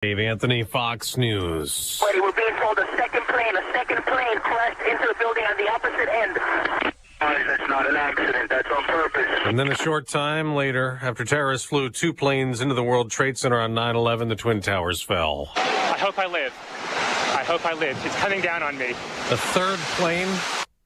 Dave Anthony, Fox News. Buddy, we're being told a second plane crashed into the building on the opposite end. That's not an accident. That's on purpose. And then a short time later, after terrorists flew two planes into the World Trade Center on 9/11, the Twin Towers fell. I hope I live. I hope I live. It's coming down on me. The third plane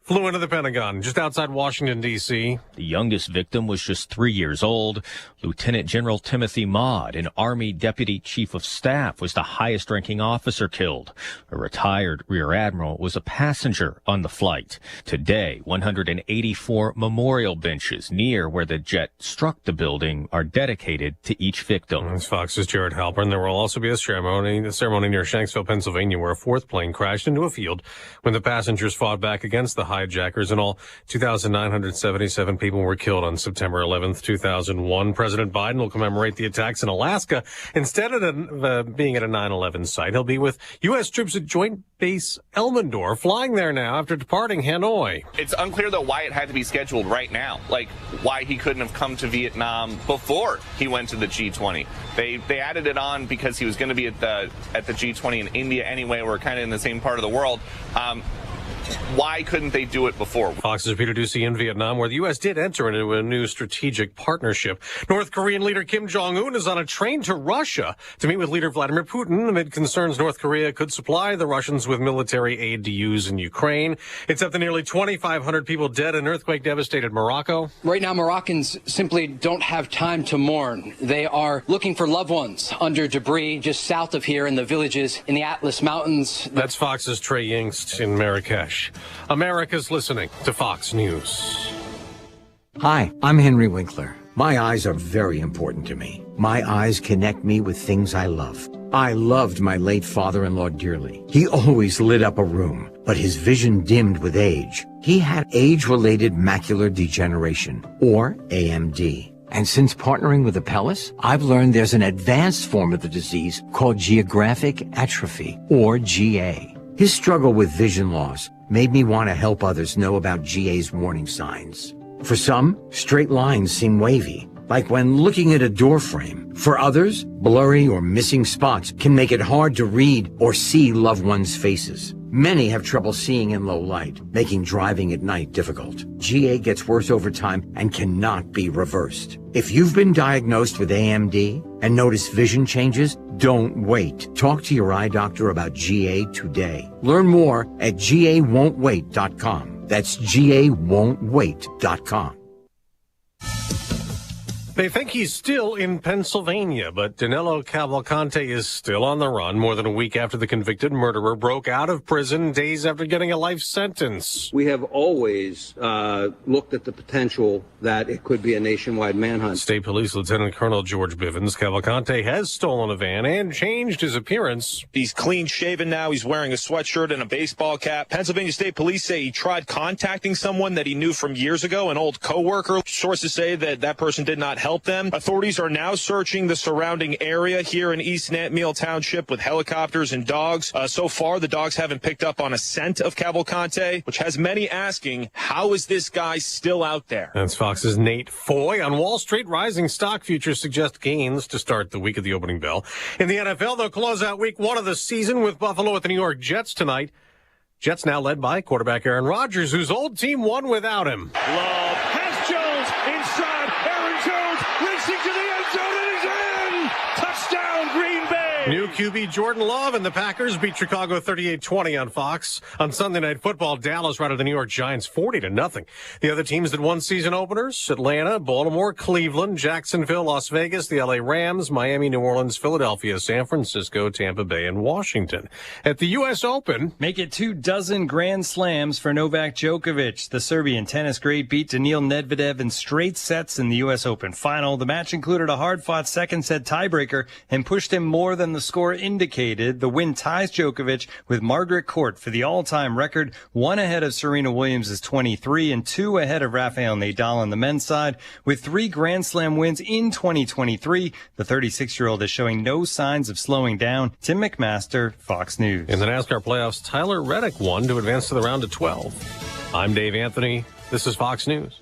flew into the Pentagon, just outside Washington, D.C. The youngest victim was just 3 years old. Lieutenant General Timothy Maude, an Army Deputy Chief of Staff, was the highest-ranking officer killed. A retired Rear Admiral was a passenger on the flight. Today, 184 memorial benches near where the jet struck the building are dedicated to each victim. That's Fox's Jared Halpern. There will also be a ceremony near Shanksville, Pennsylvania, where a fourth plane crashed into a field when the passengers fought back against the hijackers. In all, 2,977 people were killed on September 11th, 2001. President Biden will commemorate the attacks in Alaska. Instead of being at a 9/11 site, he'll be with U.S. troops at Joint Base Elmendorf, flying there now after departing Hanoi. It's unclear, though, why it had to be scheduled right now. Like, why he couldn't have come to Vietnam before he went to the G20. They added it on because he was going to be at the G20 in India anyway. We're kind of in the same part of the world. Why couldn't they do it before? Fox's Peter Ducey in Vietnam, where the U.S. did enter into a new strategic partnership. North Korean leader Kim Jong-un is on a train to Russia to meet with leader Vladimir Putin amid concerns North Korea could supply the Russians with military aid to use in Ukraine. It's up to nearly 2,500 people dead in earthquake-devastated Morocco. Right now, Moroccans simply don't have time to mourn. They are looking for loved ones under debris just south of here in the villages in the Atlas Mountains. That's Fox's Trey Yingst in Marrakesh. America's listening to Fox News. Hi, I'm Henry Winkler. My eyes are very important to me. My eyes connect me with things I love. I loved my late father-in-law dearly. He always lit up a room, but his vision dimmed with age. He had age-related macular degeneration, or AMD. And since partnering with Apellis, I've learned there's an advanced form of the disease called geographic atrophy, or GA. His struggle with vision loss made me want to help others know about GA's warning signs. For some, straight lines seem wavy, like when looking at a door frame. For others, blurry or missing spots can make it hard to read or see loved ones' faces. Many have trouble seeing in low light, making driving at night difficult. GA gets worse over time and cannot be reversed. If you've been diagnosed with AMD and notice vision changes, don't wait. Talk to your eye doctor about GA today. Learn more at GAWon'tWait.com. That's GAWon'tWait.com. They think he's still in Pennsylvania, but Danilo Cavalcante is still on the run more than a week after the convicted murderer broke out of prison days after getting a life sentence. We have always looked at the potential that it could be a nationwide manhunt. State Police Lieutenant Colonel George Bivens. Cavalcante has stolen a van and changed his appearance. He's clean shaven now. He's wearing a sweatshirt and a baseball cap. Pennsylvania State Police say he tried contacting someone that he knew from years ago, an old coworker. Sources say that person did not help them. Authorities are now searching the surrounding area here in East Nantmeal Township with helicopters and dogs. So far, the dogs haven't picked up on a scent of Cavalcante, which has many asking, how is this guy still out there? That's Fox's Nate Foy. On Wall Street, rising stock futures suggest gains to start the week of the opening bell. In the NFL, they'll close out week one of the season with Buffalo at the New York Jets tonight. Jets now led by quarterback Aaron Rodgers, whose old team won without him. Love has Jones inside. Aaron Jones racing to the end zone and he's in. Touchdown, Green Bay. New QB Jordan Love and the Packers beat Chicago 38-20 on Fox. On Sunday Night Football, Dallas routed the New York Giants 40-0. The other teams that won season openers: Atlanta, Baltimore, Cleveland, Jacksonville, Las Vegas, the LA Rams, Miami, New Orleans, Philadelphia, San Francisco, Tampa Bay, and Washington. At the U.S. Open, make it 24 Grand Slams for Novak Djokovic. The Serbian tennis great beat Daniil Medvedev in straight sets in the U.S. Open final. The match included a hard-fought second-set tiebreaker and pushed him more than the score indicated. The win ties Djokovic with Margaret Court for the all-time record, one ahead of Serena Williams is 23 and two ahead of Rafael Nadal on the men's side. With 3 Grand Slam wins in 2023, the 36-year-old is showing no signs of slowing down. Tim McMaster, Fox News. In the NASCAR playoffs, Tyler Reddick won to advance to the round of 12. I'm Dave Anthony. This is Fox News.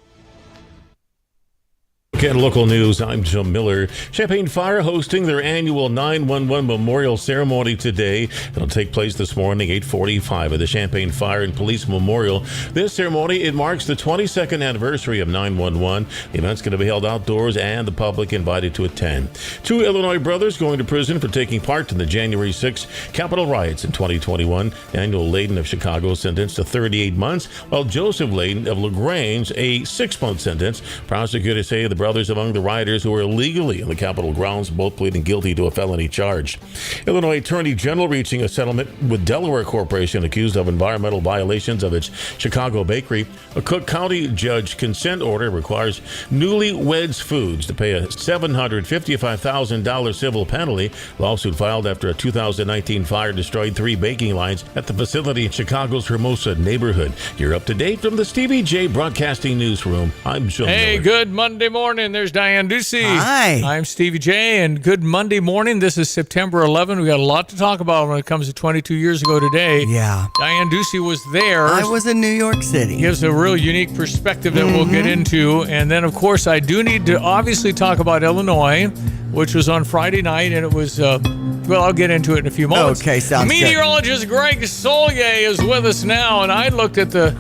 look at local news. I'm Jim Miller. Champaign Fire hosting their annual 911 Memorial Ceremony today. It'll take place this morning, 8:45 at the Champaign Fire and Police Memorial. This ceremony, it marks the 22nd anniversary of 911. The event's going to be held outdoors and the public invited to attend. 2 Illinois brothers going to prison for taking part in the January 6 Capitol riots in 2021. Daniel Layden of Chicago sentenced to 38 months, while Joseph Layden of LaGrange a 6-month sentence. Prosecutors say the brothers among the rioters who were illegally in the Capitol grounds, both pleading guilty to a felony charge. Illinois Attorney General reaching a settlement with Delaware Corporation accused of environmental violations of its Chicago bakery. A Cook County judge consent order requires Newlyweds Foods to pay a $755,000 civil penalty. Lawsuit filed after a 2019 fire destroyed 3 baking lines at the facility in Chicago's Hermosa neighborhood. You're up to date from the Stevie Jay Broadcasting Newsroom. I'm Joe Hey, Miller. good Monday morning. There's Diane Ducey. Hi. I'm Stevie Jay, and good Monday morning. This is September 11. We got a lot to talk about when it comes to 22 years ago today. Yeah. Diane Ducey was there. I was in New York City. Gives a real unique perspective that we'll get into. And then, of course, I do need to obviously talk about Illinois, which was on Friday night, and it was, well, I'll get into it in a few moments. Okay, sounds good. Meteorologist Greg Solier is with us now, and I looked at the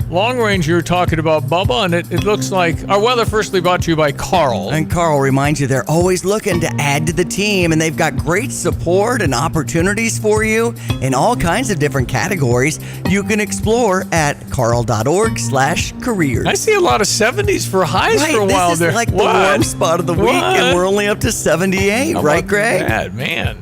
long range you were talking about, Bubba, and it looks like our weather firstly brought to you by Carl. And Carl reminds you they're always looking to add to the team, and they've got great support and opportunities for you in all kinds of different categories you can explore at carl.org/careers. I see a lot of 70s for highs for a while this there. is like the warm spot of the week, and we're only up to 78, right, Greg? That, man.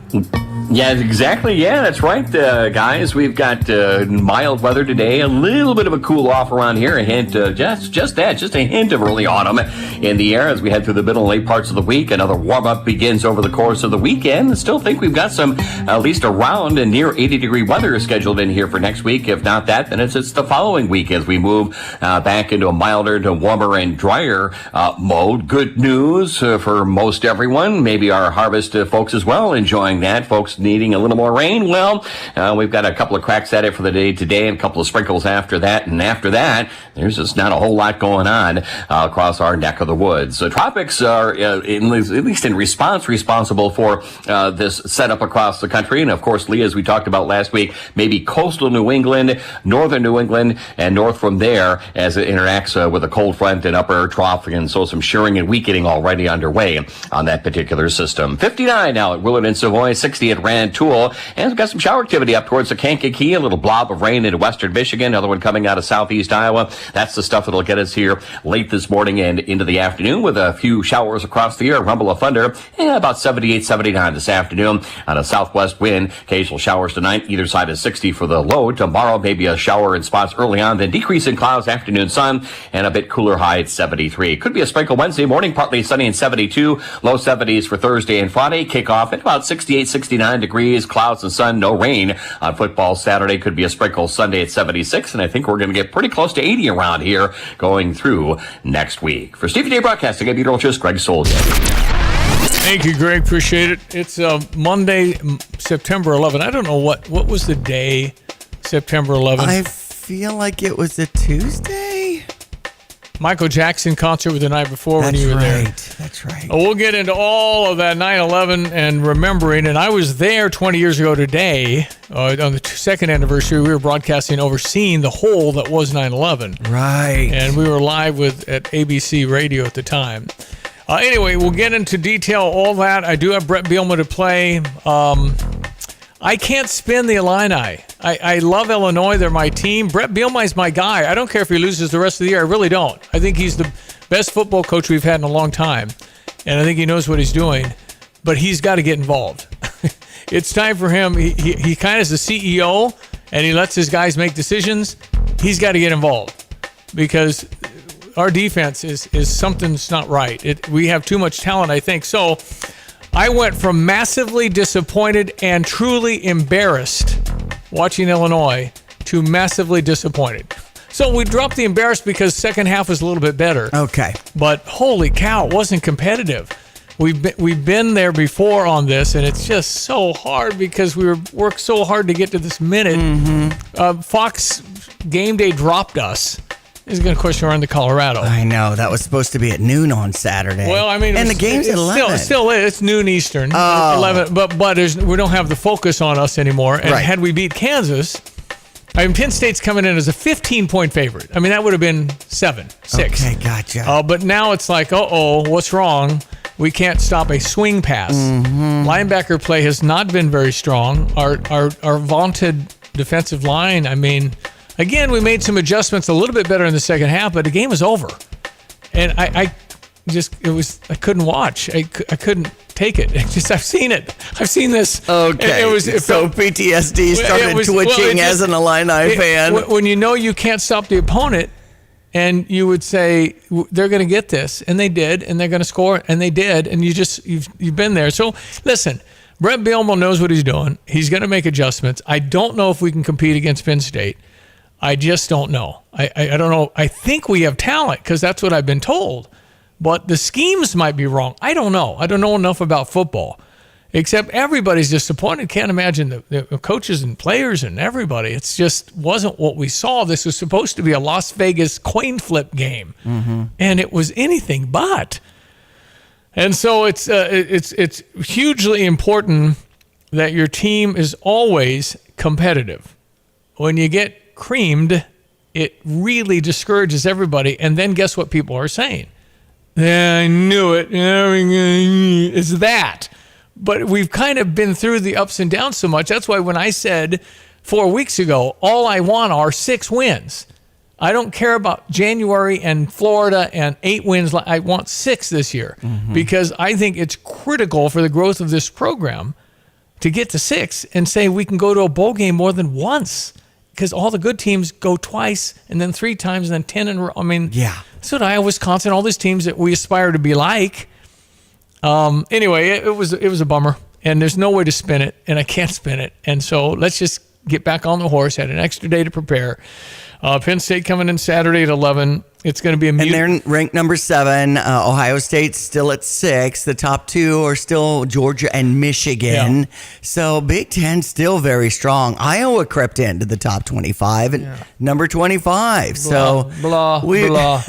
Yeah, exactly. Yeah, that's right, guys. We've got mild weather today, a little bit of a cool off around here, a hint, just a hint of early autumn in the air as we head through the middle and late parts of the week. Another warm-up begins over the course of the weekend. Still think we've got some, at least around and near 80-degree weather scheduled in here for next week. If not that, then it's the following week as we move back into a milder to warmer and drier mode. Good news for most everyone, maybe our harvest folks as well, enjoying that. Folks needing a little more rain, well, we've got a couple of cracks at it for the day today and a couple of sprinkles after that, and after that there's just not a whole lot going on across our neck of the woods. The tropics are at least in response responsible for this setup across the country, and of course, Lee, as we talked about last week, maybe coastal New England, northern New England, and north from there as it interacts with a cold front and upper air trough, and so some shearing and weakening already underway on that particular system. 59 now at Willard and Savoy, 60 at Rantoul, and we've got some shower activity up towards the Kankakee, a little blob of rain into western Michigan, another one coming out of southeast Iowa. That's the stuff that'll get us here late this morning and into the afternoon with a few showers across the air, rumble of thunder, and about 78, 79 this afternoon on a southwest wind. Occasional showers tonight, either side is 60 for the low. Tomorrow, maybe a shower in spots early on, then decrease in clouds, afternoon sun, and a bit cooler high at 73. Could be a sprinkle Wednesday morning, partly sunny and 72, low 70s for Thursday and Friday. Kickoff at about 68, 69 degrees, clouds and sun, no rain on football Saturday. Could be a sprinkle Sunday at 76, and I think we're going to get pretty close to 80 around here going through next week. For Stevie Jay Broadcasting, I'm meteorologist Greg Solier. Thank you, Greg. Appreciate it. It's Monday, September 11. I don't know what was the day, September 11th. I feel like it was a Tuesday. Michael Jackson concert was the night before when you were there. That's right. We'll get into all of that 9/11 and remembering. And I was there 20 years ago today on the second anniversary. We were broadcasting, overseeing the whole that was 9/11. Right. And we were live at ABC Radio at the time. Anyway, we'll get into detail all that. I do have Brett Bielema to play. I can't spin the Illini. I love Illinois. They're my team. Brett Bielema is my guy. I don't care if he loses the rest of the year. I really don't. I think he's the best football coach we've had in a long time, and I think he knows what he's doing, but he's got to get involved. It's time for him. He kind of is the CEO, and he lets his guys make decisions. He's got to get involved because our defense is something's not right. We have too much talent, I think. So I went from massively disappointed and truly embarrassed watching Illinois to massively disappointed. So we dropped the embarrassed because second half was a little bit better. Okay. But holy cow, it wasn't competitive. We've been there before on this, and it's just so hard because we worked so hard to get to this minute. Fox Game Day dropped us, He's going to push around to Colorado. I know. That was supposed to be at noon on Saturday. Well, I mean, and the game's at 11. Still, it's noon Eastern. Oh. 11. But we don't have the focus on us anymore. And had we beat Kansas, I mean, Penn State's coming in as a 15-point favorite. I mean, that would have been 7-6. Okay, gotcha. But now it's like, what's wrong? We can't stop a swing pass. Mm-hmm. Linebacker play has not been very strong. Our vaunted defensive line, I mean, again, we made some adjustments a little bit better in the second half, but the game was over. And I couldn't watch. I couldn't take it. I've seen it. I've seen this. Okay. So PTSD started twitching as an Illini fan. When you know you can't stop the opponent, and you would say they're going to get this, and they did, and they're going to score, and they did, and you've been there. So listen, Brett Bielema knows what he's doing. He's going to make adjustments. I don't know if we can compete against Penn State. I just don't know. I don't know. I think we have talent because that's what I've been told. But the schemes might be wrong. I don't know. I don't know enough about football. Except everybody's disappointed. Can't imagine the coaches and players and everybody. It just wasn't what we saw. This was supposed to be a Las Vegas coin flip game. Mm-hmm. And it was anything but. And so it's hugely important that your team is always competitive. When you get creamed, it really discourages everybody. And then guess what people are saying? Yeah, I knew it. It's that. But we've kind of been through the ups and downs so much. That's why when I said 4 weeks ago, all I want are 6 wins. I don't care about January and Florida and 8 wins. I want 6 this year because I think it's critical for the growth of this program to get to 6 and say we can go to a bowl game more than once because all the good teams go twice and then 3 times and then 10 in a row. I mean, that's what Iowa, Wisconsin, all these teams that we aspire to be like. Anyway, it was a bummer, and there's no way to spin it, and I can't spin it. And so let's just get back on the horse. Had an extra day to prepare. Penn State coming in Saturday at 11. It's going to be a and they're ranked number 7. Ohio State's still at 6. The top 2 are still Georgia and Michigan. Yeah. So Big Ten still very strong. Iowa crept into the top 25 and number 25. Blah, blah.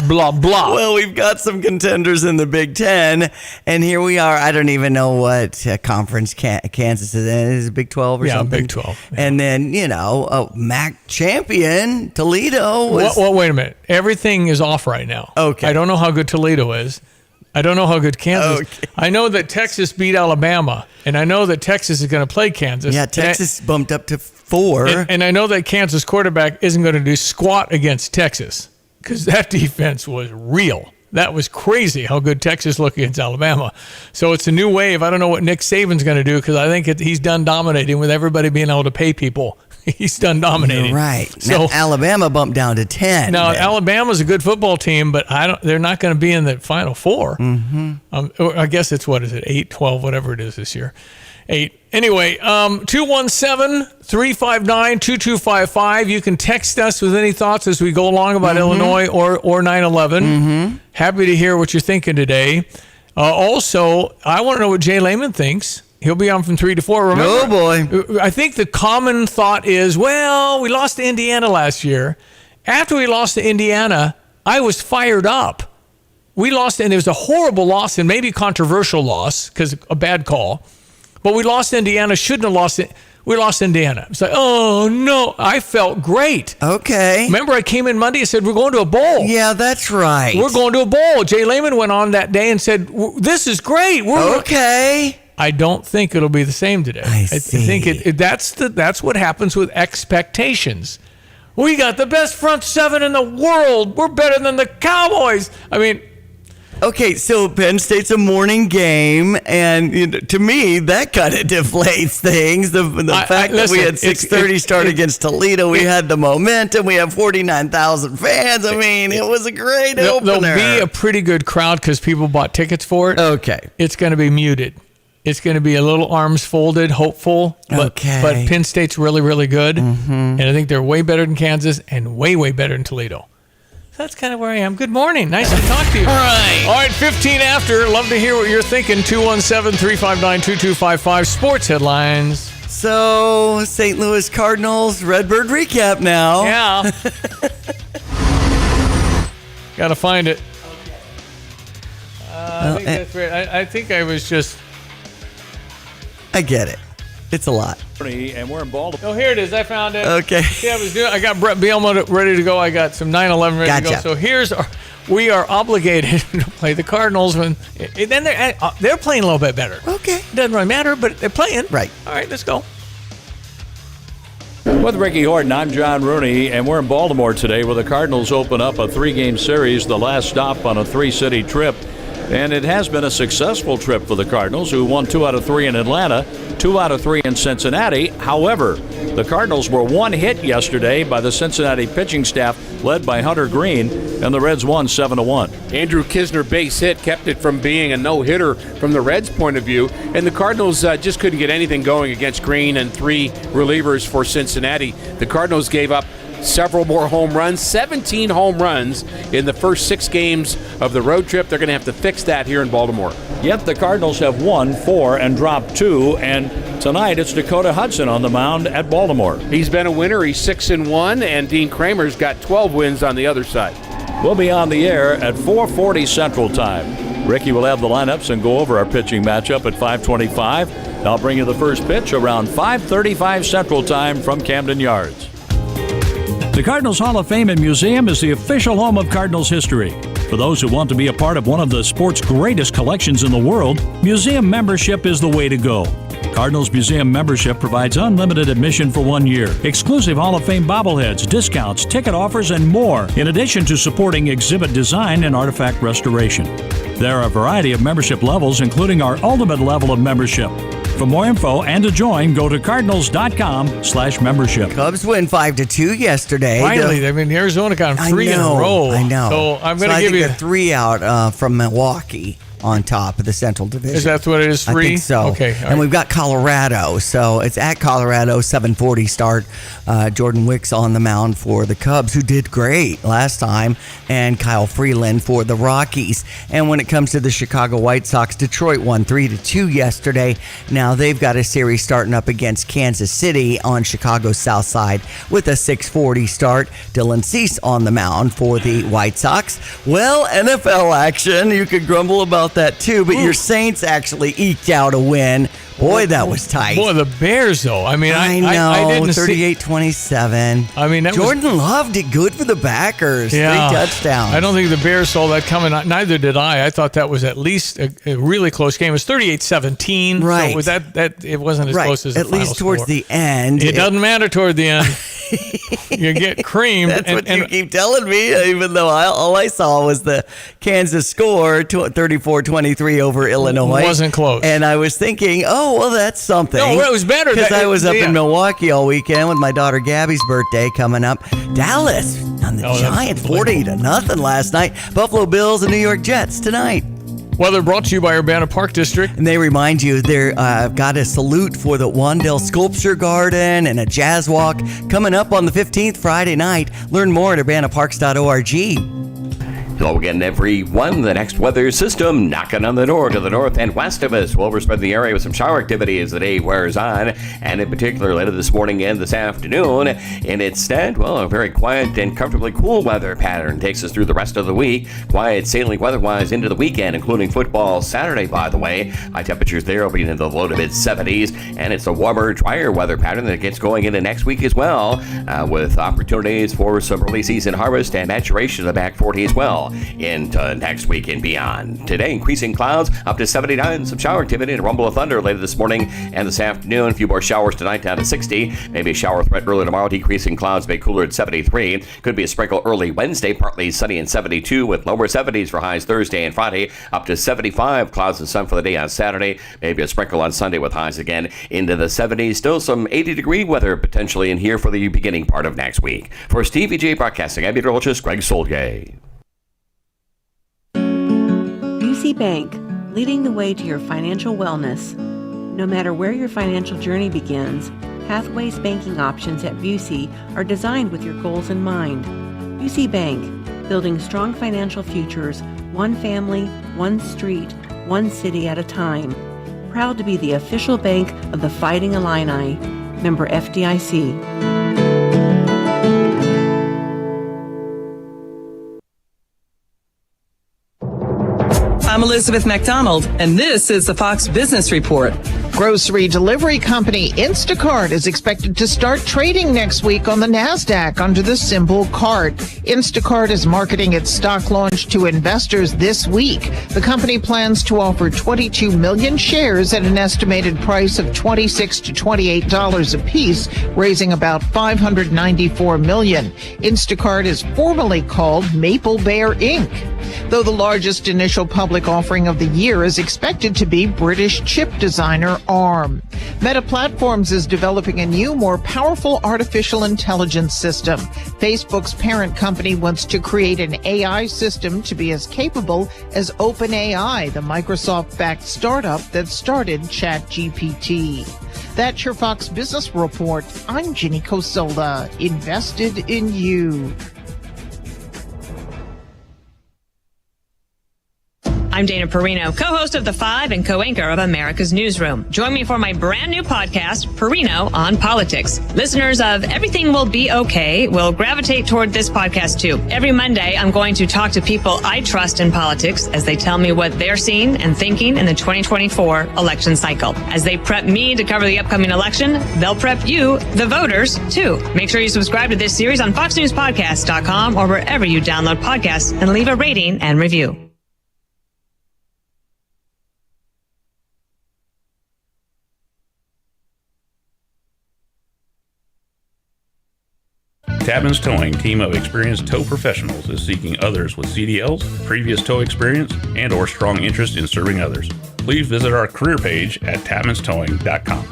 Well, we've got some contenders in the Big Ten, and here we are. I don't even know what conference Kansas is in. Is it Big 12 or something? Yeah, Big 12. Yeah. And then, MAC champion, Toledo. Well, wait a minute. Everything is off right now. Okay. I don't know how good Toledo is. I don't know how good Kansas is. Okay. I know that Texas beat Alabama, and I know that Texas is going to play Kansas. Yeah, Texas bumped up to 4. And I know that Kansas quarterback isn't going to do squat against Texas because that defense was real. That was crazy how good Texas looked against Alabama. So it's a new wave. I don't know what Nick Saban's going to do because I think he's done dominating with everybody being able to pay people. He's done dominating. You're right. So now, Alabama bumped down to 10. Now, Alabama's a good football team, but they're not going to be in the Final Four. Mm-hmm. I guess it's, 8, 12, whatever it is this year. 8. Anyway, 217-359-2255. You can text us with any thoughts as we go along about Illinois or 9/11. Happy to hear what you're thinking today. Also, I want to know what Jay Lehman thinks. He'll be on from 3 to 4. Remember, oh, boy. I think the common thought is, well, we lost to Indiana last year. After we lost to Indiana, I was fired up. We lost, and it was a horrible loss and maybe controversial loss because a bad call. But we lost Indiana, shouldn't have lost it. We lost Indiana. It's like, oh, no. I felt great. Okay. Remember, I came in Monday and said, we're going to a bowl. Yeah, that's right. We're going to a bowl. Jay Lehman went on that day and said, this is great. Okay. I don't think it'll be the same today. I see. think that's what happens with expectations. We got the best front 7 in the world. We're better than the Cowboys. I mean, okay, so Penn State's a morning game, and to me, that kind of deflates things. The fact that we had 6:30 start against Toledo, we had the momentum, we have 49,000 fans. I mean, it was a great opener. There'll be a pretty good crowd because people bought tickets for it. Okay. It's going to be muted. It's going to be a little arms folded, hopeful. But Penn State's really, really good. And I think they're way better than Kansas and way, way better than Toledo. That's kind of where I am. Good morning. Nice to talk to you. All right, 15 after. Love to hear what you're thinking. 217-359-2255. Sports headlines. So, St. Louis Cardinals, Redbird recap now. Yeah. Got to find it. I think that's right. I think I was just... I get it. It's a lot. And we're in Baltimore. Oh, here it is. I found it. Okay. See, I got Brett Bielma ready to go. I got some 9/11 ready to go. So we are obligated to play the Cardinals when then they're playing a little bit better. Okay. Doesn't really matter, but they're playing. Right. All right, let's go. With Ricky Horton, I'm John Rooney, and we're in Baltimore today where the Cardinals open up a 3-game series, the last stop on a 3-city trip. And it has been a successful trip for the Cardinals, who won 2 out of 3 in Atlanta, 2 out of 3 in Cincinnati. However, the Cardinals were one hit yesterday by the Cincinnati pitching staff, led by Hunter Green, and the Reds won 7-1. Andrew Kisner base hit kept it from being a no-hitter from the Reds' point of view, and the Cardinals just couldn't get anything going against Green and 3 relievers for Cincinnati. The Cardinals gave up several more home runs, 17 home runs in the first 6 games of the road trip. They're going to have to fix that here in Baltimore. Yet the Cardinals have won 4 and dropped 2, and tonight it's Dakota Hudson on the mound at Baltimore. He's been a winner. He's 6-1, and Dean Kramer's got 12 wins on the other side. We'll be on the air at 4:40 Central Time. Ricky will have the lineups and go over our pitching matchup at 5:25. I'll bring you the first pitch around 5:35 Central Time from Camden Yards. The Cardinals Hall of Fame and Museum is the official home of Cardinals history. For those who want to be a part of one of the sport's greatest collections in the world, museum membership is the way to go. Cardinals Museum membership provides unlimited admission for 1 year, exclusive Hall of Fame bobbleheads, discounts, ticket offers, and more, in addition to supporting exhibit design and artifact restoration. There are a variety of membership levels, including our ultimate level of membership. For more info and to join, go to cardinals.com/membership. Cubs win 5-2 yesterday. Finally, Arizona got 3 in a row. I know. So I'm going to give you a 3 out from Milwaukee on top of the Central Division. Is that what it is? 3? I think so. Okay. And we've got Colorado. So it's at Colorado, 7:40 start. Jordan Wicks on the mound for the Cubs, who did great last time, and Kyle Freeland for the Rockies. And when it comes to the Chicago White Sox, Detroit won 3-2 yesterday. Now they've got a series starting up against Kansas City on Chicago's south side with a 6:40 start. Dylan Cease on the mound for the White Sox. Well, NFL action. You could grumble about that too, but your Saints actually eked out a win. Boy, that was tight. Boy, the Bears, though. I mean, I know, I didn't 38-27. I mean, Jordan Love did good for the backers. Yeah, 3 touchdowns. I don't think the Bears saw that coming. Neither did I. I thought that was at least a really close game. It was 38-17. Right. So with that it wasn't as close as the at least final towards score. the end. It doesn't matter toward the end. You get creamed. That's what you keep telling me, even though all I saw was the Kansas score, 34-23 over Illinois. Wasn't close. And I was thinking, oh, well, that's something. No, it was better. Because I was up in Milwaukee all weekend with my daughter Gabby's birthday coming up. Dallas on the Giants, 40-0 last night. Buffalo Bills and New York Jets tonight. Weather brought to you by Urbana Park District. And they remind you they've got a salute for the Wandale Sculpture Garden and a jazz walk coming up on the 15th, Friday night. Learn more at urbanaparks.org. Hello again, everyone. The next weather system knocking on the door to the north and west of us will overspread the area with some shower activity as the day wears on, and in particular later this morning and this afternoon. And instead, well, a very quiet and comfortably cool weather pattern takes us through the rest of the week. Quiet sailing weather-wise into the weekend, including football Saturday, by the way. High temperatures there will be in the low to mid-70s, and it's a warmer, drier weather pattern that gets going into next week as well, with opportunities for some early season harvest and maturation in the back 40 as well into next week and beyond. Today, increasing clouds up to 79, some shower activity and a rumble of thunder later this morning and this afternoon. A few more showers tonight down to 60. Maybe a shower threat early tomorrow. Decreasing clouds, may cooler at 73. Could be a sprinkle early Wednesday, partly sunny and 72 with lower 70s for highs Thursday and Friday. Up to 75. Clouds and sun for the day on Saturday. Maybe a sprinkle on Sunday with highs again into the 70s. Still some 80-degree weather potentially in here for the beginning part of next week. For Stevie Jay Broadcasting, I'm meteorologist Greg Solgay. UC Bank, leading the way to your financial wellness. No matter where your financial journey begins, Pathways banking options at Busey are designed with your goals in mind. UC Bank, building strong financial futures, one family, one street, one city at a time. Proud to be the official bank of the Fighting Illini. Member FDIC. I'm Elizabeth McDonald, and this is the Fox Business Report. Grocery delivery company Instacart is expected to start trading next week on the NASDAQ under the symbol CART. Instacart is marketing its stock launch to investors this week. The company plans to offer 22 million shares at an estimated price of $26 to $28 apiece, raising about $594 million. Instacart is formally called Maple Bear Inc., though the largest initial public offering of the year is expected to be British chip designer ARM. Meta Platforms is developing a new, more powerful artificial intelligence system. Facebook's parent company wants to create an AI system to be as capable as OpenAI, the Microsoft-backed startup that started ChatGPT. That's your Fox Business Report. I'm Ginny Cosola. Invested in you. I'm Dana Perino, co-host of The Five and co-anchor of America's Newsroom. Join me for my brand new podcast, Perino on Politics. Listeners of Everything Will Be Okay will gravitate toward this podcast too. Every Monday, I'm going to talk to people I trust in politics as they tell me what they're seeing and thinking in the 2024 election cycle. As they prep me to cover the upcoming election, they'll prep you, the voters, too. Make sure you subscribe to this series on FoxNewsPodcast.com or wherever you download podcasts and leave a rating and review. Tapman's Towing, team of experienced tow professionals, is seeking others with CDLs, previous tow experience, and or strong interest in serving others. Please visit our career page at tapmanstowing.com.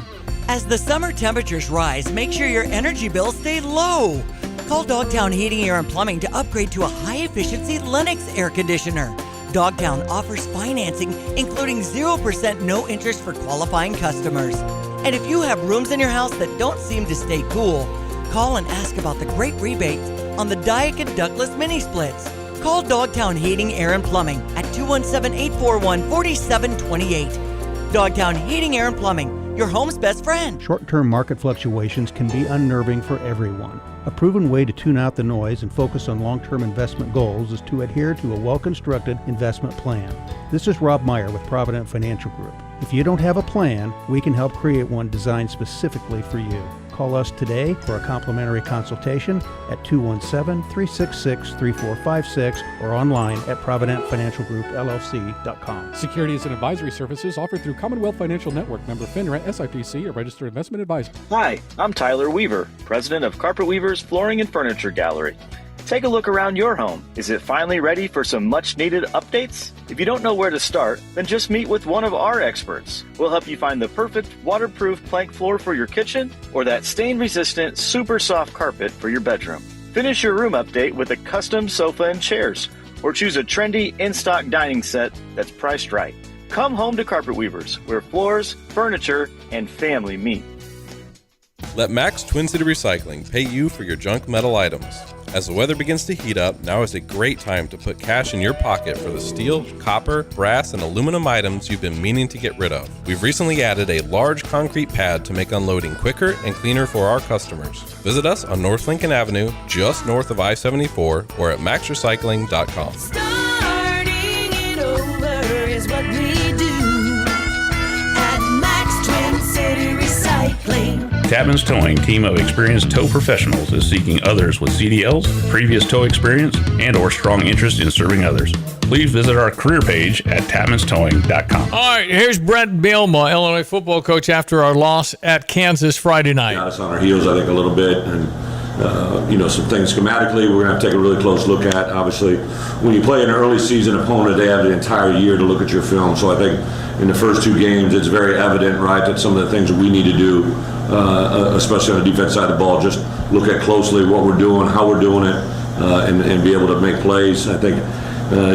As the summer temperatures rise, make sure your energy bills stay low. Call Dogtown Heating, Air, and Plumbing to upgrade to a high-efficiency Lennox air conditioner. Dogtown offers financing, including 0% no interest for qualifying customers. And if you have rooms in your house that don't seem to stay cool, call and ask about the great rebates on the Daikin Douglas mini splits. Call Dogtown Heating, Air, and Plumbing at 217-841-4728. Dogtown Heating, Air, and Plumbing, your home's best friend. Short-term market fluctuations can be unnerving for everyone. A proven way to tune out the noise and focus on long-term investment goals is to adhere to a well-constructed investment plan. This is Rob Meyer with Provident Financial Group. If you don't have a plan, we can help create one designed specifically for you. Call us today for a complimentary consultation at 217-366-3456 or online at providentfinancialgroupllc.com. Securities and advisory services offered through Commonwealth Financial Network, member FINRA, SIPC, a registered investment advisor. Hi, I'm Tyler Weaver, president of Carpet Weaver's Flooring and Furniture Gallery. Take a look around your home. Is it finally ready for some much-needed updates? If you don't know where to start, then just meet with one of our experts. We'll help you find the perfect waterproof plank floor for your kitchen or that stain-resistant, super soft carpet for your bedroom. Finish your room update with a custom sofa and chairs, or choose a trendy in-stock dining set that's priced right. Come home to Carpet Weavers, where floors, furniture, and family meet. Let Max Twin City Recycling pay you for your junk metal items. As the weather begins to heat up, now is a great time to put cash in your pocket for the steel, copper, brass, and aluminum items you've been meaning to get rid of. We've recently added a large concrete pad to make unloading quicker and cleaner for our customers. Visit us on North Lincoln Avenue, just north of I-74, or at maxrecycling.com. Starting it over is what we do at Max Twin City Recycling. Tapman's Towing, team of experienced tow professionals, is seeking others with CDLs, previous tow experience, and or strong interest in serving others. Please visit our career page at tapmanstowing.com. All right, here's Brett Bielema, Illinois football coach, after our loss at Kansas Friday night. Got us on our heels, I think, a little bit, and some things schematically we're going to have to take a really close look at. Obviously, when you play an early season opponent, they have the entire year to look at your film. So I think in the first two games, it's very evident, right, that some of the things that we need to do, especially on the defense side of the ball, just look at closely what we're doing, how we're doing it, and be able to make plays. I think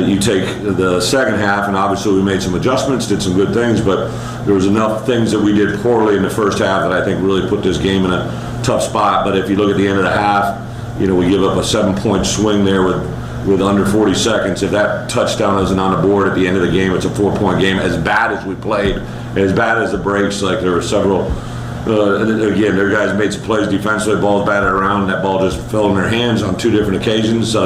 you take the second half, and obviously we made some adjustments, did some good things, but there was enough things that we did poorly in the first half that I think really put this game in a tough spot. But if you look at the end of the half, we give up a 7-point swing there with under 40 seconds. If that touchdown isn't on the board at the end of the game, it's a 4-point game. As bad as we played, as bad as the breaks, like there were several, again, their guys made some plays defensively, balls batted around, that ball just fell in their hands on two different occasions.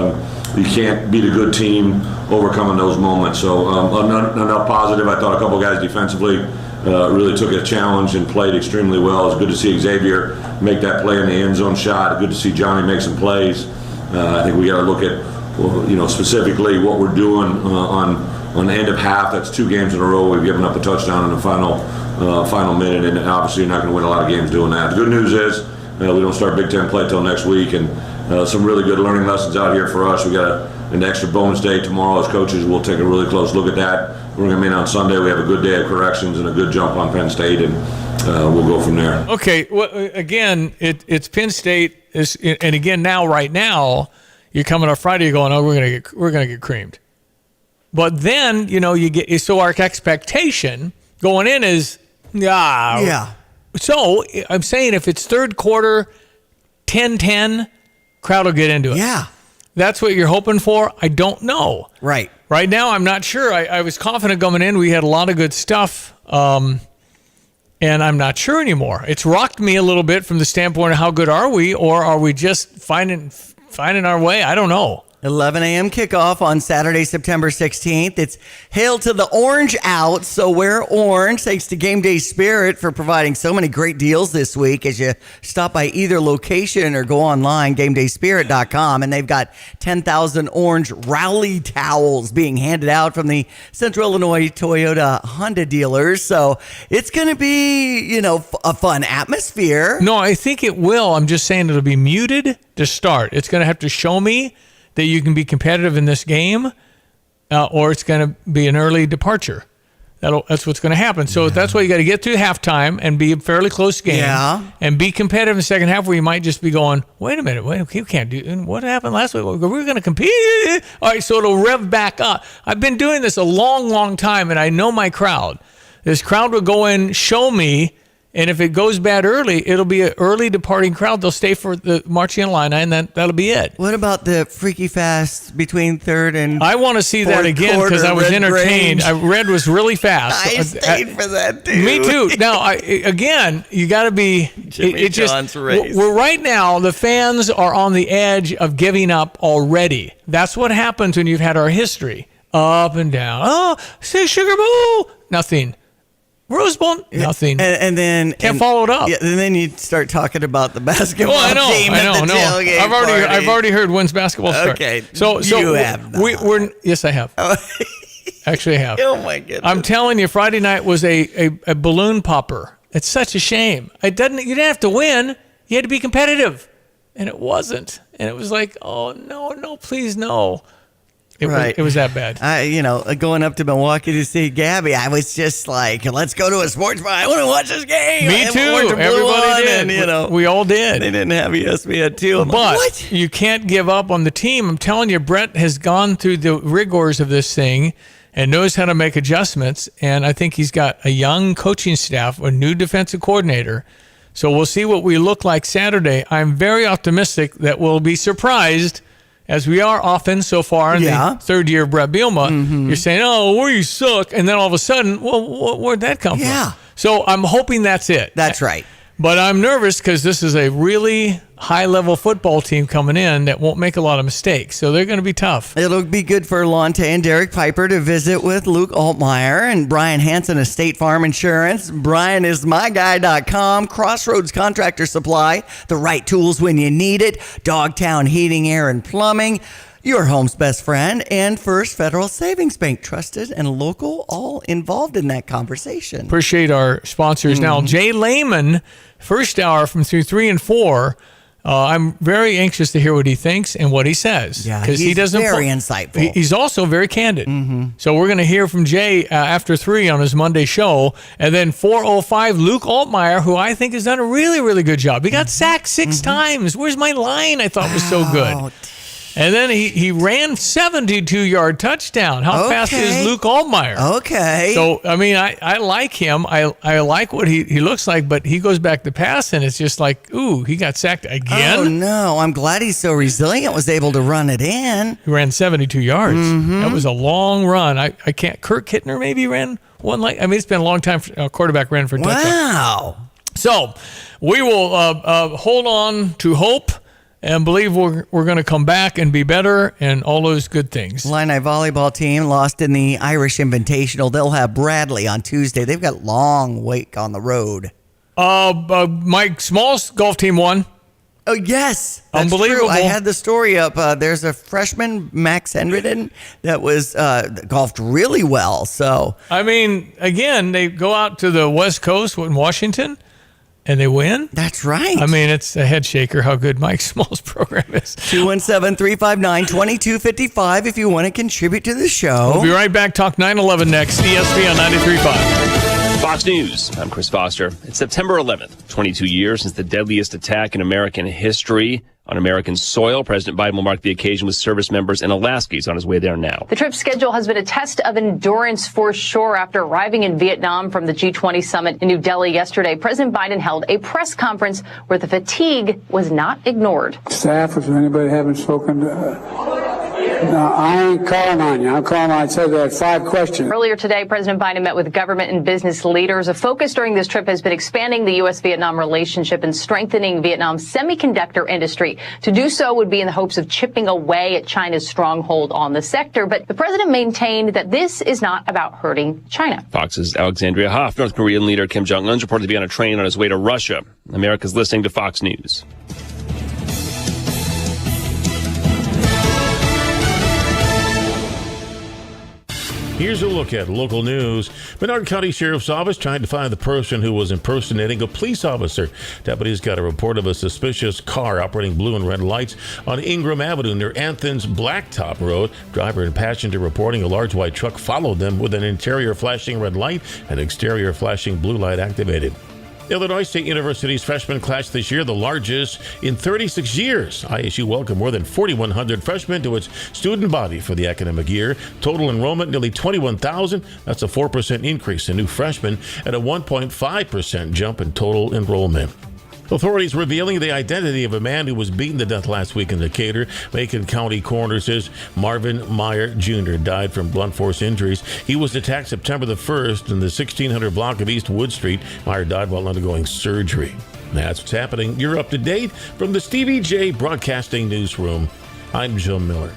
you can't beat a good team overcoming those moments. So enough positive. I thought a couple guys defensively really took a challenge and played extremely well. It's good to see Xavier make that play in the end zone shot. Good to see Johnny make some plays. I think we got to look at, specifically what we're doing on the end of half. That's 2 games in a row we've given up a touchdown in the final minute, and obviously you're not going to win a lot of games doing that. The good news is we don't start Big Ten play till next week, and some really good learning lessons out here for us. We got an extra bonus day tomorrow as coaches. We'll take a really close look at that. We're going to meet on Sunday. We have a good day of corrections and a good jump on Penn State, and we'll go from there. Okay. Well, again, it's Penn State, and again right now, you're coming on Friday. You're going, oh, we're gonna get creamed. But then you get so our expectation going in is yeah. So I'm saying if it's third quarter, 10-10, crowd will get into it. Yeah. That's what you're hoping for? I don't know. Right. Right now, I'm not sure. I was confident coming in. We had a lot of good stuff, and I'm not sure anymore. It's rocked me a little bit from the standpoint of how good are we, or are we just finding our way? I don't know. 11 a.m. kickoff on Saturday, September 16th. It's Hail to the Orange Out, so wear orange. Thanks to Game Day Spirit for providing so many great deals this week as you stop by either location or go online, GameDaySpirit.com, and they've got 10,000 orange rally towels being handed out from the Central Illinois Toyota Honda dealers. So it's going to be, a fun atmosphere. No, I think it will. I'm just saying it'll be muted to start. It's going to have to show me that you can be competitive in this game, or it's going to be an early departure. That's what's going to happen. So that's why you got to get through halftime and be a fairly close game, and be competitive in the second half, where you might just be going, wait a minute, we can't do. What happened last week? We're going to compete. All right, so it'll rev back up. I've been doing this a long, long time, and I know my crowd. This crowd will go in, show me. And if it goes bad early, it'll be an early departing crowd. They'll stay for the marching Illini, and then that'll be it. What about the freaky fast between third and I want to see that again because I was entertained. Red was really fast. I stayed for that, too. Me too. Now, again, you got to be. Jimmy John's race. We're right now, the fans are on the edge of giving up already. That's what happens when you've had our history. Up and down. Oh, say Sugar Bowl. Nothing. Rose Bowl, nothing. And then can't follow it up. Yeah, and then you start talking about the basketball team at the tailgate I've already heard when's basketball start. Okay. So you have not. Yes, I have. Actually, I have. Oh my goodness. I'm telling you, Friday night was a balloon popper. It's such a shame. You didn't have to win. You had to be competitive, and it wasn't. And it was like, oh no, please no. It was that bad. Going up to Milwaukee to see Gabby, I was just like, let's go to a sports bar. I want to watch this game. Me too. Everybody did. And, we all did. They didn't have ESPN too. But what? You can't give up on the team. I'm telling you, Brett has gone through the rigors of this thing and knows how to make adjustments. And I think he's got a young coaching staff, a new defensive coordinator. So we'll see what we look like Saturday. I'm very optimistic that we'll be surprised, as we are often so far in the third year of Brett Bielema. Mm-hmm. You're saying, oh, we suck. And then all of a sudden, well, where'd that come from? So I'm hoping that's it. That's right. But I'm nervous because this is a really high-level football team coming in that won't make a lot of mistakes. So they're going to be tough. It'll be good for Lonte and Derek Piper to visit with Luke Altmaier and Brian Hansen of State Farm Insurance. BrianIsMyGuy.com. Crossroads Contractor Supply. The right tools when you need it. Dogtown Heating, Air, and Plumbing. Your home's best friend, and First Federal Savings Bank, trusted and local, all involved in that conversation. Appreciate our sponsors. Now, Jay Lehman, first hour from through 3 and 4. I'm very anxious to hear what he thinks and what he says. Yeah, he's very insightful. He's also very candid. Mm-hmm. So we're going to hear from Jay after 3 on his Monday show. And then 4:05, Luke Altmaier, who I think has done a really, really good job. He got sacked 6 times. Where's my line? I thought was so good. And then he ran 72-yard touchdown. How fast is Luke Altmaier? Okay. So, I mean, I like him. I like what he looks like, but he goes back to pass, and it's just like, ooh, he got sacked again? Oh, no. I'm glad he's so resilient, was able to run it in. He ran 72 yards. Mm-hmm. That was a long run. I can't. Kirk Kittner maybe ran one. It's been a long time a quarterback ran for a touchdown. Wow. So, we will hold on to hope and believe we're going to come back and be better and all those good things. Illini volleyball team lost in the Irish Invitational. They'll have Bradley on Tuesday. They've got long wait on the road. Mike Small's golf team won. Oh, yes. That's Unbelievable. True. I had the story up. There's a freshman, Max Hendrickson, that was golfed really well. So, I mean, again, they go out to the West Coast in Washington, and they win. That's right. I mean, it's a head shaker how good Mike Small's program is. 217-359-2255 if you want to contribute to the show. We'll be right back. Talk 9/11 next. ESPN 93.5. Fox News, I'm Chris Foster. It's September 11th, 22 years since the deadliest attack in American history on American soil. President Biden will mark the occasion with service members in Alaska. He's on his way there now. The trip's schedule has been a test of endurance for sure. After arriving in Vietnam from the G20 summit in New Delhi yesterday, President Biden held a press conference where the fatigue was not ignored. Staff, if anybody haven't spoken to no, I ain't calling on you. I'm calling on, I said there are 5 questions. Earlier today, President Biden met with government and business leaders. A focus during this trip has been expanding the U.S.-Vietnam relationship and strengthening Vietnam's semiconductor industry. To do so would be in the hopes of chipping away at China's stronghold on the sector. But the president maintained that this is not about hurting China. Fox's Alexandria Hoff. North Korean leader Kim Jong-un reported to be on a train on his way to Russia. America's listening to Fox News. Here's a look at local news. Menard County Sheriff's Office trying to find the person who was impersonating a police officer. Deputies got a report of a suspicious car operating blue and red lights on Ingram Avenue near Athens Blacktop Road. Driver and passenger reporting a large white truck followed them with an interior flashing red light and exterior flashing blue light activated. Illinois State University's freshman class this year, the largest in 36 years. ISU welcomed more than 4,100 freshmen to its student body for the academic year. Total enrollment, nearly 21,000. That's a 4% increase in new freshmen and a 1.5% jump in total enrollment. Authorities revealing the identity of a man who was beaten to death last week in Decatur. Macon County coroner says Marvin Meyer Jr. died from blunt force injuries. He was attacked September the 1st in the 1600 block of East Wood Street. Meyer died while undergoing surgery. That's what's happening. You're up to date from the Stevie Jay Broadcasting Newsroom. I'm Joe Miller.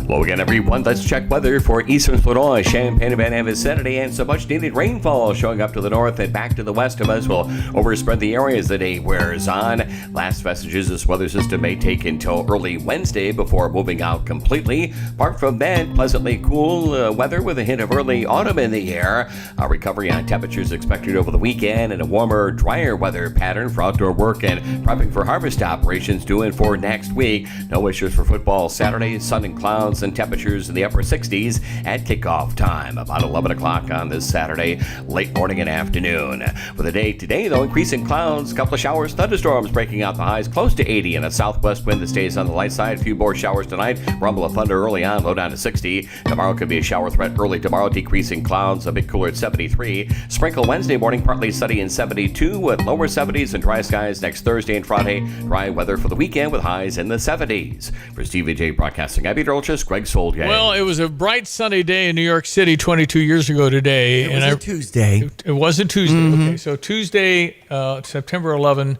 Hello again, everyone. Let's check weather for eastern Illinois, Champaign, and vicinity, and some much-needed rainfall showing up to the north and back to the west of us will overspread the area as the day wears on. Last vestiges of this weather system may take until early Wednesday before moving out completely. Apart from that, pleasantly cool weather with a hint of early autumn in the air. A recovery on temperatures expected over the weekend and a warmer, drier weather pattern for outdoor work and prepping for harvest operations due in for next week. No issues for football Saturday, sun and clouds and temperatures in the upper 60s at kickoff time, about 11 o'clock on this Saturday, late morning and afternoon. For the day today, though, increasing clouds, a couple of showers, thunderstorms breaking out the highs close to 80 and a southwest wind that stays on the light side. A few more showers tonight, rumble of thunder early on, low down to 60. Tomorrow could be a shower threat early tomorrow, decreasing clouds, a bit cooler at 73. Sprinkle Wednesday morning, partly sunny in 72 with lower 70s and dry skies next Thursday and Friday. Dry weather for the weekend with highs in the 70s. For Stevie Jay Broadcasting, I'm Peter Olchis, Greg Soldier. Well, it was a bright sunny day in New York City 22 years ago today. It was a Tuesday. It was a Tuesday. Mm-hmm. Okay, so Tuesday, September 11,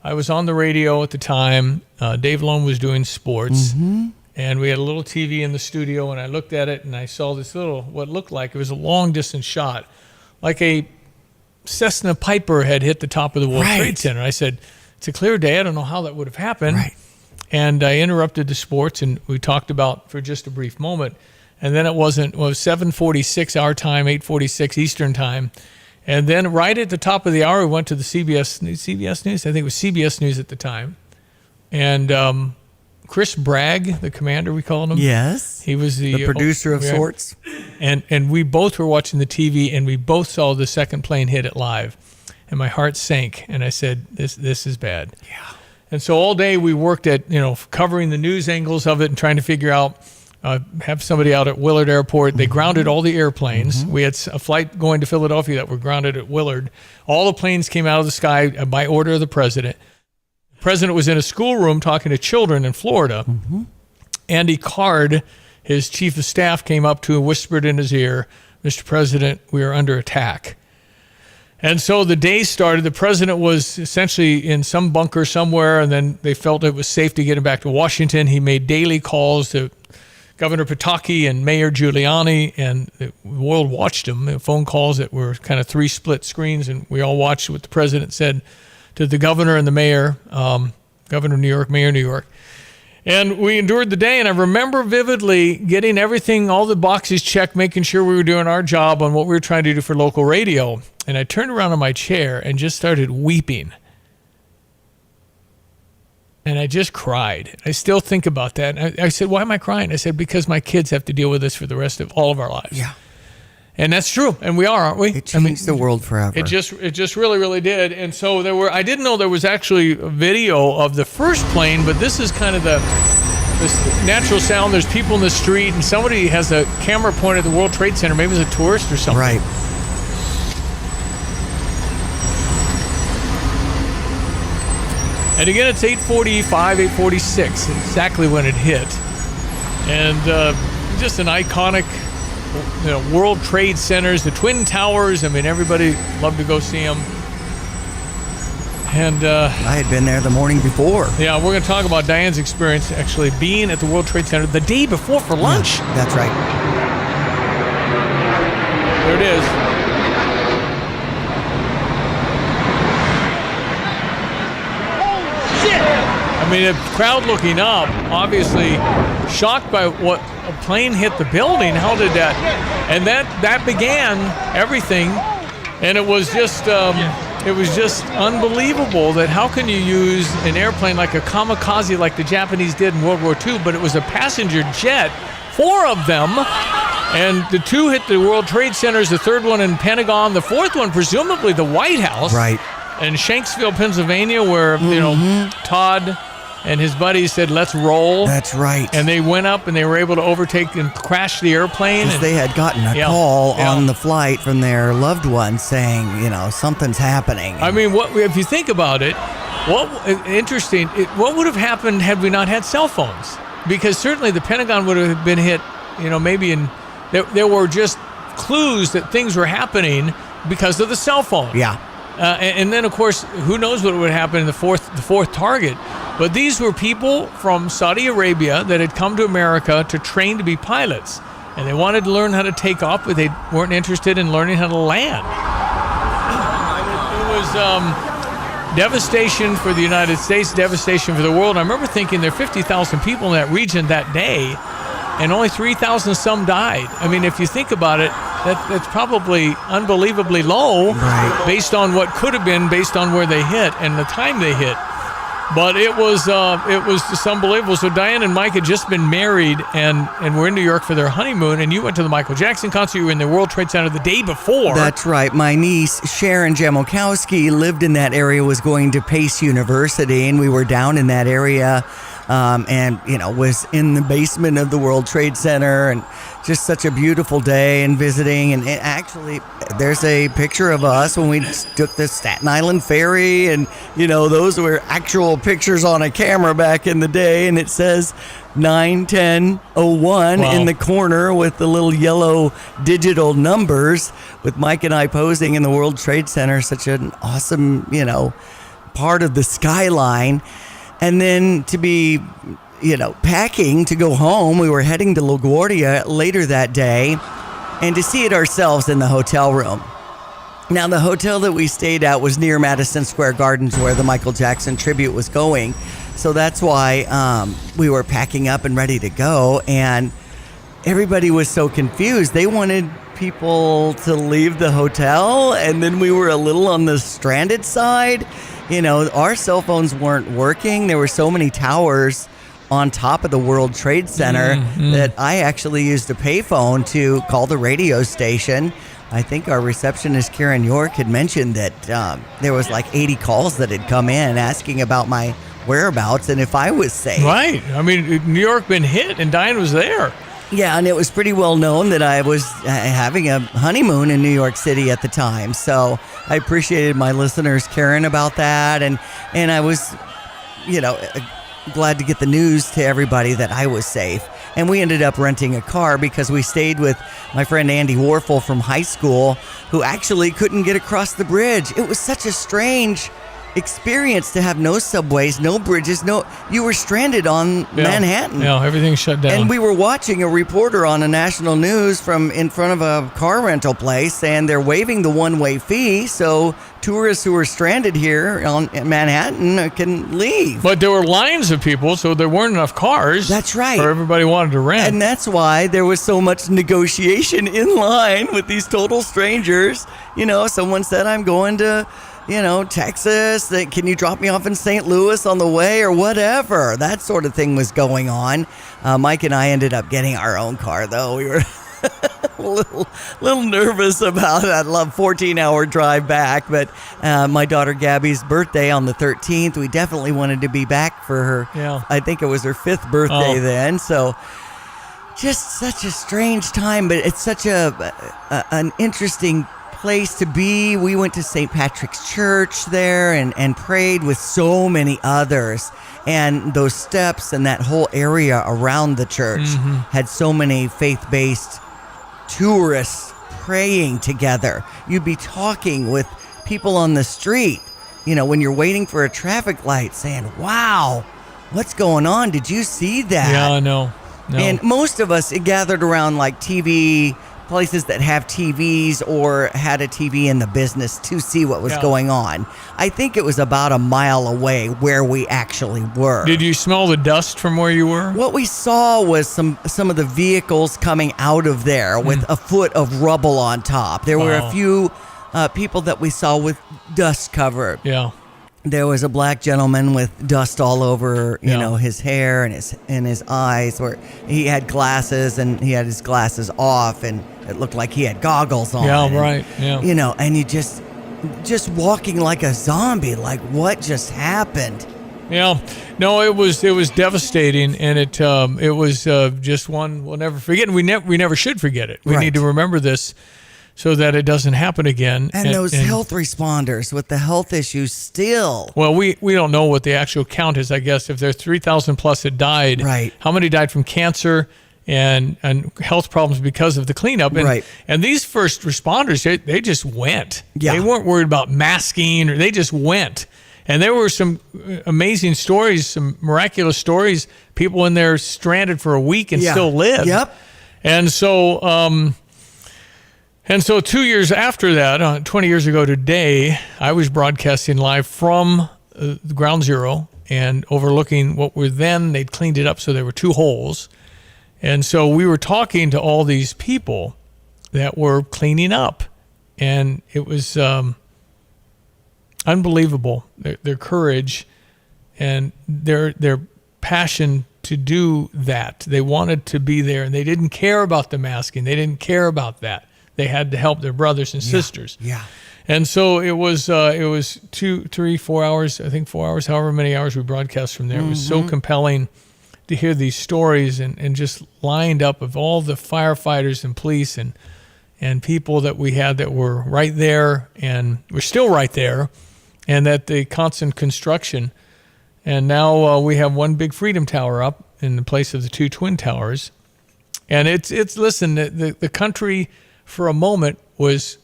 I was on the radio at the time. Dave Lone was doing sports. Mm-hmm. And we had a little TV in the studio, and I looked at it, and I saw this little, what looked like, it was a long-distance shot, like a Cessna Piper had hit the top of the World Trade Center. I said, it's a clear day. I don't know how that would have happened. Right. And I interrupted the sports, and we talked about for just a brief moment. And then it was 7:46 our time, 8:46 Eastern time. And then right at the top of the hour, we went to the CBS News. I think it was CBS News at the time. And Chris Bragg, the commander, we called him. Yes. He was the producer of sorts. And we both were watching the TV, and we both saw the second plane hit it live. And my heart sank, and I said, this is bad. Yeah. And so all day we worked at, covering the news angles of it and trying to figure out, have somebody out at Willard Airport. They grounded all the airplanes. We had a flight going to Philadelphia that were grounded at Willard. All the planes came out of the sky by order of the president. The president was in a schoolroom talking to children in Florida. Andy Card, his chief of staff, came up to him, whispered in his ear, Mr. President, we are under attack. And so the day started. The president was essentially in some bunker somewhere, and then they felt it was safe to get him back to Washington. He made daily calls to Governor Pataki and Mayor Giuliani, and the world watched him. Phone calls that were kind of 3 split screens, and we all watched what the president said to the governor and the mayor, Governor of New York, Mayor of New York. And we endured the day, and I remember vividly getting everything, all the boxes checked, making sure we were doing our job on what we were trying to do for local radio. And I turned around in my chair and just started weeping. And I just cried. I still think about that. And I said, why am I crying? I said, because my kids have to deal with this for the rest of all of our lives. Yeah. And that's true. And we are, aren't we? It changed the world forever. It just really, really did. And so I didn't know there was actually a video of the first plane, but this is kind of this natural sound. There's people in the street, and somebody has a camera pointed at the World Trade Center. Maybe it's a tourist or something. Right. And again, it's 8:45, 8:46, exactly when it hit. And just an iconic, World Trade Centers, the Twin Towers. I mean, everybody loved to go see them. And I had been there the morning before. Yeah, we're going to talk about Diane's experience actually being at the World Trade Center the day before for lunch. Yeah, that's right. There it is. I mean, the crowd looking up, obviously shocked by what a plane hit the building. How did that? And that began everything, and it was just unbelievable that how can you use an airplane like a kamikaze like the Japanese did in World War II, but it was a passenger jet, 4 of them, and the 2 hit the World Trade Centers, the 3rd one in Pentagon, the 4th one presumably the White House, right, in Shanksville, Pennsylvania, where Todd and his buddies said, let's roll. That's right. And they went up and they were able to overtake and crash the airplane. Because they had gotten a call on the flight from their loved one saying, something's happening. I mean, if you think about it, what would have happened had we not had cell phones? Because certainly the Pentagon would have been hit, maybe there were just clues that things were happening because of the cell phone. Yeah. And then, of course, who knows what would happen in the fourth target. But these were people from Saudi Arabia that had come to America to train to be pilots. And they wanted to learn how to take off, but they weren't interested in learning how to land. It was devastation for the United States, devastation for the world. I remember thinking there are 50,000 people in that region that day, and only 3,000 some died. I mean, if you think about it, that's probably unbelievably low, right, based on what could have been, based on where they hit and the time they hit. But it was just unbelievable. So Diane and Mike had just been married and were in New York for their honeymoon, and you went to the Michael Jackson concert. You were in the World Trade Center the day before. That's right. My niece, Sharon Jamokowski, lived in that area, was going to Pace University, and we were down in that area. Was in the basement of the World Trade Center, and just such a beautiful day and visiting. And actually, there's a picture of us when we took the Staten Island ferry, and those were actual pictures on a camera back in the day. And it says 9/10/01 in the corner with the little yellow digital numbers, with Mike and I posing in the World Trade Center. Such an awesome, part of the skyline. And then to be, packing to go home, we were heading to LaGuardia later that day, and to see it ourselves in the hotel room. Now, the hotel that we stayed at was near Madison Square Gardens, where the Michael Jackson tribute was going. So that's why we were packing up and ready to go. And everybody was so confused. They wanted people to leave the hotel, and then we were a little on the stranded side. Our cell phones weren't working. There were so many towers on top of the World Trade Center that I actually used a payphone to call the radio station. I think our receptionist, Karen York, had mentioned that there was like 80 calls that had come in asking about my whereabouts and if I was safe. Right. I mean, New York been hit, and Diane was there. Yeah, and it was pretty well known that I was having a honeymoon in New York City at the time. So I appreciated my listeners caring about that. And I was, glad to get the news to everybody that I was safe. And we ended up renting a car because we stayed with my friend Andy Warfel from high school, who actually couldn't get across the bridge. It was such a strange experience to have no subways, no bridges, you were stranded on Manhattan. Yeah, everything's shut down. And we were watching a reporter on a national news from in front of a car rental place, and they're waiving the one-way fee, so tourists who are stranded here in Manhattan can leave. But there were lines of people, so there weren't enough cars. That's right. For everybody wanted to rent. And that's why there was so much negotiation in line with these total strangers. Someone said, I'm going to Texas, can you drop me off in St. Louis on the way or whatever? That sort of thing was going on. Mike and I ended up getting our own car, though. We were a little nervous about that 14-hour drive back, but my daughter Gabby's birthday on the 13th, we definitely wanted to be back for her. Yeah. I think it was her 5th birthday then, so just such a strange time, but it's such an interesting place to be. We went to St. Patrick's Church there and prayed with so many others, and those steps and that whole area around the church had so many faith-based tourists praying together. You'd be talking with people on the street, when you're waiting for a traffic light, saying, wow, what's going on? Did you see that? Yeah, no. And most of us gathered around TV places that have TVs or had a TV in the business to see what was going on. I think it was about a mile away where we actually were. Did you smell the dust from where you were? What we saw was some of the vehicles coming out of there with a foot of rubble on top. There were a few people that we saw with dust covered. Yeah. There was a black gentleman with dust all over, his hair and his eyes, where he had glasses and he had his glasses off, and it looked like he had goggles on. Yeah, right. Yeah. And you just walking like a zombie. Like, what just happened? Yeah. No, it was devastating, and it was just one we'll never forget. And we never should forget it. We need to remember this, so that it doesn't happen again. And those health responders with the health issues still. Well, we don't know what the actual count is, I guess. If there's 3,000 plus that died, how many died from cancer and health problems because of the cleanup? And, and these first responders, they just went. Yeah. They weren't worried about masking, or they just went. And there were some amazing stories, some miraculous stories, people in there stranded for a week and still live. Yep. And so... And so 2 years after that, 20 years ago today, I was broadcasting live from Ground Zero and overlooking what were then, they'd cleaned it up so there were 2 holes. And so we were talking to all these people that were cleaning up. And it was unbelievable, their courage and their passion to do that. They wanted to be there, and they didn't care about the masking. They didn't care about that. They had to help their brothers and sisters. Yeah. And so it was 2, 3, 4 hours, I think 4 hours, however many hours we broadcast from there. It was so compelling to hear these stories and just lined up of all the firefighters and police and people that we had that were right there and were still right there, and that the constant construction. And now we have one big Freedom Tower up in the place of the 2 Twin Towers. And it's listen, the country for a moment was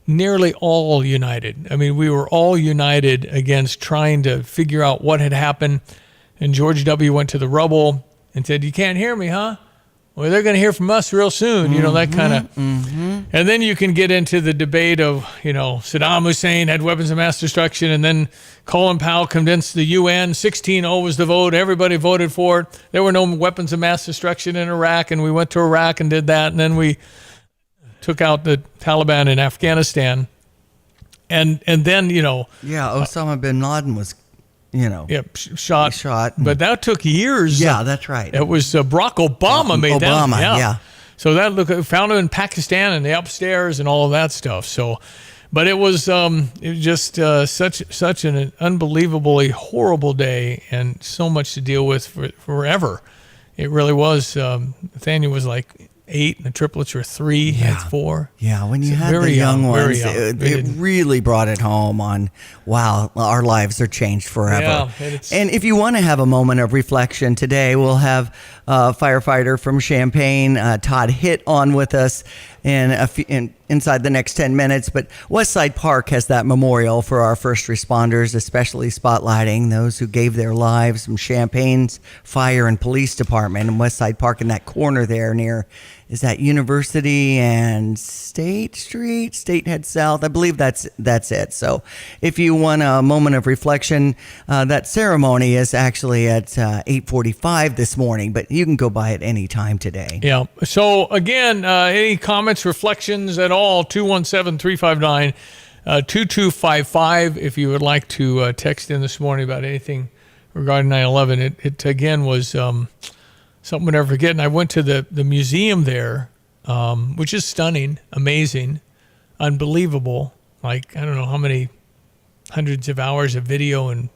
nearly all united. I mean, we were all united against trying to figure out what had happened. And George W. went to the rubble and said, "You can't hear me, huh? Well, they're going to hear from us real soon." That kind of. And then you can get into the debate of, Saddam Hussein had weapons of mass destruction, and then Colin Powell convinced the UN, 16-0 was the vote, everybody voted for it. There were no weapons of mass destruction in Iraq, and we went to Iraq and did that, and then we took out the Taliban in Afghanistan. And then, Osama bin Laden was shot. But that took years. Yeah, that's right. It was Barack Obama made that. Yeah. So that found him in Pakistan and the upstairs and all of that stuff. So, but it was just such an unbelievably horrible day, and so much to deal with forever. It really was. Nathaniel was like 8, and the triplets were 3, had 4. Yeah, when you So had very the young ones, young. it really brought it home on, wow, our lives are changed forever. Yeah, and if you want to have a moment of reflection today, we'll have a firefighter from Champaign, Todd Hitt, on with us inside the next 10 minutes. But Westside Park has that memorial for our first responders, especially spotlighting those who gave their lives from Champaign's Fire and Police Department. And Westside Park in that corner there near, is that University and State Street? State head south. I believe that's it. So if you want a moment of reflection, that ceremony is actually at 8:45 this morning, but you can go by at any time today. Yeah. So again, any comments, reflections at all, 217-359-2255. If you would like to text in this morning about anything regarding 9/11, it again was something we'll never forget. And I went to the museum there, which is stunning, amazing, unbelievable. Like, I don't know how many hundreds of hours of video and,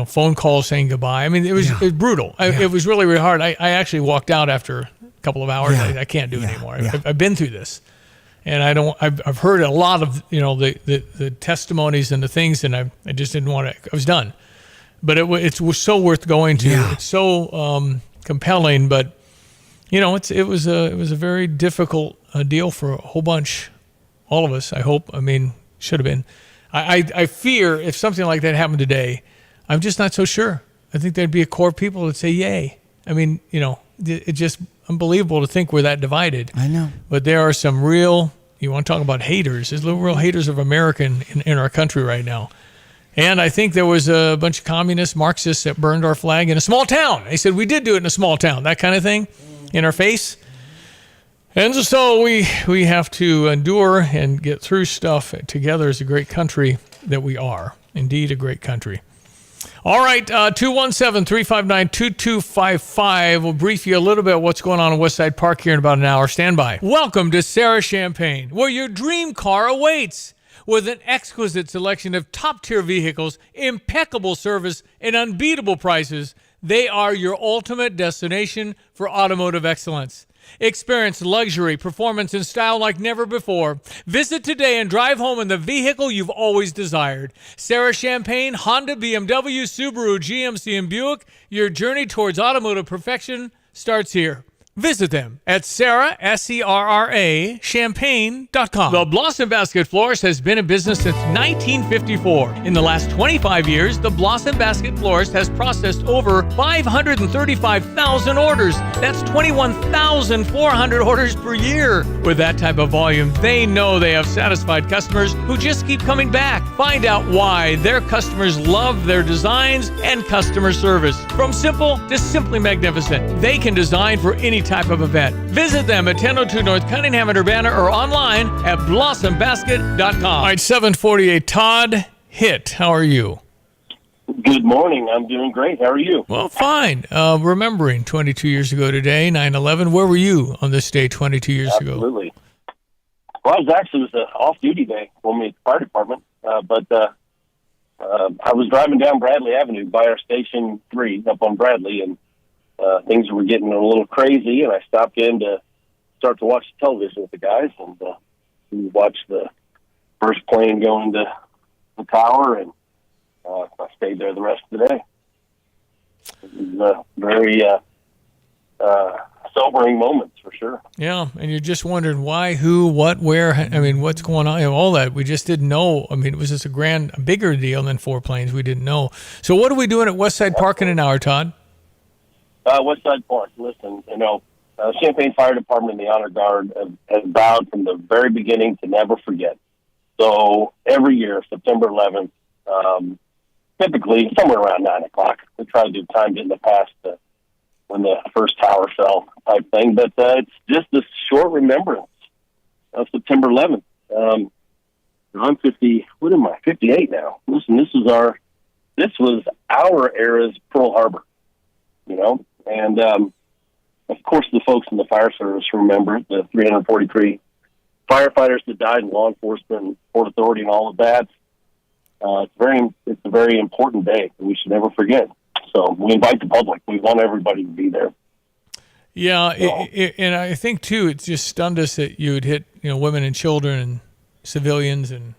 phone calls saying goodbye. I mean, it was brutal. It was really, really hard. I actually walked out after a couple of hours. I can't do it anymore. I've been through this. And I've heard a lot of, the testimonies and the things, and I just didn't want to, I was done. But it was so worth going to. Yeah. It's so compelling, but it was a very difficult deal for a whole bunch, all of us. I hope. I mean, should have been. I fear if something like that happened today, I'm just not so sure. I think there'd be a core of people that say yay. I mean, it's just unbelievable to think we're that divided. I know. But there are some real. You want to talk about haters? There's real haters of America in our country right now. And I think there was a bunch of communist Marxists that burned our flag in a small town. They said we did do it in a small town, that kind of thing, in our face. And so we have to endure and get through stuff together as a great country that we are. Indeed, a great country. All right, 217-359-2255. We'll brief you a little bit what's going on in Westside Park here in about an hour. Stand by. Welcome to Sarah Champagne, where your dream car awaits. With an exquisite selection of top-tier vehicles, impeccable service, and unbeatable prices, they are your ultimate destination for automotive excellence. Experience luxury, performance, and style like never before. Visit today and drive home in the vehicle you've always desired. Sarah Champagne, Honda, BMW, Subaru, GMC, and Buick. Your journey towards automotive perfection starts here. Visit them at Sarah, S-E-R-R-A, Champagne.com. The Blossom Basket Florist has been in business since 1954. In the last 25 years, the Blossom Basket Florist has processed over 535,000 orders. That's 21,400 orders per year. With that type of volume, they know they have satisfied customers who just keep coming back. Find out why their customers love their designs and customer service. From simple to simply magnificent, they can design for any type of event. Visit them at 1002 North Cunningham in Urbana or online at blossombasket.com. All right, 748. Todd Hitt, how are you? Good morning. I'm doing great. How are you? Well, fine. Remembering 22 years ago today, 9/11. Where were you on this day 22 years ago? Absolutely. Well, it was an off-duty day for me at the fire department, but I was driving down Bradley Avenue by our Station 3 up on Bradley, and things were getting a little crazy, and I stopped in to start to watch the television with the guys, and we watched the first plane go into the tower, and I stayed there the rest of the day. It was very sobering moments, for sure. Yeah, and you're just wondering why, who, what, where, I mean, what's going on, all that. We just didn't know. I mean, it was just a bigger deal than 4 planes. We didn't know. So what are we doing at Westside Park in an hour, Todd? Westside Park, listen, Champaign Fire Department and the Honor Guard have vowed from the very beginning to never forget. So every year, September 11th, typically somewhere around 9 o'clock, we try to do time in the past when the first tower fell type thing. But it's just this short remembrance of September 11th. I'm 58 now. Listen, this was our era's Pearl Harbor, and of course the folks in the fire service remember the 343 firefighters that died in law enforcement, Port Authority, and all of that. It's a very important day that we should never forget. So we invite the public. We want everybody to be there. Yeah, and I think too, it just stunned us that you would hit, women and children and civilians, and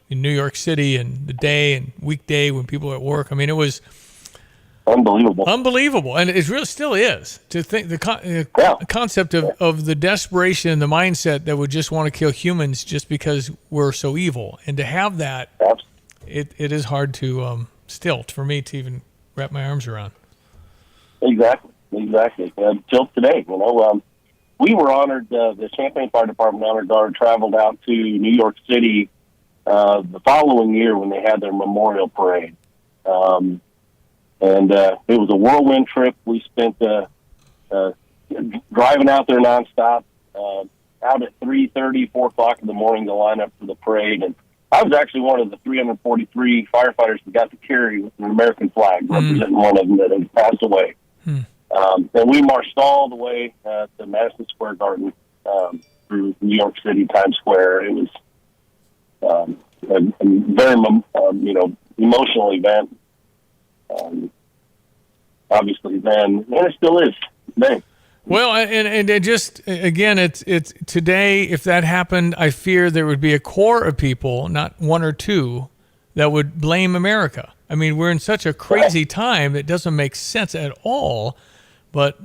in New York City, and the day and weekday when people are at work. I mean, it was unbelievable, and it really still is. To think the concept of the desperation and the mindset that would just want to kill humans just because we're so evil, and to have that, it is hard to still for me to even wrap my arms around. Exactly. Till today, we were honored. The Champaign Fire Department Honor Guard traveled out to New York City the following year when they had their memorial parade. And it was a whirlwind trip. We spent driving out there nonstop, out at 3:30, 4 o'clock in the morning to line up for the parade. And I was actually one of the 343 firefighters that got to carry an American flag, representing one of them that had passed away. And we marched all the way to Madison Square Garden through New York City, Times Square. It was a very, emotional event. Obviously, then, and it still is today. Well, and it just again, it's today. If that happened, I fear there would be a core of people, not one or two, that would blame America. I mean, we're in such a crazy time; it doesn't make sense at all. But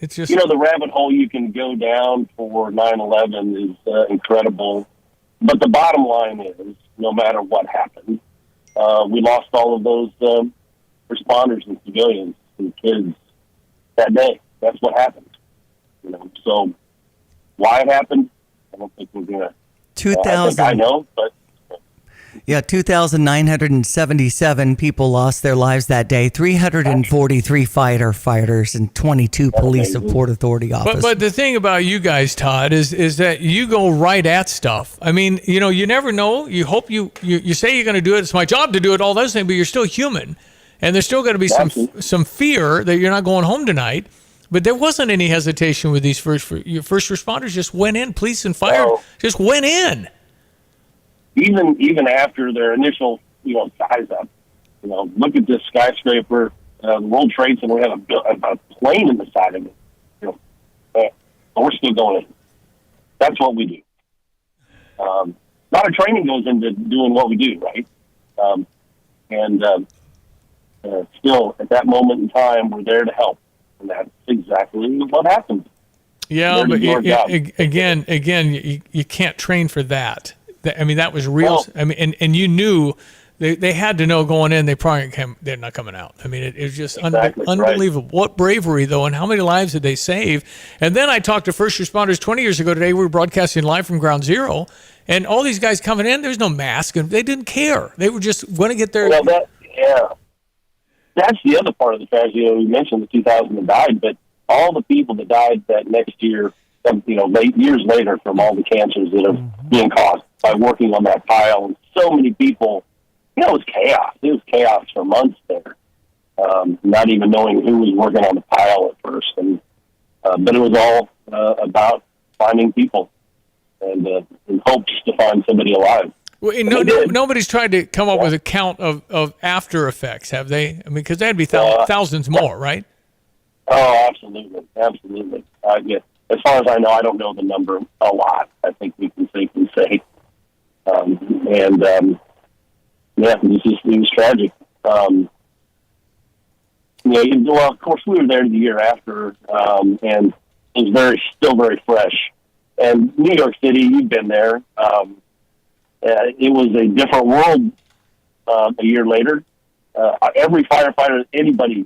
it's just the rabbit hole you can go down for 9/11 is incredible. But the bottom line is, no matter what happened, we lost all of those responders and civilians and kids that day. That's what happened. So why it happened, I don't think we're gonna. 2,000. I know, but. Yeah, 2,977 people lost their lives that day. 343 firefighters and 22 police and Port Authority officers. But the thing about you guys, Todd, is that you go right at stuff. I mean, you never know. You hope you say you're going to do it. It's my job to do it. All those things, but you're still human, and there's still going to be some fear that you're not going home tonight. But there wasn't any hesitation with these first responders. Just went in. Police and fire just went in. Even after their initial, size up, look at this skyscraper, the World Trade Center. We have a plane in the side of it. But we're still going in. That's what we do. A lot of training goes into doing what we do, right? Still, at that moment in time, we're there to help, and that's exactly what happened. Yeah, but again, you can't train for that. I mean, that was real. I mean, and you knew they had to know going in. They're not coming out. I mean, it was just unbelievable. Right. What bravery, though, and how many lives did they save? And then I talked to first responders 20 years ago today. We were broadcasting live from Ground Zero, and all these guys coming in. There's no mask, and they didn't care. They were just going to get their. Well, that's the other part of the tragedy. You mentioned the 2,000 that died, but all the people that died that next year, years later, from all the cancers that are being caused by working on that pile, and so many people, it was chaos. It was chaos for months there, not even knowing who was working on the pile at first. But it was all about finding people and in hopes to find somebody alive. Well, nobody's tried to come up with a count of after effects, have they? I mean, because that'd be thousands more, right? Oh, absolutely. Yeah. As far as I know, I don't know the number a lot. I think we can safely say. It was tragic. Well, of course, we were there the year after, and it was still very fresh. And New York City, you've been there. It was a different world a year later. Every firefighter, anybody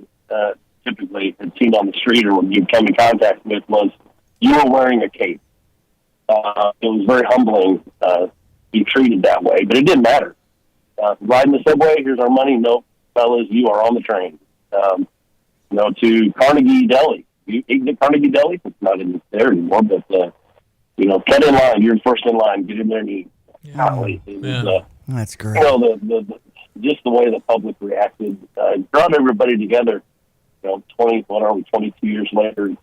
typically had seen on the street or when you'd come in contact with was, you were wearing a cape. It was very humbling to be treated that way, but it didn't matter. Riding the subway, here's our money. Nope, fellas, you are on the train. To Carnegie Deli. You can get Carnegie Deli. It's not in there anymore, but, get in line. You're first in line. Get in there and eat. That's great. Just the way the public reacted brought everybody together. 22 years later.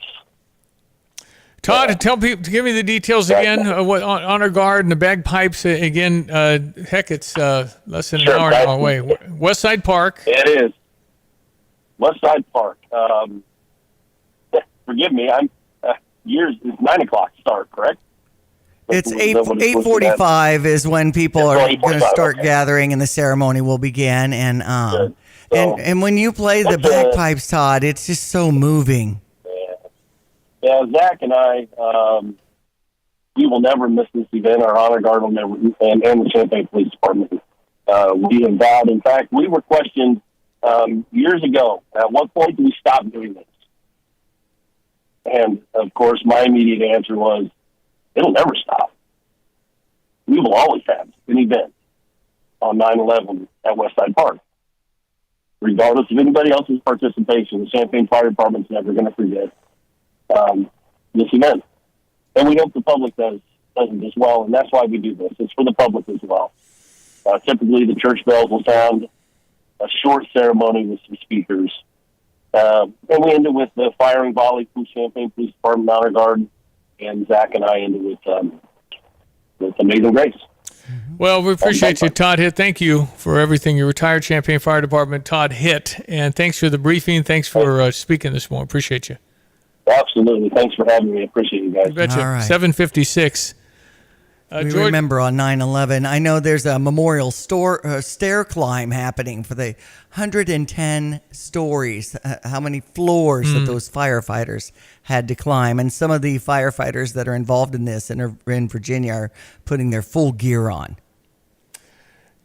Todd, tell people, give me the details again. What Honor Guard and the bagpipes again? It's less than an hour away. West Side Park. It is West Side Park. forgive me, I'm it's 9 o'clock start, correct? It's 8:45 is when people are going to start gathering and the ceremony will begin. And and when you play the bagpipes, Todd, it's just so moving. Yeah, Zach and I, we will never miss this event. Our honor guard will never, and the Champaign Police Department. We have vowed. In fact, we were questioned years ago. At what point do we stop doing this? And, of course, my immediate answer was, it'll never stop. We will always have an event on 9/11 at Westside Park. Regardless of anybody else's participation, the Champaign Fire Department's never going to forget this event. And we hope the public doesn't as well, and that's why we do this. It's for the public as well. Typically, the church bells will sound, a short ceremony with some speakers. And we end it with the firing volley from Champaign Police Department Honor Guard, and Zach and I end it with Amazing Grace. Well, we appreciate you, Todd Hitt. Thank you for everything. Your retired Champaign Fire Department, Todd Hitt, and thanks for the briefing. Thanks for speaking this morning. Appreciate you. Absolutely. Thanks for having me. I appreciate you guys. You betcha. All right. 7:56. We remember on 9/11. I know there's a memorial stair climb happening for the 110 stories. How many floors that those firefighters had to climb, and some of the firefighters that are involved in this and are in Virginia are putting their full gear on.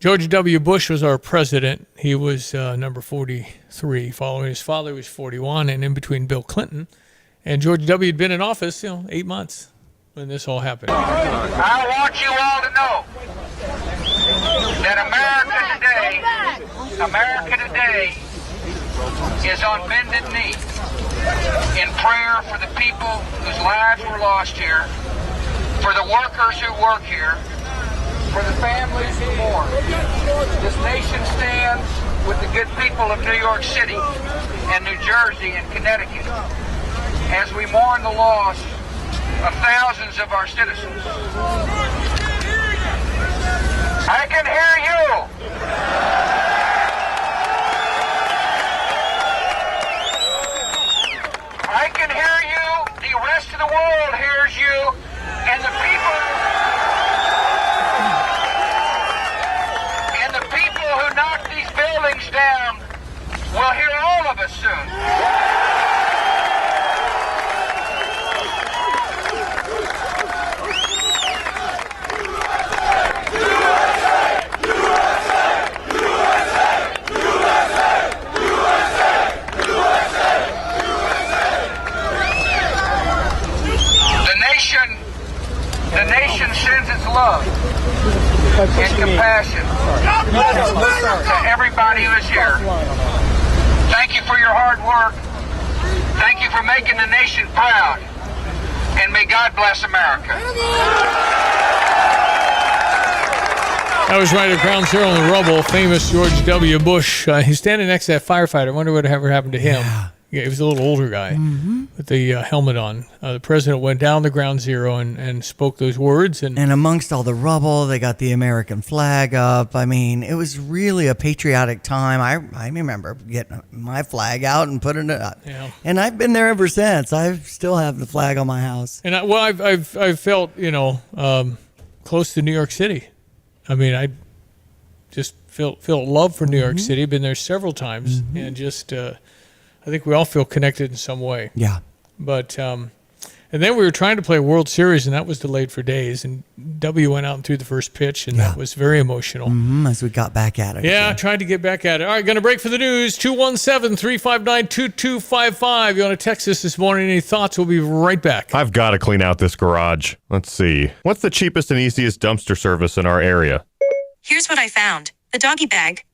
George W. Bush was our president. He was number 43, following his father, who was 41, and in between Bill Clinton. And George W. had been in office, 8 months when this all happened. I want you all to know that America today is on bended knee in prayer for the people whose lives were lost here, for the workers who work here, for the families who mourn. This nation stands with the good people of New York City and New Jersey and Connecticut as we mourn the loss of thousands of our citizens. I can hear you. I can hear you. The rest of the world hears you. And the people who knock these buildings down will hear all of us soon. The nation sends its love and compassion to everybody who is here. Thank you for your hard work. Thank you for making the nation proud. And may God bless America. That was right at Ground Zero in the rubble, famous George W. Bush. He's standing next to that firefighter. I wonder what ever happened to him. Yeah, he was a little older guy with the helmet on. The president went down to Ground Zero and spoke those words. And amongst all the rubble, they got the American flag up. I mean, it was really a patriotic time. I remember getting my flag out and putting it up. Yeah. And I've been there ever since. I still have the flag on my house. And I've felt, close to New York City. I mean, I just feel love for New York City. Been there several times, and just I think we all feel connected in some way. Yeah. But and then we were trying to play a World Series, and that was delayed for days. And W went out and threw the first pitch, and that was very emotional. As we got back at it. Yeah, tried to get back at it. All right, going to break for the news. 217-359-2255. You want to text us this morning? Any thoughts? We'll be right back. I've got to clean out this garage. Let's see. What's the cheapest and easiest dumpster service in our area? Here's what I found. The doggy bag.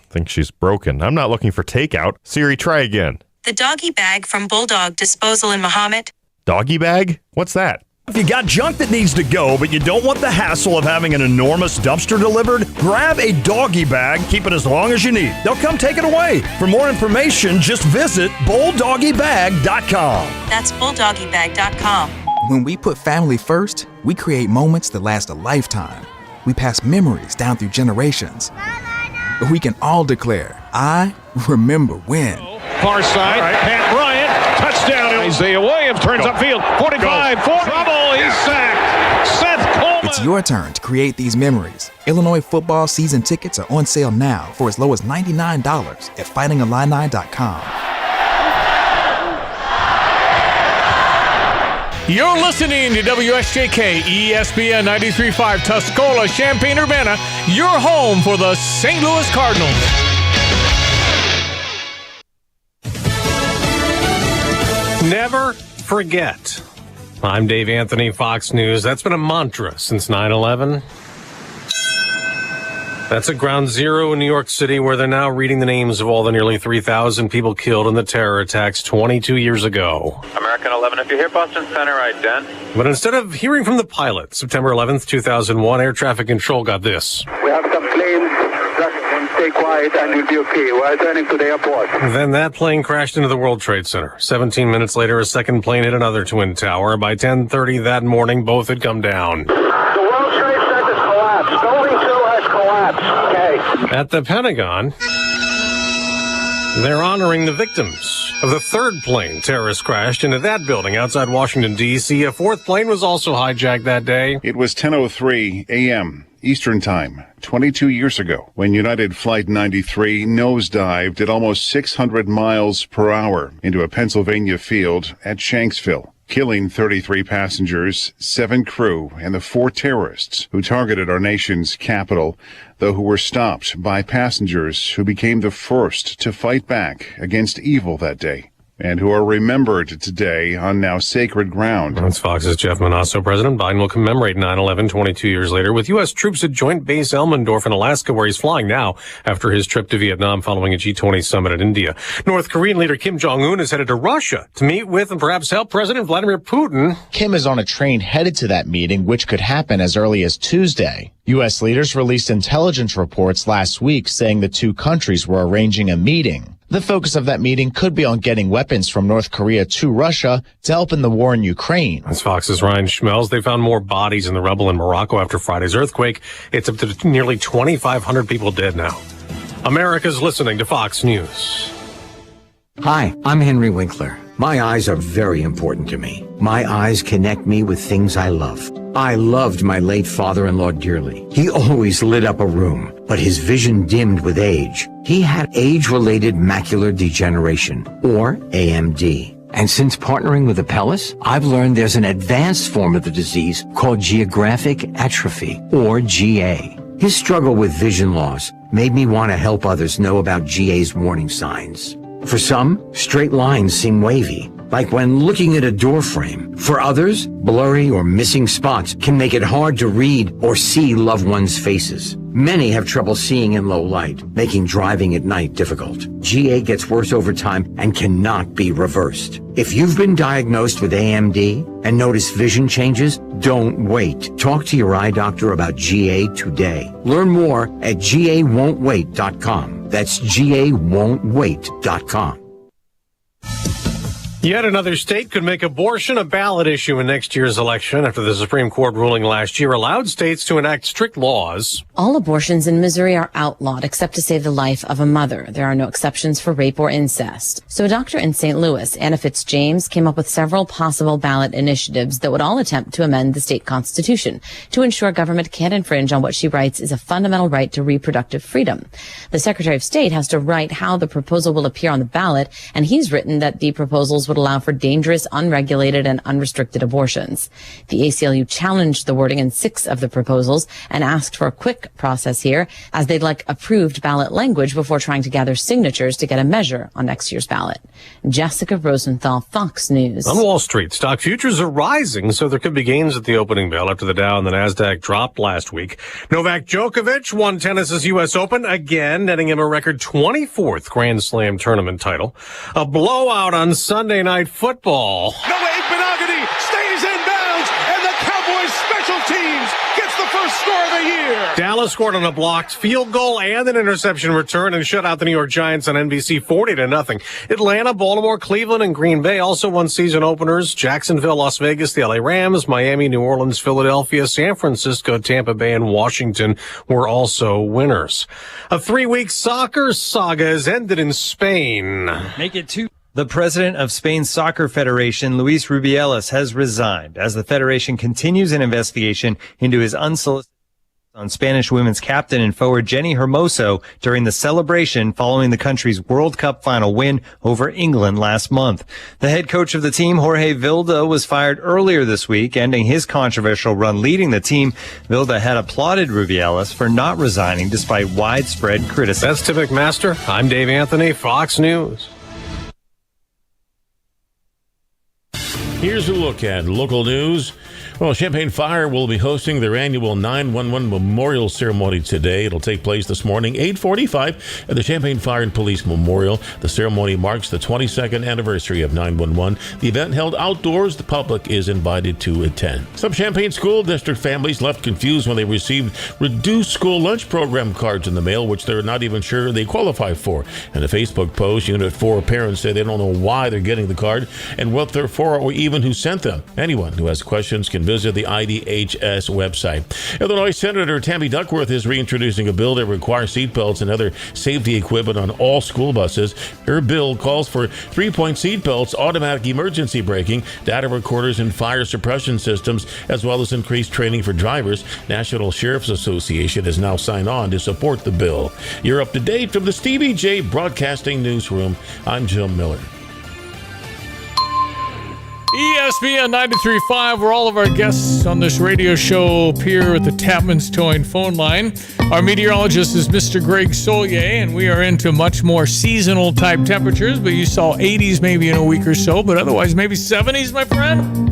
Think she's broken. I'm not looking for takeout. Siri, try again. The doggy bag from Bulldog Disposal in Mahomet. Doggy bag? What's that? If you got junk that needs to go, but you don't want the hassle of having an enormous dumpster delivered, grab a doggy bag, keep it as long as you need. They'll come take it away. For more information, just visit bulldoggybag.com. That's bulldoggybag.com. When we put family first, we create moments that last a lifetime. We pass memories down through generations. We can all declare, I remember when. Far side, Pat Bryant Touchdown. Isaiah Williams turns upfield. 45, 40. Trouble. He's sacked. Seth Coleman. It's your turn to create these memories. Illinois football season tickets are on sale now for as low as $99 at fightingillini.com. You're listening to WSJK ESPN 93.5 Tuscola, Champaign-Urbana, your home for the St. Louis Cardinals. Never forget. I'm Dave Anthony, Fox News. That's been a mantra since 9/11. That's at Ground Zero in New York City, where they're now reading the names of all the nearly 3,000 people killed in the terror attacks 22 years ago. American 11, if you hear Boston Center, ident. But instead of hearing from the pilot, September 11th, 2001, Air Traffic Control got this. We have some planes. Just stay quiet and you'll be okay. We're returning to the airport. Then that plane crashed into the World Trade Center. 17 minutes later, a second plane hit another twin tower. By 10:30 that morning, both had come down. The World Trade Center's collapsed. Building 2 has collapsed. Okay. At the Pentagon, they're honoring the victims of the third plane terrorists crashed into that building outside Washington, D.C. A fourth plane was also hijacked that day. It was 10:03 a.m. Eastern Time, 22 years ago, when United Flight 93 nosedived at almost 600 miles per hour into a Pennsylvania field at Shanksville, killing 33 passengers, 7 crew, and the 4 terrorists who targeted our nation's capital, though who were stopped by passengers who became the first to fight back against evil that day, and who are remembered today on now sacred ground. That's Fox's Jeff Manasso. President Biden will commemorate 9/11 22 years later with U.S. troops at Joint Base Elmendorf in Alaska, where he's flying now after his trip to Vietnam following a G20 summit in India. North Korean leader Kim Jong-un is headed to Russia to meet with and perhaps help President Vladimir Putin. Kim is on a train headed to that meeting, which could happen as early as Tuesday. U.S. leaders released intelligence reports last week saying the two countries were arranging a meeting. The focus of that meeting could be on getting weapons from North Korea to Russia to help in the war in Ukraine. That's Fox's Ryan Schmelz. They found more bodies in the rubble in Morocco after Friday's earthquake. It's up to nearly 2,500 people dead now. America's listening to Fox News. Hi, I'm Henry Winkler. My eyes are very important to me. My eyes connect me with things I love. I loved my late father-in-law dearly. He always lit up a room, but his vision dimmed with age. He had age-related macular degeneration, or AMD. And since partnering with Apellis, I've learned there's an advanced form of the disease called geographic atrophy, or GA. His struggle with vision loss made me want to help others know about GA's warning signs. For some, straight lines seem wavy, like when looking at a door frame. For others, blurry or missing spots can make it hard to read or see loved ones' faces. Many have trouble seeing in low light, making driving at night difficult. GA gets worse over time and cannot be reversed. If you've been diagnosed with AMD and notice vision changes, don't wait. Talk to your eye doctor about GA today. Learn more at GAWon'tWait.com. That's GAWon'tWait.com. Yet another state could make abortion a ballot issue in next year's election after the Supreme Court ruling last year allowed states to enact strict laws. All abortions in Missouri are outlawed except to save the life of a mother. There are no exceptions for rape or incest. So a doctor in St. Louis, Anna Fitzjames, came up with several possible ballot initiatives that would all attempt to amend the state constitution to ensure government can't infringe on what she writes is a fundamental right to reproductive freedom. The Secretary of State has to write how the proposal will appear on the ballot, and he's written that the proposals would allow for dangerous, unregulated, and unrestricted abortions. The ACLU challenged the wording in 6 of the proposals and asked for a quick process here, as they'd like approved ballot language before trying to gather signatures to get a measure on next year's ballot. Jessica Rosenthal, Fox News. On Wall Street, stock futures are rising, so there could be gains at the opening bell after the Dow and the Nasdaq dropped last week. Novak Djokovic won tennis's U.S. Open again, netting him a record 24th Grand Slam tournament title. A blowout on Sunday Night Football. Noah Benogany stays in bounds, and the Cowboys special teams gets the first score of the year. Dallas scored on a blocked field goal and an interception return and shut out the New York Giants on NBC 40-0. Atlanta, Baltimore, Cleveland, and Green Bay also won season openers. Jacksonville, Las Vegas, the LA Rams, Miami, New Orleans, Philadelphia, San Francisco, Tampa Bay, and Washington were also winners. A 3-week soccer saga has ended in Spain. Make it 2. The president of Spain's soccer federation, Luis Rubiales, has resigned as the federation continues an investigation into his unsolicited on Spanish women's captain and forward Jenny Hermoso during the celebration following the country's World Cup final win over England last month. The head coach of the team, Jorge Vilda, was fired earlier this week, ending his controversial run leading the team. Vilda had applauded Rubiales for not resigning despite widespread criticism. That's Tim McMaster. I'm Dave Anthony, Fox News. Here's a look at local news. Well, Champaign Fire will be hosting their annual 911 Memorial Ceremony today. It'll take place this morning, 8:45, at the Champaign Fire and Police Memorial. The ceremony marks the 22nd anniversary of 911. The event held outdoors. The public is invited to attend. Some Champaign School District families left confused when they received reduced school lunch program cards in the mail, which they're not even sure they qualify for. In a Facebook post, Unit 4 parents say they don't know why they're getting the card and what they're for or even who sent them. Anyone who has questions can visit the IDHS website. Illinois Senator Tammy Duckworth is reintroducing a bill that requires seatbelts and other safety equipment on all school buses. Her bill calls for 3-point seatbelts, automatic emergency braking, data recorders, and fire suppression systems, as well as increased training for drivers. National Sheriff's Association has now signed on to support the bill. You're up to date from the Stevie Jay Broadcasting Newsroom. I'm Jim Miller. ESPN 93.5, where all of our guests on this radio show appear at the Tapman's Towing phone line. Our meteorologist is Mr. Greg Solier, and we are into much more seasonal type temperatures, but you saw 80s maybe in a week or so, but otherwise maybe 70s, my friend?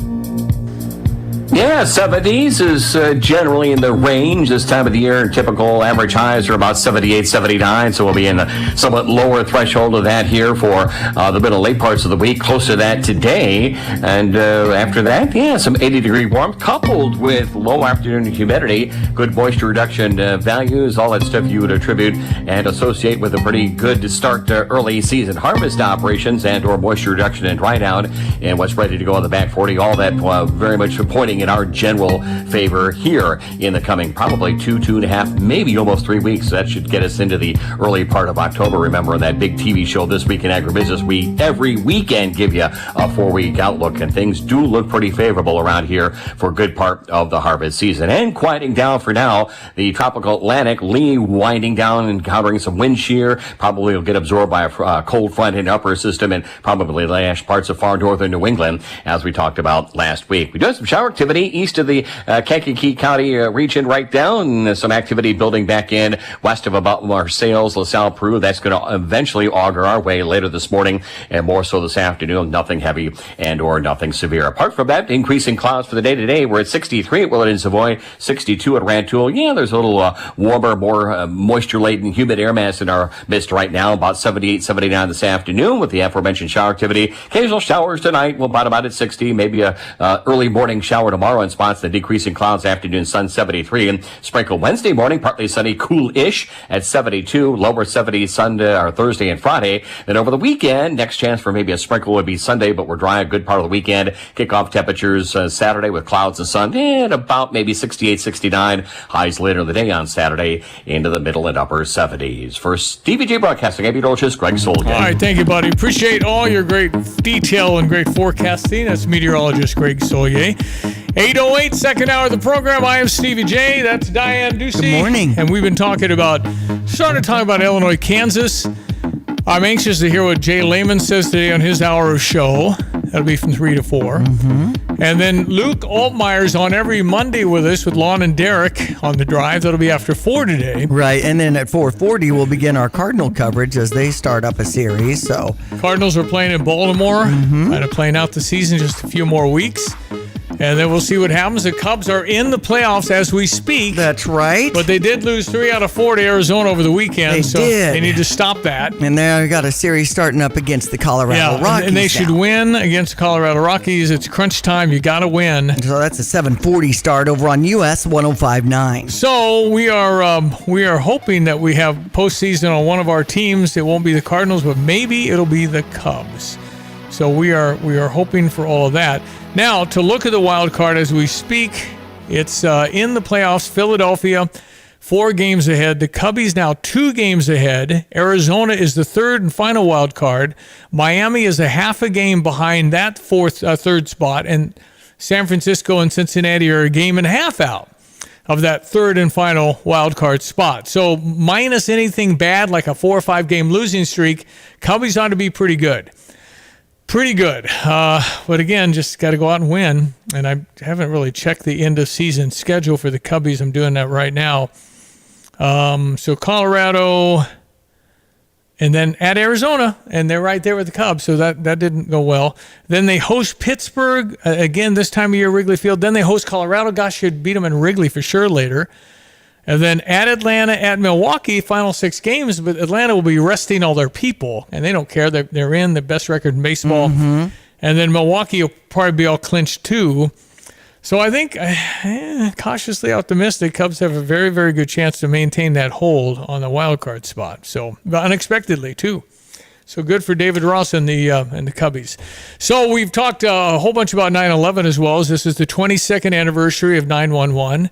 Yeah, 70s is generally in the range this time of the year. Typical average highs are about 78, 79, so we'll be in a somewhat lower threshold of that here for the middle late parts of the week, close to that today. And after that, yeah, some 80-degree warmth coupled with low afternoon humidity, good moisture reduction values, all that stuff you would attribute and associate with a pretty good start to early season harvest operations and or moisture reduction and dry down and what's ready to go on the back 40. All that very much pointing in our general favor here in the coming probably 2.5, maybe almost 3 weeks. That should get us into the early part of October. Remember that big TV show This Week in Agribusiness, we every weekend give you a 4-week outlook, and things do look pretty favorable around here for a good part of the harvest season. And quieting down for now, the tropical Atlantic, Lee winding down and encountering some wind shear, probably will get absorbed by a cold front and upper system and probably lash parts of far northern New England, as we talked about last week. We do have some shower activity east of the Kankakee County region right down. Some activity building back in west of about Marseilles, LaSalle, Peru. That's going to eventually auger our way later this morning and more so this afternoon. Nothing heavy and or nothing severe. Apart from that, increasing clouds for the day today. We're at 63 at Willard and Savoy, 62 at Rantoul. Yeah, there's a little warmer, more moisture-laden, humid air mass in our midst right now. About 78, 79 this afternoon with the aforementioned shower activity. Occasional showers tonight. We'll bottom out at 60. Maybe a early morning shower tomorrow in spots. The decreasing clouds, afternoon sun 73, and sprinkle Wednesday morning, partly sunny, cool-ish at 72, lower 70s Sunday or Thursday and Friday. Then over the weekend, next chance for maybe a sprinkle would be Sunday, but we're dry a good part of the weekend. Kickoff temperatures Saturday with clouds and sun and about maybe 68, 69. Highs later in the day on Saturday into the middle and upper 70s. For Stevie Jay Broadcasting, I'm meteorologist Greg Solgan. All right, thank you, buddy. Appreciate all your great detail and great forecasting. That's meteorologist Greg Solier. 8:08, second hour of the program. I am Stevie J. That's Diane Ducey. Good morning. And we've been starting to talk about Illinois, Kansas. I'm anxious to hear what Jay Lehman says today on his hour of show. That'll be from 3 to 4. Mm-hmm. And then Luke Altmeier's on every Monday with us with Lon and Derek on the drive. That'll be after 4 today. Right, and then at 4:40 we'll begin our Cardinal coverage as they start up a series. So Cardinals are playing in Baltimore, kind of playing out the season, just a few more weeks. And then we'll see what happens. The Cubs are in the playoffs as we speak. That's right. But they did lose 3 out of 4 to Arizona over the weekend. They did. They need to stop that. And they got a series starting up against the Colorado Rockies. And they should win against the Colorado Rockies. It's crunch time. You got to win. So that's a 7:40 start over on US 105.9. So we are hoping that we have postseason on one of our teams. It won't be the Cardinals, but maybe it'll be the Cubs. So we are hoping for all of that. Now, to look at the wild card as we speak, it's in the playoffs. Philadelphia 4 games ahead. The Cubbies now 2 games ahead. Arizona is the third and final wild card. Miami is a half a game behind that third spot, and San Francisco and Cincinnati are a game and a half out of that third and final wild card spot. So minus anything bad like a 4 or 5 game losing streak, Cubbies ought to be pretty good. Pretty good. But again, just got to go out and win. And I haven't really checked the end of season schedule for the Cubbies. I'm doing that right now. So Colorado, and then at Arizona, and they're right there with the Cubs, so that didn't go well. Then they host Pittsburgh, again, this time of year, Wrigley Field. Then they host Colorado. Gosh, should beat them in Wrigley for sure later. And then at Atlanta, at Milwaukee, final 6 games, but Atlanta will be resting all their people, and they don't care. They're in the best record in baseball. And then Milwaukee will probably be all clinched too. So I think, cautiously optimistic, Cubs have a very, very good chance to maintain that hold on the wild card spot. So unexpectedly too. So good for David Ross and the Cubbies. So we've talked a whole bunch about 9/11 as well, as this is the 22nd anniversary of 9/11,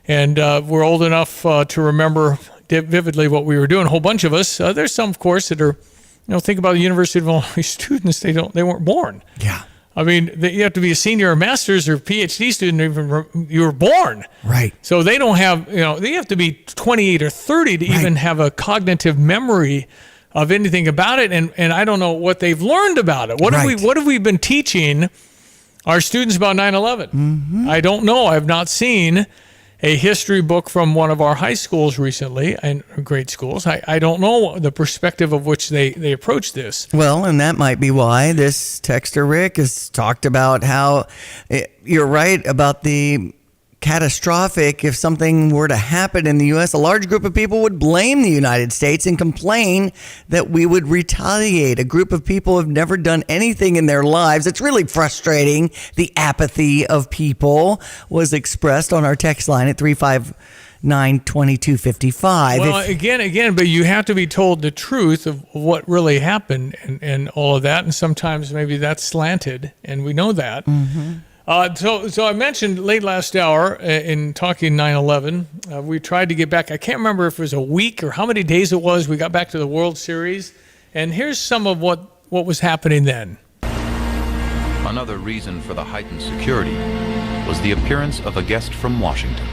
and we're old enough to remember vividly what we were doing. A whole bunch of us. There's some, of course, that are, think about the University of Illinois students. They weren't born. Yeah. I mean, you have to be a senior or master's or PhD student even you were born. Right. So they don't have, they have to be 28 or 30 to even have a cognitive memory of anything about it. And I don't know what they've learned about it. What have we been teaching our students about 9/11? I don't know. I've not seen a history book from one of our high schools recently, and grade schools. I don't know the perspective of which they approach this. Well, and that might be why this texter, Rick, has talked about how you're right about the catastrophic. If something were to happen in the U.S., a large group of people would blame the United States and complain that we would retaliate. A group of people have never done anything in their lives. It's really frustrating. The apathy of people was expressed on our text line at 359-2255. Well, again, but you have to be told the truth of what really happened and all of that. And sometimes maybe that's slanted, and we know that. So I mentioned late last hour in talking 9/11, we tried to get back. I can't remember if it was a week or how many days it was. We got back to the World Series, and here's some of what was happening then. Another reason for the heightened security was the appearance of a guest from Washington.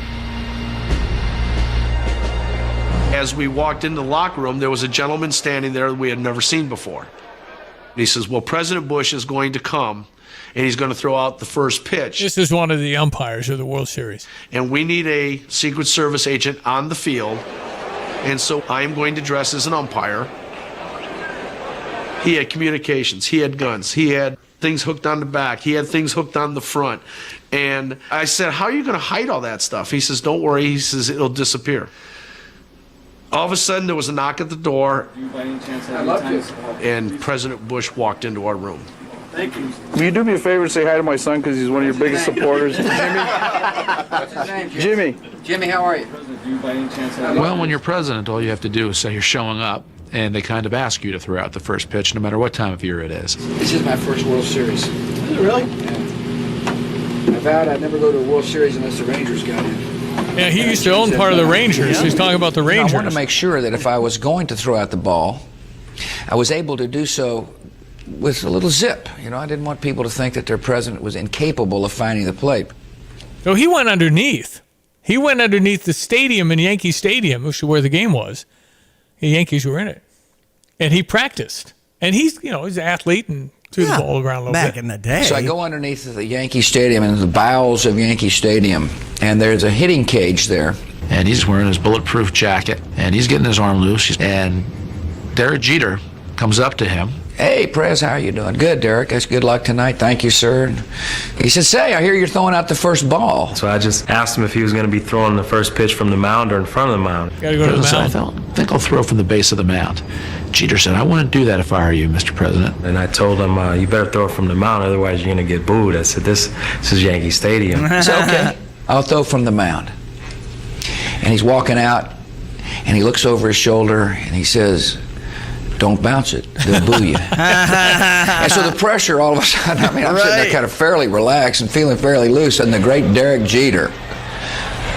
As we walked into the locker room, there was a gentleman standing there that we had never seen before. He says, well, President Bush is going to come, and he's going to throw out the first pitch. This is one of the umpires of the World Series. And we need a Secret Service agent on the field, and so I'm going to dress as an umpire. He had communications. He had guns. He had things hooked on the back. He had things hooked on the front. And I said, how are you going to hide all that stuff? He says, don't worry. He says, it'll disappear. All of a sudden, there was a knock at the door, and President Bush walked into our room. Thank you. Will you do me a favor and say hi to my son, because he's one of your biggest supporters? Jimmy. Jimmy, how are you? Well, when you're president, all you have to do is say you're showing up, and they kind of ask you to throw out the first pitch, no matter what time of year it is. This is my first World Series. Is it really? Yeah. I vowed I'd never go to a World Series unless the Rangers got in. Yeah, he used to own part of the Rangers. He's talking about the Rangers. I wanted to make sure that if I was going to throw out the ball, I was able to do so with a little zip. I didn't want people to think that their president was incapable of finding the plate. So he went underneath. He went underneath the stadium in Yankee Stadium, which is where the game was. The Yankees were in it. And he practiced. And he's an athlete and threw the ball around a little bit. Back in the day. So I go underneath the Yankee Stadium, in the bowels of Yankee Stadium, and there's a hitting cage there. And he's wearing his bulletproof jacket, and he's getting his arm loose, and Derek Jeter comes up to him. Hey, Prez, how are you doing? Good, Derek. That's good luck tonight. Thank you, sir. He said, say, I hear you're throwing out the first ball. So I just asked him if he was going to be throwing the first pitch from the mound or in front of the mound. Got to go to the mound. I think I'll throw from the base of the mound. Jeter said, I wouldn't do that if I were you, Mr. President. And I told him, you better throw it from the mound, otherwise you're going to get booed. I said, this is Yankee Stadium. It's okay. I'll throw from the mound. And he's walking out, and he looks over his shoulder, and he says, don't bounce it. They'll boo you. And so the pressure all of a sudden, I'm sitting there kind of fairly relaxed and feeling fairly loose, and the great Derek Jeter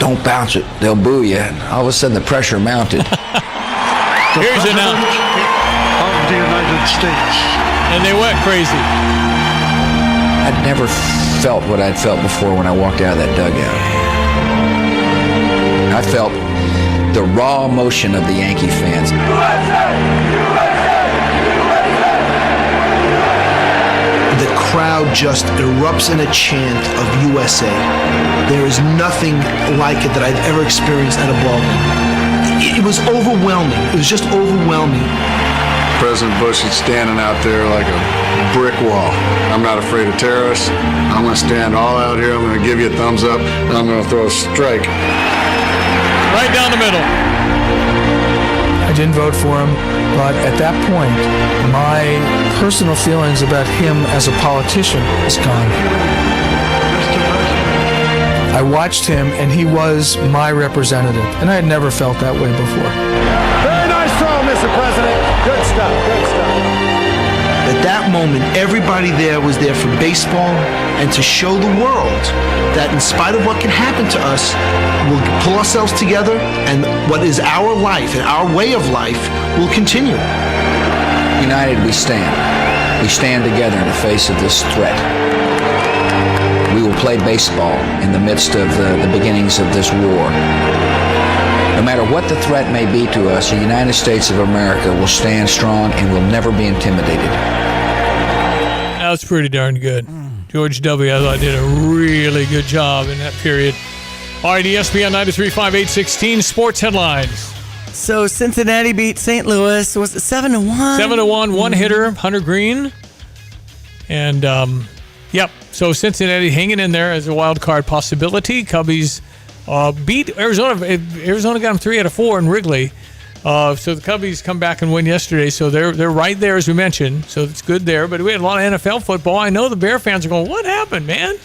don't bounce it, they'll boo you. And all of a sudden the pressure mounted. Here's an out. Of the United States. And they went crazy. I'd never felt what I'd felt before when I walked out of that dugout. I felt the raw emotion of the Yankee fans. The crowd just erupts in a chant of USA. There is nothing like it that I've ever experienced at a ball game. It was overwhelming. It was just overwhelming. President Bush is standing out there like a brick wall. I'm not afraid of terrorists. I'm going to stand all out here. I'm going to give you a thumbs up, and I'm going to throw a strike. Right down the middle. I didn't vote for him, but at that point, my personal feelings about him as a politician is gone. I watched him, and he was my representative, and I had never felt that way before. Very nice throw, Mr. President. Good stuff, good stuff. At that moment, everybody there was there for baseball and to show the world that in spite of what can happen to us, we'll pull ourselves together and what is our life and our way of life will continue. United we stand. We stand together in the face of this threat. We will play baseball in the midst of the beginnings of this war. No matter what the threat may be to us, the United States of America will stand strong and will never be intimidated. That was pretty darn good. George W., I thought, did a really good job in that period. All right, ESPN 93.5, 816 sports headlines. So Cincinnati beat St. Louis. Was it 7-1? 7-1, one hitter, Hunter Green. And, so Cincinnati hanging in there as a wild card possibility. Cubbies beat Arizona. Arizona got them 3 out of 4 in Wrigley. So the Cubbies come back and win yesterday. So they're right there, as we mentioned. So it's good there. But we had a lot of NFL football. I know the Bear fans are going, what happened, man?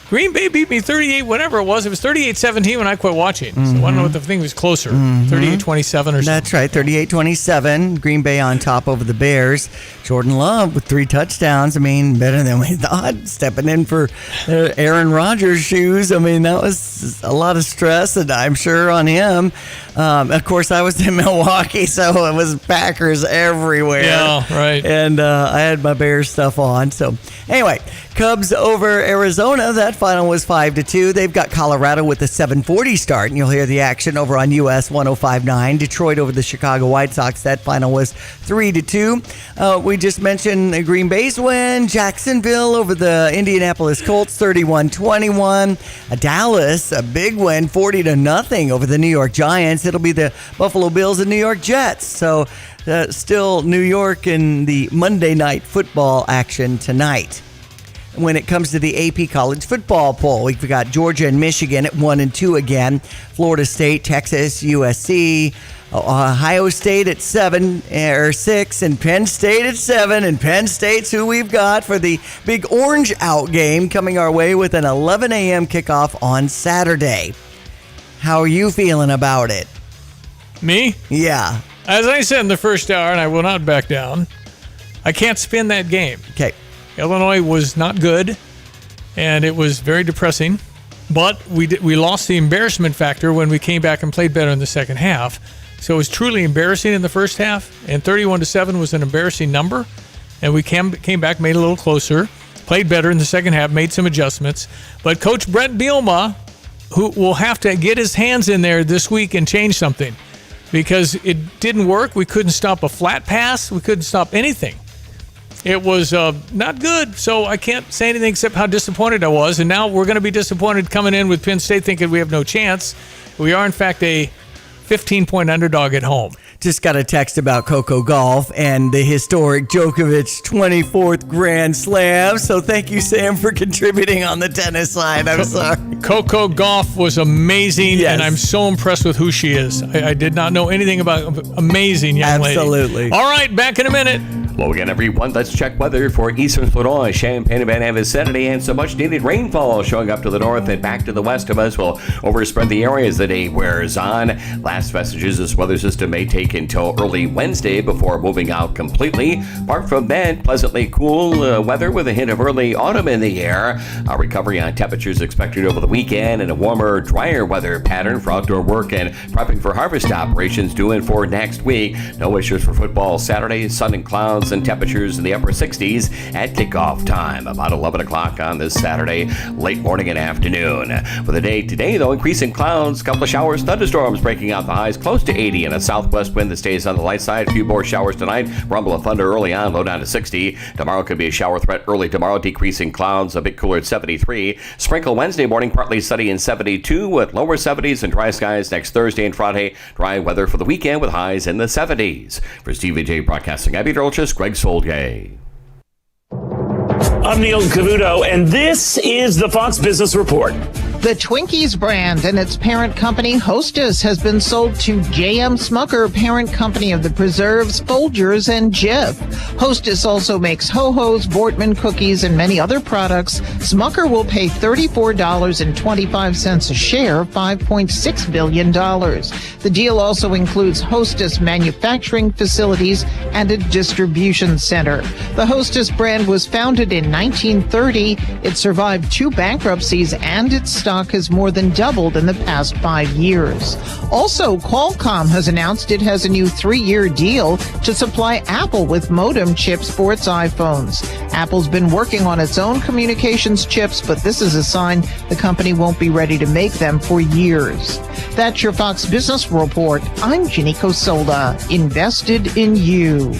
Green Bay beat me 38, whatever it was. It was 38-17 when I quit watching. So I don't know what the thing was closer. 38-27 or something. That's right, 38-27. Green Bay on top over the Bears. Jordan Love with 3 touchdowns. I mean, better than we thought. Stepping in for Aaron Rodgers' shoes. I mean, that was a lot of stress, and I'm sure on him. Of course, I was in Milwaukee, so it was Packers everywhere. Yeah, right. And I had my Bears stuff on. So anyway, Cubs over Arizona. That final was 5-2. They've got Colorado with a 7:40 start, and you'll hear the action over on US 105.9. Detroit over the Chicago White Sox. That final was 3-2. We just mentioned the Green Bay's win. Jacksonville over the Indianapolis Colts, 31-21. Dallas, a big win, 40-0 over the New York Giants. It'll be the Buffalo Bills and New York Jets. So still New York in the Monday night football action tonight. When it comes to the AP college football poll, we've got Georgia and Michigan at 1 and 2 again. Florida State, Texas, USC, Ohio State at 7 or 6, and Penn State at 7. And Penn State's who we've got for the big Orange Out game coming our way with an 11 a.m. kickoff on Saturday. How are you feeling about it? Me? Yeah. As I said in the first hour, and I will not back down, I can't spin that game. Okay. Illinois was not good, and it was very depressing. But we lost the embarrassment factor when we came back and played better in the second half. So it was truly embarrassing in the first half, and 31-7 was an embarrassing number. And we came back, made it a little closer, played better in the second half, made some adjustments. But Coach Brett Bielema, who will have to get his hands in there this week and change something, because it didn't work. We couldn't stop a flat pass. We couldn't stop anything. It was not good, so I can't say anything except how disappointed I was. And now we're going to be disappointed coming in with Penn State thinking we have no chance. We are, in fact, a 15-point underdog at home. Just got a text about Coco Gauff and the historic Djokovic 24th Grand Slam. So thank you, Sam, for contributing on the tennis side. I'm sorry. Coco Gauff was amazing, Yes. and I'm so impressed with who she is. I did not know anything about amazing young lady. Absolutely. All right, back in a minute. Well, again, everyone, let's check weather for eastern Florida, Champaign-Urbana vicinity, and some much-needed rainfall showing up to the north and back to the west of us will overspread the area as the day wears on. Last vestiges this weather system may take until early Wednesday before moving out completely. Apart from that, pleasantly cool weather with a hint of early autumn in the air. A recovery on temperatures expected over the weekend and a warmer, drier weather pattern for outdoor work and prepping for harvest operations due in for next week. No issues for football Saturday, sun and clouds and temperatures in the upper 60s at kickoff time, about 11 o'clock on this Saturday, late morning and afternoon. For the day today, though, increasing clouds, couple of showers, thunderstorms breaking out, the highs close to 80 and a southwest wind that stays on the light side. A few more showers tonight, rumble of thunder early on, low down to 60. Tomorrow could be a shower threat early tomorrow, decreasing clouds, a bit cooler at 73. Sprinkle Wednesday morning, partly sunny in 72 with lower 70s and dry skies next Thursday and Friday. Dry weather for the weekend with highs in the 70s. For Stevie Jay Broadcasting, I'm Peter Olchis, Greg Solgay. I'm Neil Cavuto, and this is the Fox Business Report. The Twinkies brand and its parent company, Hostess, has been sold to J.M. Smucker, parent company of the Preserves, Folgers, and Jif. Hostess also makes Ho-Ho's, Bortman cookies, and many other products. Smucker will pay $34.25 a share, $5.6 billion. The deal also includes Hostess manufacturing facilities and a distribution center. The Hostess brand was founded in 1930. It survived 2 bankruptcies, and its stock has more than doubled in the past 5 years. Also, Qualcomm has announced it has a new 3-year deal to supply Apple with modem chips for its iPhones. Apple's been working on its own communications chips, but this is a sign the company won't be ready to make them for years. That's your Fox Business Report. I'm Ginny Cosola, invested in you.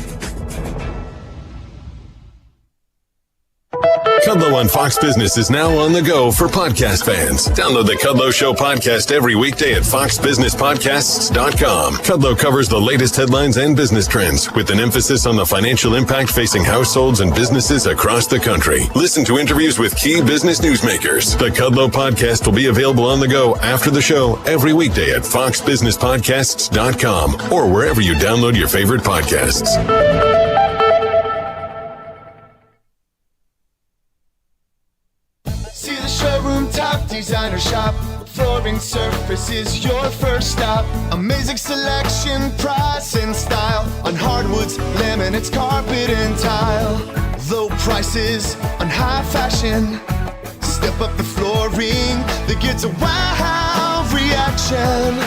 Kudlow on Fox Business is now on the go for podcast fans. Download the Kudlow Show podcast every weekday at foxbusinesspodcasts.com. Kudlow covers the latest headlines and business trends with an emphasis on the financial impact facing households and businesses across the country. Listen to interviews with key business newsmakers. The Kudlow podcast will be available on the go after the show every weekday at foxbusinesspodcasts.com or wherever you download your favorite podcasts. Designer shop, flooring surface is your first stop. Amazing selection, price and style on hardwoods, laminates, carpet and tile. Low prices on high fashion. Step up the flooring that gets a wow reaction.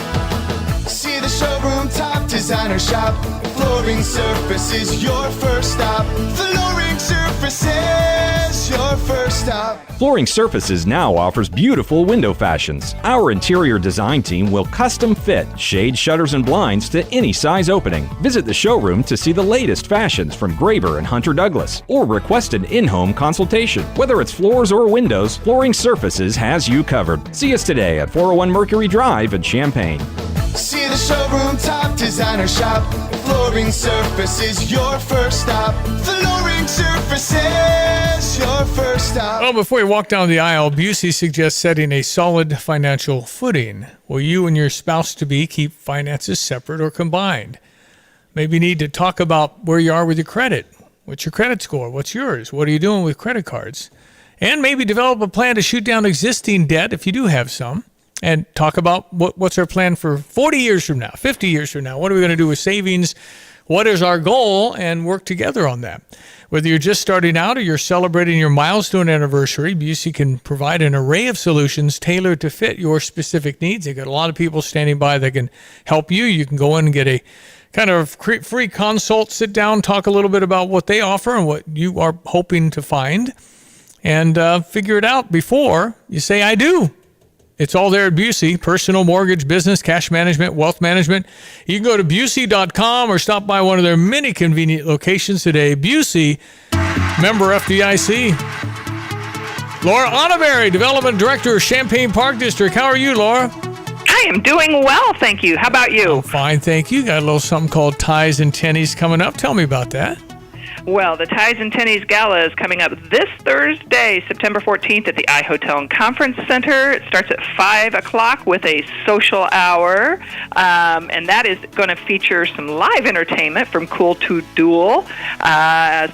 See the showroom top, designer shop. Flooring surface is your first stop. Flooring surfaces your first stop. Flooring Surfaces now offers beautiful window fashions. Our interior design team will custom fit shade, shutters, and blinds to any size opening. Visit the showroom to see the latest fashions from Graber and Hunter Douglas, or request an in-home consultation. Whether it's floors or windows, Flooring Surfaces has you covered. See us today at 401 Mercury Drive in Champaign. See the showroom top, designer shop. Flooring Surfaces your first stop. Flooring Surfaces your first stop. Well, before you walk down the aisle, Busey suggests setting a solid financial footing. Will you and your spouse-to-be keep finances separate or combined? Maybe you need to talk about where you are with your credit. What's your credit score? What's yours? What are you doing with credit cards? And maybe develop a plan to shoot down existing debt if you do have some. And talk about what's our plan for 40 years from now, 50 years from now. What are we going to do with savings? What is our goal? And work together on that. Whether you're just starting out or you're celebrating your milestone anniversary, Busey can provide an array of solutions tailored to fit your specific needs. They've got a lot of people standing by that can help you. You can go in and get a kind of free consult, sit down, talk a little bit about what they offer and what you are hoping to find, and figure it out before you say, I do. It's all there at Busey. Personal, mortgage, business, cash management, wealth management. You can go to Busey.com or stop by one of their many convenient locations today. Busey, member FDIC. Laura Honorary, Development Director of Champaign Park District. How are you, Laura? I am doing well, thank you. How about you? I'm fine, thank you. Got a little something called Ties and Tennies coming up. Tell me about that. Well, the Ties and Tennies Gala is coming up this Thursday, September 14th at the iHotel and Conference Center. It starts at 5 o'clock with a social hour, and that is going to feature some live entertainment from Cool to Duel,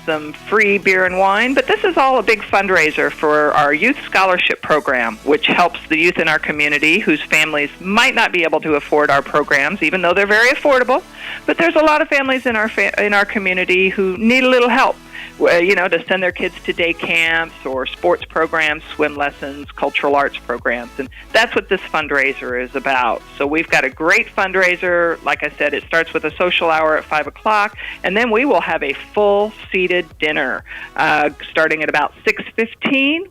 some free beer and wine, but this is all a big fundraiser for our youth scholarship program, which helps the youth in our community whose families might not be able to afford our programs, even though they're very affordable. But there's a lot of families in our community who need a little help, to send their kids to day camps or sports programs, swim lessons, cultural arts programs. And that's what this fundraiser is about. So we've got a great fundraiser. Like I said, it starts with a social hour at 5 o'clock, and then we will have a full-seated dinner starting at about 6:15.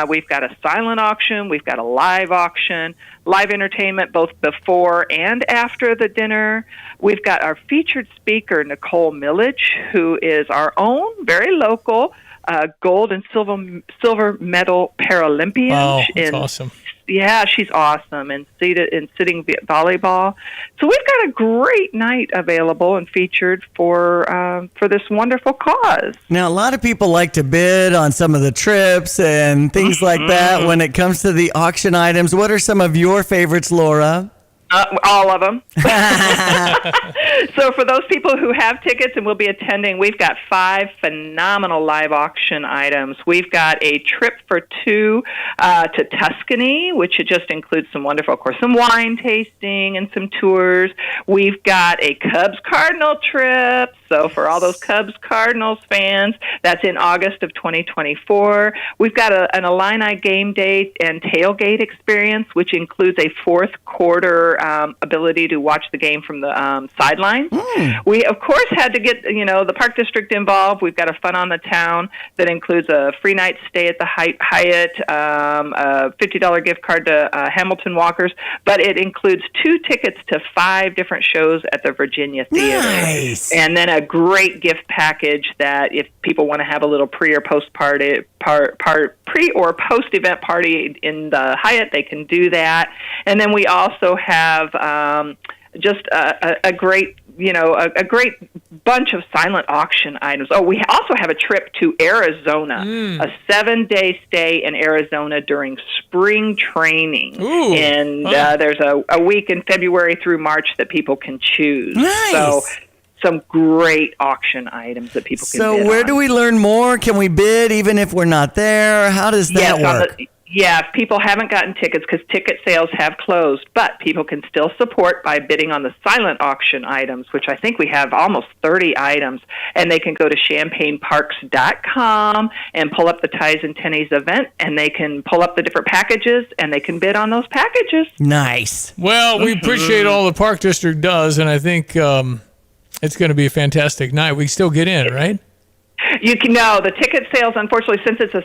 We've got a silent auction. We've got a live auction, live entertainment both before and after the dinner. We've got our featured speaker, Nicole Millage, who is our own, very local, gold and silver medal Paralympian. Wow, that's awesome. Yeah, she's awesome, and sitting volleyball. So we've got a great night available and featured for this wonderful cause. Now, a lot of people like to bid on some of the trips and things like that when it comes to the auction items. What are some of your favorites, Laura? All of them. So for those people who have tickets and will be attending, we've got 5 phenomenal live auction items. We've got a trip for 2 to Tuscany, which just includes some wonderful, of course, some wine tasting and some tours. We've got a Cubs-Cardinal trip. So for all those Cubs-Cardinals fans, that's in August of 2024. We've got an Illini game day and tailgate experience, which includes a fourth quarter ability to watch the game from the sidelines. We, of course, had to get the Park District involved. We've got a Fun on the Town that includes a free night stay at the Hyatt, a $50 gift card to Hamilton Walkers, but it includes 2 tickets to 5 different shows at the Virginia Theater. Nice. And then a great gift package that if people want to have a little pre or post event party in the Hyatt, they can do that. And then we also have just a great a great bunch of silent auction items. Oh, we also have a trip to Arizona, a 7-day stay in Arizona during spring training. Ooh. And there's a week in February through March that people can choose. Nice. So some great auction items that people can bid So where on. do we learn more? Can we bid even if we're not there? How does that work? Yeah, if people haven't gotten tickets, because ticket sales have closed, but people can still support by bidding on the silent auction items, which I think we have almost 30 items, and they can go to champagneparks.com and pull up the Ties and Tennies event, and they can pull up the different packages, and they can bid on those packages. Nice. Well, we appreciate all the Park District does, and I think it's going to be a fantastic night. We can still get in, right? You can the ticket sales. Unfortunately, since it's a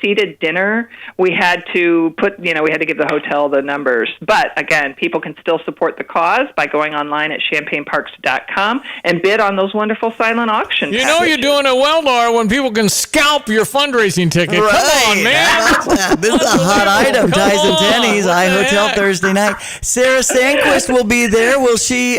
seated dinner, we had to we had to give the hotel the numbers. But again, people can still support the cause by going online at champagneparks.com and bid on those wonderful silent auction. You know you're doing it well, Laura, when people can scalp your fundraising ticket. Right. Come on, man. This is a hot item. Ties and Tennies, iHotel Thursday night. Sarah Sandquist will be there. Will she,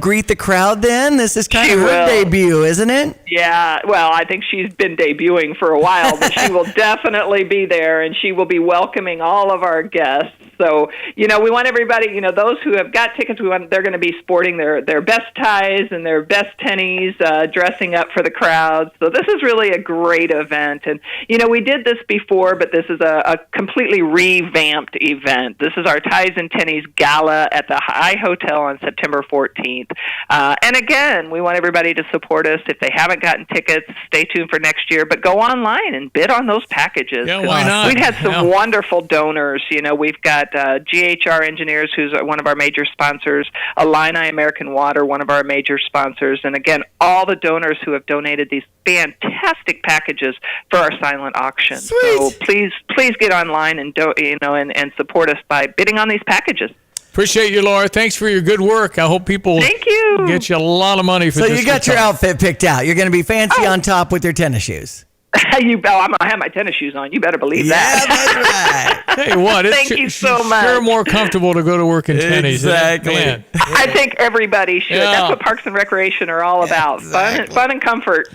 greet the crowd then? This is kind of her debut, isn't it? Yeah, well, I think she's been debuting for a while, but she will definitely be there, and she will be welcoming all of our guests. So, we want everybody, those who have got tickets, they're going to be sporting their best ties and their best tennies, dressing up for the crowd. So this is really a great event. And, we did this before, but this is a completely revamped event. This is our Ties and Tennies Gala at the iHotel on September 14th. And again, we want everybody to support us. If they haven't gotten tickets, stay tuned for next year, but go online and bid on those packages. Yeah, why not? We've had some wonderful donors. We've got GHR Engineers, who's one of our major sponsors, Illini American Water, one of our major sponsors, and again, all the donors who have donated these fantastic packages for our silent auction. Sweet. So please get online and and support us by bidding on these packages. Appreciate you, Laura. Thanks for your good work. I hope people Thank you. get you a lot of money for So this. you got your outfit picked out. You're going to be fancy on top with your tennis shoes. I'm going to have my tennis shoes on. You better believe that. That's right. Hey, what? Thank you so much. Sure more comfortable to go to work in tennis. Exactly. Man. I think everybody should. Yeah. That's what Parks and Recreation are all about. Exactly. Fun and comfort.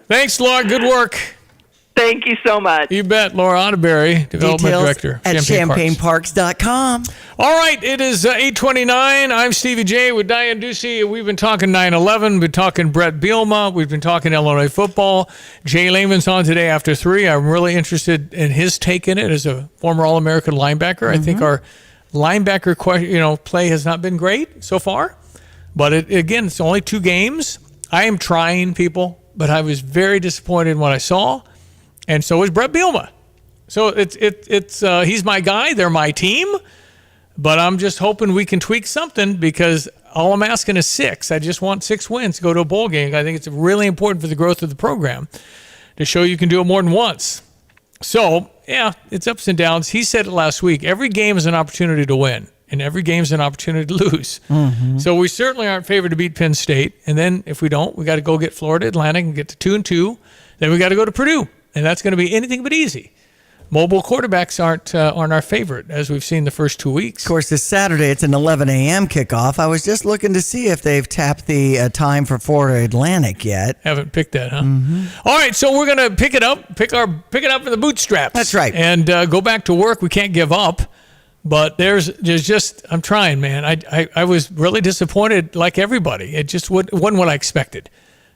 Thanks, Laura. Good work. Thank you so much. You bet. Laura Otterberry, Development Details Director. at champagneparks.com. All right, it is 8:29. I'm Stevie Jay with Diane Ducey. We've been talking 9/11. We've been talking Brett Bielema. We've been talking Illinois football. Jay Lehman's on today after 3. I'm really interested in his take in it as a former All-American linebacker. I think our linebacker play has not been great so far. But again, it's only 2 games. I am trying, people, but I was very disappointed in what I saw. And so is Brett Bielema. So it's he's my guy. They're my team. But I'm just hoping we can tweak something because all I'm asking is 6. I just want 6 wins to go to a bowl game. I think it's really important for the growth of the program to show you can do it more than once. So, yeah, it's ups and downs. He said it last week. Every game is an opportunity to win, and every game is an opportunity to lose. Mm-hmm. So we certainly aren't favored to beat Penn State. And then if we don't, we got to go get Florida Atlantic and get to 2-2. Then we got to go to Purdue. And that's going to be anything but easy. Mobile quarterbacks aren't our favorite, as we've seen the first 2 weeks. Of course, this Saturday, it's an 11 a.m. kickoff. I was just looking to see if they've tapped the time for Florida Atlantic yet. Haven't picked that, huh? Mm-hmm. All right, so we're going to pick it up in the bootstraps. That's right. And go back to work. We can't give up. But there's just, I'm trying, man. I was really disappointed, like everybody. It just wasn't what I expected.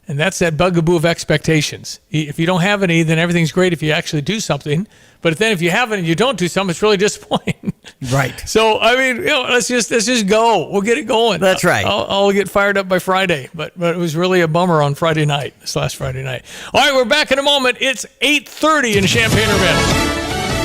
And that's that bugaboo of expectations. If you don't have any, then everything's great if you actually do something. But then if you haven't and you don't do something, it's really disappointing. Right. So, I mean, let's just go. We'll get it going. That's right. I'll get fired up by Friday. But it was really a bummer on Friday night, this last Friday night. All right, we're back in a moment. It's 8:30 in Champaign-Urbana.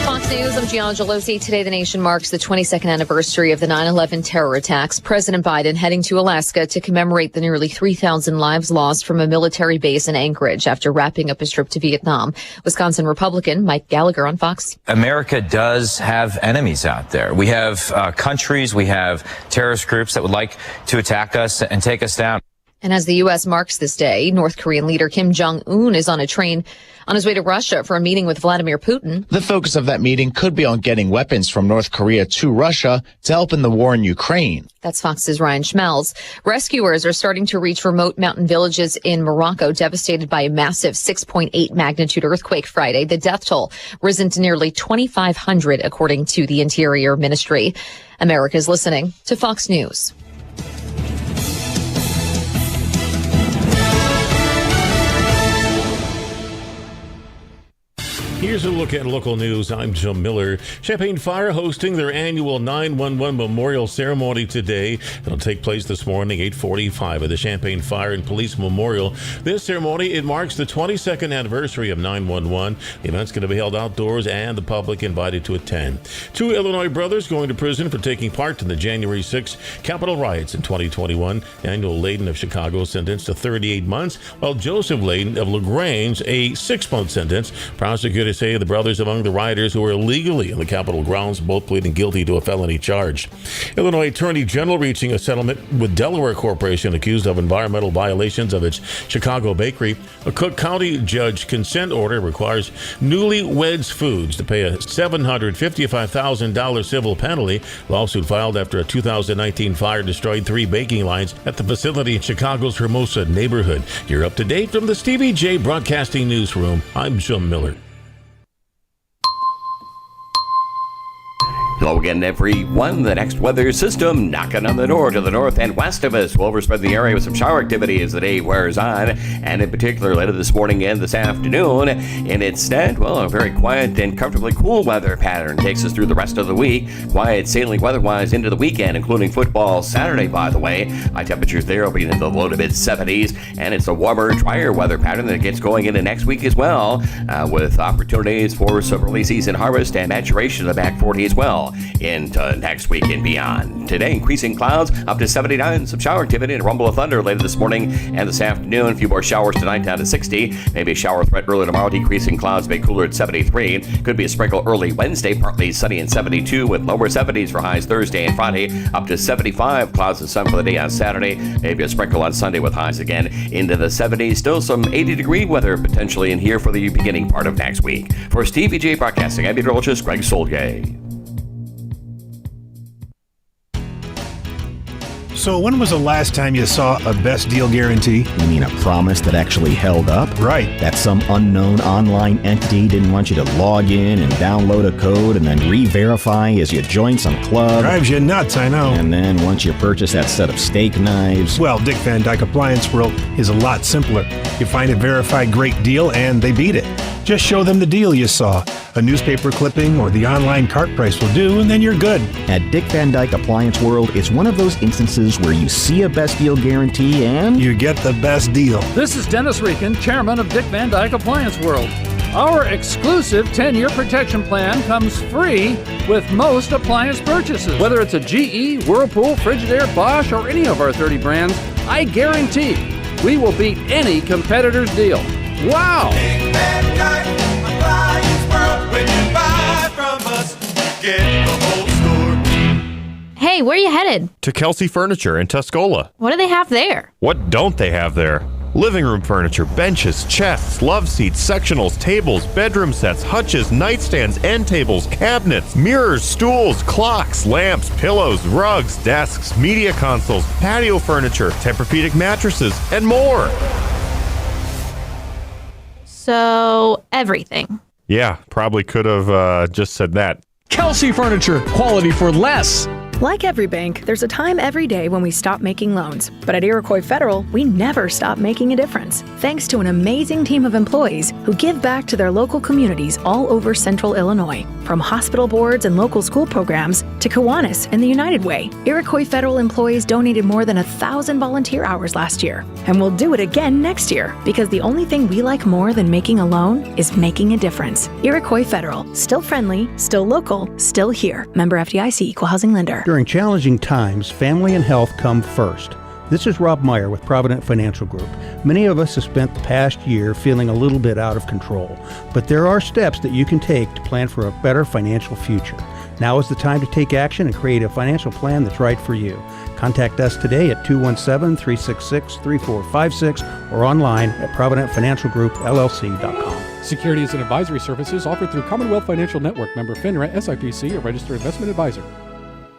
Fox News, I'm Gianna Gelosi. Today, the nation marks the 22nd anniversary of the 9/11 terror attacks. President Biden heading to Alaska to commemorate the nearly 3,000 lives lost from a military base in Anchorage after wrapping up his trip to Vietnam. Wisconsin Republican Mike Gallagher on Fox. America does have enemies out there. We have countries, we have terrorist groups that would like to attack us and take us down. And as the U.S. marks this day, North Korean leader Kim Jong-un is on a train on his way to Russia for a meeting with Vladimir Putin. The focus of that meeting could be on getting weapons from North Korea to Russia to help in the war in Ukraine. That's Fox's Ryan Schmelz. Rescuers are starting to reach remote mountain villages in Morocco devastated by a massive 6.8 magnitude earthquake Friday. The death toll risen to nearly 2,500, according to the Interior Ministry. America's listening to Fox News. Here's a look at local news. I'm Jim Miller. Champaign Fire hosting their annual 911 Memorial Ceremony today. It'll take place this morning, 8:45 at the Champaign Fire and Police Memorial. This ceremony, it marks the 22nd anniversary of 911. The event's going to be held outdoors and the public invited to attend. 2 Illinois brothers going to prison for taking part in the January 6 Capitol riots in 2021. Daniel Layden of Chicago sentenced to 38 months, while Joseph Layden of LaGrange a 6-month sentence. Prosecutors say the brothers among the rioters who were illegally in the Capitol grounds, both pleading guilty to a felony charge. Illinois Attorney General reaching a settlement with Delaware Corporation accused of environmental violations of its Chicago bakery. A Cook County judge consent order requires Newlyweds Foods to pay a $755,000 civil penalty. Lawsuit filed after a 2019 fire destroyed 3 baking lines at the facility in Chicago's Hermosa neighborhood. You're up to date from the Stevie Jay Broadcasting Newsroom. I'm Jim Miller. Hello again, everyone. The next weather system knocking on the door to the north and west of us will overspread the area with some shower activity as the day wears on, and in particular later this morning and this afternoon. And instead, well, a very quiet and comfortably cool weather pattern takes us through the rest of the week. Quiet sailing weather-wise into the weekend, including football Saturday, by the way. High temperatures there will be in the low to mid-70s, and it's a warmer, drier weather pattern that gets going into next week as well, with opportunities for some early season harvest and maturation in the back 40 as well. into next week and beyond. Today, increasing clouds up to 79. Some shower activity and rumble of thunder later this morning and this afternoon. A few more showers tonight down to 60. Maybe a shower threat early tomorrow. Decreasing clouds, may cooler at 73. Could be a sprinkle early Wednesday, partly sunny and 72 with lower 70s for highs Thursday and Friday. Up to 75. Clouds and sun for the day on Saturday. Maybe a sprinkle on Sunday with highs again into the 70s. Still some 80-degree weather potentially in here for the beginning part of next week. For Stevie Jay Broadcasting, I'm meteorologist Greg Solgay. So when was the last time you saw a best deal guarantee? You mean a promise that actually held up? Right. That some unknown online entity didn't want you to log in and download a code and then re-verify as you join some club? Drives you nuts, I know. And then once you purchase that set of steak knives... Well, Dick Van Dyke Appliance World is a lot simpler. You find a verified great deal and they beat it. Just show them the deal you saw. A newspaper clipping or the online cart price will do, and then you're good. At Dick Van Dyke Appliance World, it's one of those instances where you see a best deal guarantee and... you get the best deal. This is Dennis Rieken, chairman of Dick Van Dyke Appliance World. Our exclusive 10-year protection plan comes free with most appliance purchases. Whether it's a GE, Whirlpool, Frigidaire, Bosch, or any of our 30 brands, I guarantee we will beat any competitor's deal. Wow! Dick Van Dyke Appliance World. When you buy from us, you get the whole store. Hey, where are you headed? To Kelsey Furniture in Tuscola. What do they have there? What don't they have there? Living room furniture, benches, chests, love seats, sectionals, tables, bedroom sets, hutches, nightstands, end tables, cabinets, mirrors, stools, clocks, lamps, pillows, rugs, desks, media consoles, patio furniture, Tempur-Pedic mattresses, and more. So, everything. Yeah, probably could have just said that. Kelsey Furniture, quality for less. Like every bank, there's a time every day when we stop making loans. But at Iroquois Federal, we never stop making a difference. Thanks to an amazing team of employees who give back to their local communities all over central Illinois. From hospital boards and local school programs to Kiwanis and the United Way, Iroquois Federal employees donated more than 1,000 volunteer hours last year. And we'll do it again next year, because the only thing we like more than making a loan is making a difference. Iroquois Federal, still friendly, still local, still here. Member FDIC, Equal Housing Lender. During challenging times, family and health come first. This is Rob Meyer with Provident Financial Group. Many of us have spent the past year feeling a little bit out of control, but there are steps that you can take to plan for a better financial future. Now is the time to take action and create a financial plan that's right for you. Contact us today at 217-366-3456 or online at providentfinancialgroupllc.com. Securities and advisory services offered through Commonwealth Financial Network, member FINRA, SIPC, a registered investment advisor.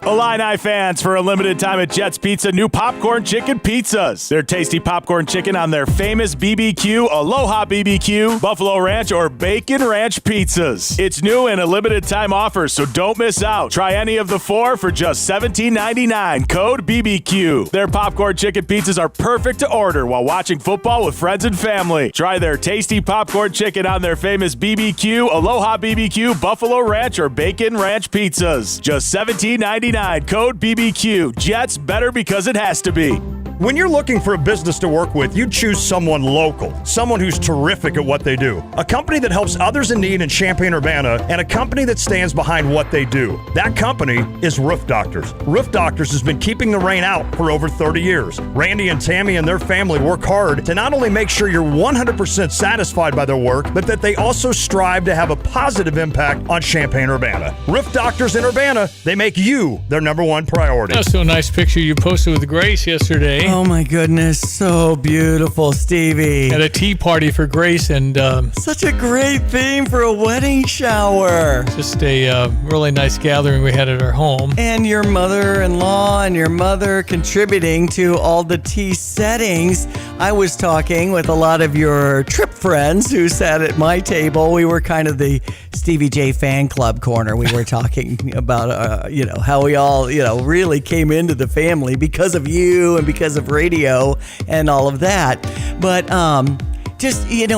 Illini fans, for a limited time at Jets Pizza, new popcorn chicken pizzas. Their tasty popcorn chicken on their famous BBQ, Aloha BBQ, Buffalo Ranch, or Bacon Ranch pizzas. It's new and a limited time offer, so don't miss out. Try any of the four for just $17.99. Code BBQ. Their popcorn chicken pizzas are perfect to order while watching football with friends and family. Try their tasty popcorn chicken on their famous BBQ, Aloha BBQ, Buffalo Ranch, or Bacon Ranch pizzas. Just $17.99. Code BBQ. Jets, better because it has to be. When you're looking for a business to work with, you choose someone local, someone who's terrific at what they do, a company that helps others in need in Champaign-Urbana, and a company that stands behind what they do. That company is Roof Doctors. Roof Doctors has been keeping the rain out for over 30 years. Randy and Tammy and their family work hard to not only make sure you're 100% satisfied by their work, but that they also strive to have a positive impact on Champaign-Urbana. Roof Doctors in Urbana, they make you their number one priority. That's so nice picture you posted with Grace yesterday. Oh my goodness, so beautiful, Stevie. At a tea party for Grace, and such a great theme for a wedding shower. Just a really nice gathering we had at our home. And your mother-in-law and your mother contributing to all the tea settings. I was talking with a lot of your trip friends who sat at my table. We were kind of the Stevie Jay fan club corner. We were talking about, how we all, really came into the family because of you and because of radio and all of that. But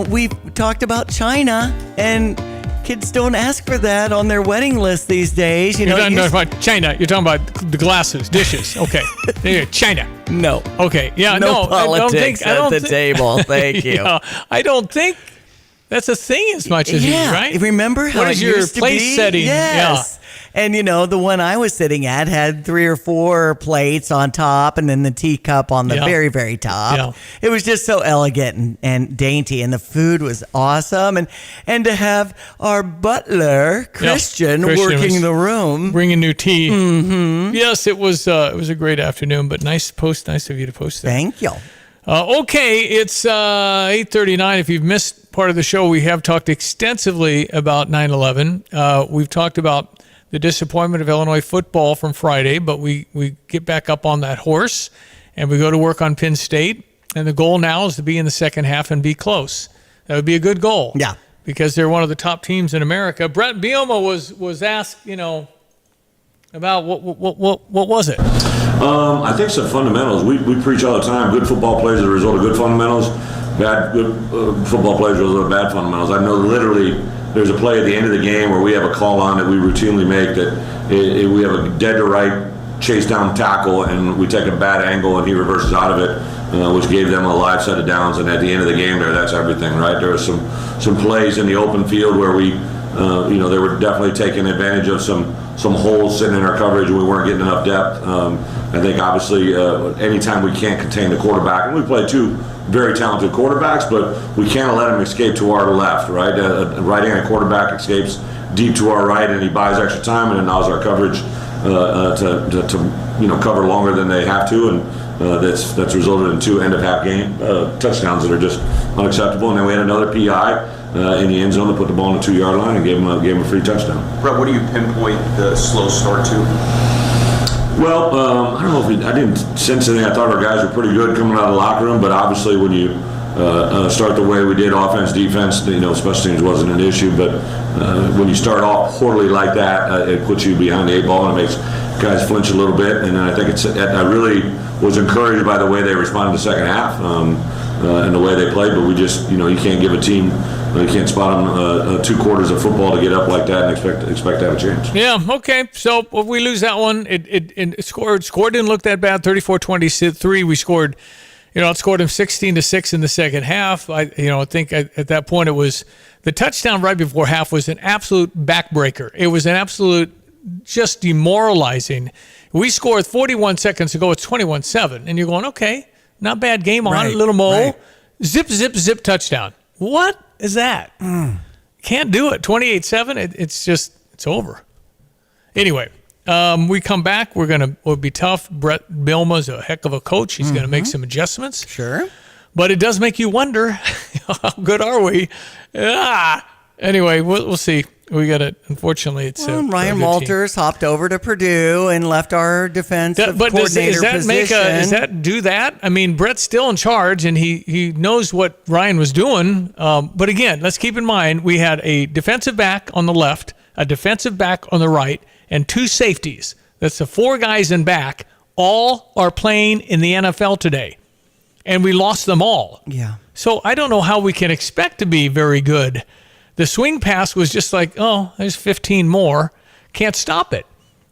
we've talked about China, and kids don't ask for that on their wedding list these days. You're not talking about China. You're talking about the glasses, dishes. Okay. China. No. Okay. Yeah. No politics at the table. Thank you. I don't think that's a thing as much as you, right? Remember how what is it your used to place be? setting? Yes. And, the one I was sitting at had 3 or 4 plates on top and then the teacup on the very, very top. Yeah. It was just so elegant and dainty, and the food was awesome. And to have our butler, Christian working the room. Bringing new tea. Mm-hmm. Yes, it was a great afternoon, but nice of you to post that. Thank you. Okay, it's 8:39. If you've missed part of the show, we have talked extensively about 9/11. We've talked about the disappointment of Illinois football from Friday, but we get back up on that horse, and we go to work on Penn State. And the goal now is to be in the second half and be close. That would be a good goal. Yeah. Because they're one of the top teams in America. Brett Bielema was asked, about what was it? I think some fundamentals. We preach all the time. Good football players are the result of good fundamentals. Good football players are the result of bad fundamentals. I know literally there's a play at the end of the game where we have a call on that we routinely make that we have a dead to right chase down tackle and we take a bad angle and he reverses out of it, which gave them a live set of downs. And at the end of the game that's everything, right? There were some plays in the open field where we, they were definitely taking advantage of some holes sitting in our coverage and we weren't getting enough depth. I think obviously anytime we can't contain the quarterback, and we play 2 very talented quarterbacks, but we can't let him escape to our left, right? A right-handed quarterback escapes deep to our right and he buys extra time and allows our coverage to cover longer than they have to, and that's resulted in 2 end-of-half game touchdowns that are just unacceptable. And then we had another PI in the end zone to put the ball on the 2-yard line and gave him a free touchdown. Brett, what do you pinpoint the slow start to? Well, I don't know if I didn't sense anything. I thought our guys were pretty good coming out of the locker room, but obviously when you start the way we did, offense, defense, special teams wasn't an issue, but when you start off poorly like that, it puts you behind the 8 ball and it makes guys flinch a little bit. And then I think I really was encouraged by the way they responded in the second half and the way they played, but we just, you can't give a team, you can't spot them 2 quarters of football to get up like that and expect to have a chance. Yeah, okay. So if we lose that one, it score didn't look that bad, 34-23. We scored, outscored them 16-6 in the second half. I think at that point it was the touchdown right before half was an absolute backbreaker. It was an absolute just demoralizing. We scored 41 seconds ago. It's 21-7, and you're going, okay, not bad game on Right, little mole, right. Zip touchdown. What is that? Can't do it. 28-7. It's over. Anyway, we come back. We'll be tough. Brett Bielema's a heck of a coach. He's going to make some adjustments. Sure. But it does make you wonder, how good are we? Anyway, we'll see. We got it. Unfortunately, it's Ryan Walters hopped over to Purdue and left our defensive coordinator position. Does that do that? I mean, Brett's still in charge, and he knows what Ryan was doing. But again, let's keep in mind we had a defensive back on the left, a defensive back on the right, and 2 safeties. That's the 4 guys in back. All are playing in the NFL today, and we lost them all. Yeah. So I don't know how we can expect to be very good. The swing pass was just like, oh, there's 15 more. Can't stop it.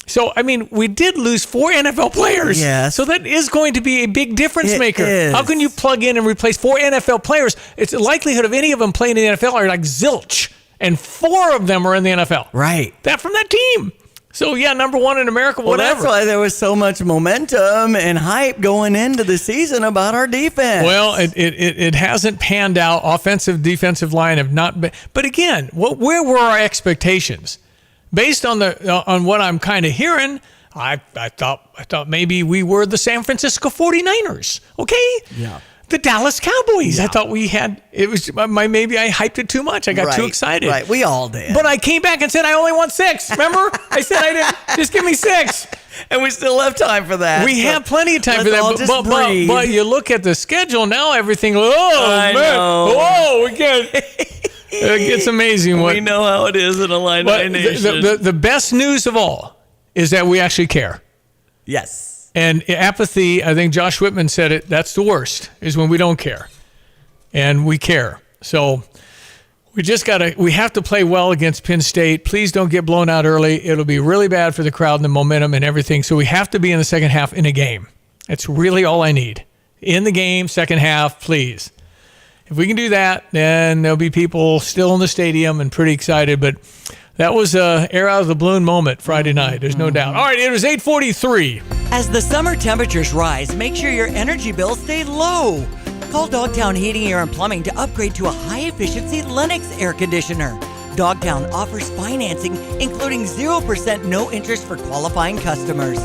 So, I mean, we did lose 4 NFL players. Yes. So that is going to be a big difference maker. Is. How can you plug in and replace 4 NFL players? It's the likelihood of any of them playing in the NFL are like zilch. And 4 of them are in the NFL. Right. That from that team. So, yeah, number 1 in America, whatever. Well, that's why there was so much momentum and hype going into the season about our defense. Well, it hasn't panned out. Offensive, defensive line have not been. But again, where were our expectations? Based on what I'm kind of hearing, I thought maybe we were the San Francisco 49ers. Okay? Yeah. The Dallas Cowboys. Yeah. I thought we had, maybe I hyped it too much. I got too excited. Right, we all did. But I came back and said I only want 6. Remember? I said I didn't, just give me 6. And we still have time for that. We have plenty of time for that. But you look at the schedule now, everything, I know. Whoa, we can't. It's amazing. We know how it is in Illini Nation. The best news of all is that we actually care. Yes. And apathy, I think Josh Whitman said it, that's the worst, is when we don't care. And we care. So we have to play well against Penn State. Please don't get blown out early. It'll be really bad for the crowd and the momentum and everything. So we have to be in the second half in a game. That's really all I need. In the game, second half, please. If we can do that, then there'll be people still in the stadium and pretty excited. But That was a air out of the balloon moment Friday night. There's no doubt. All right, it was 8:43. As the summer temperatures rise, make sure your energy bills stay low. Call Dogtown Heating, Air, and Plumbing to upgrade to a high-efficiency Lennox air conditioner. Dogtown offers financing, including 0% no interest for qualifying customers.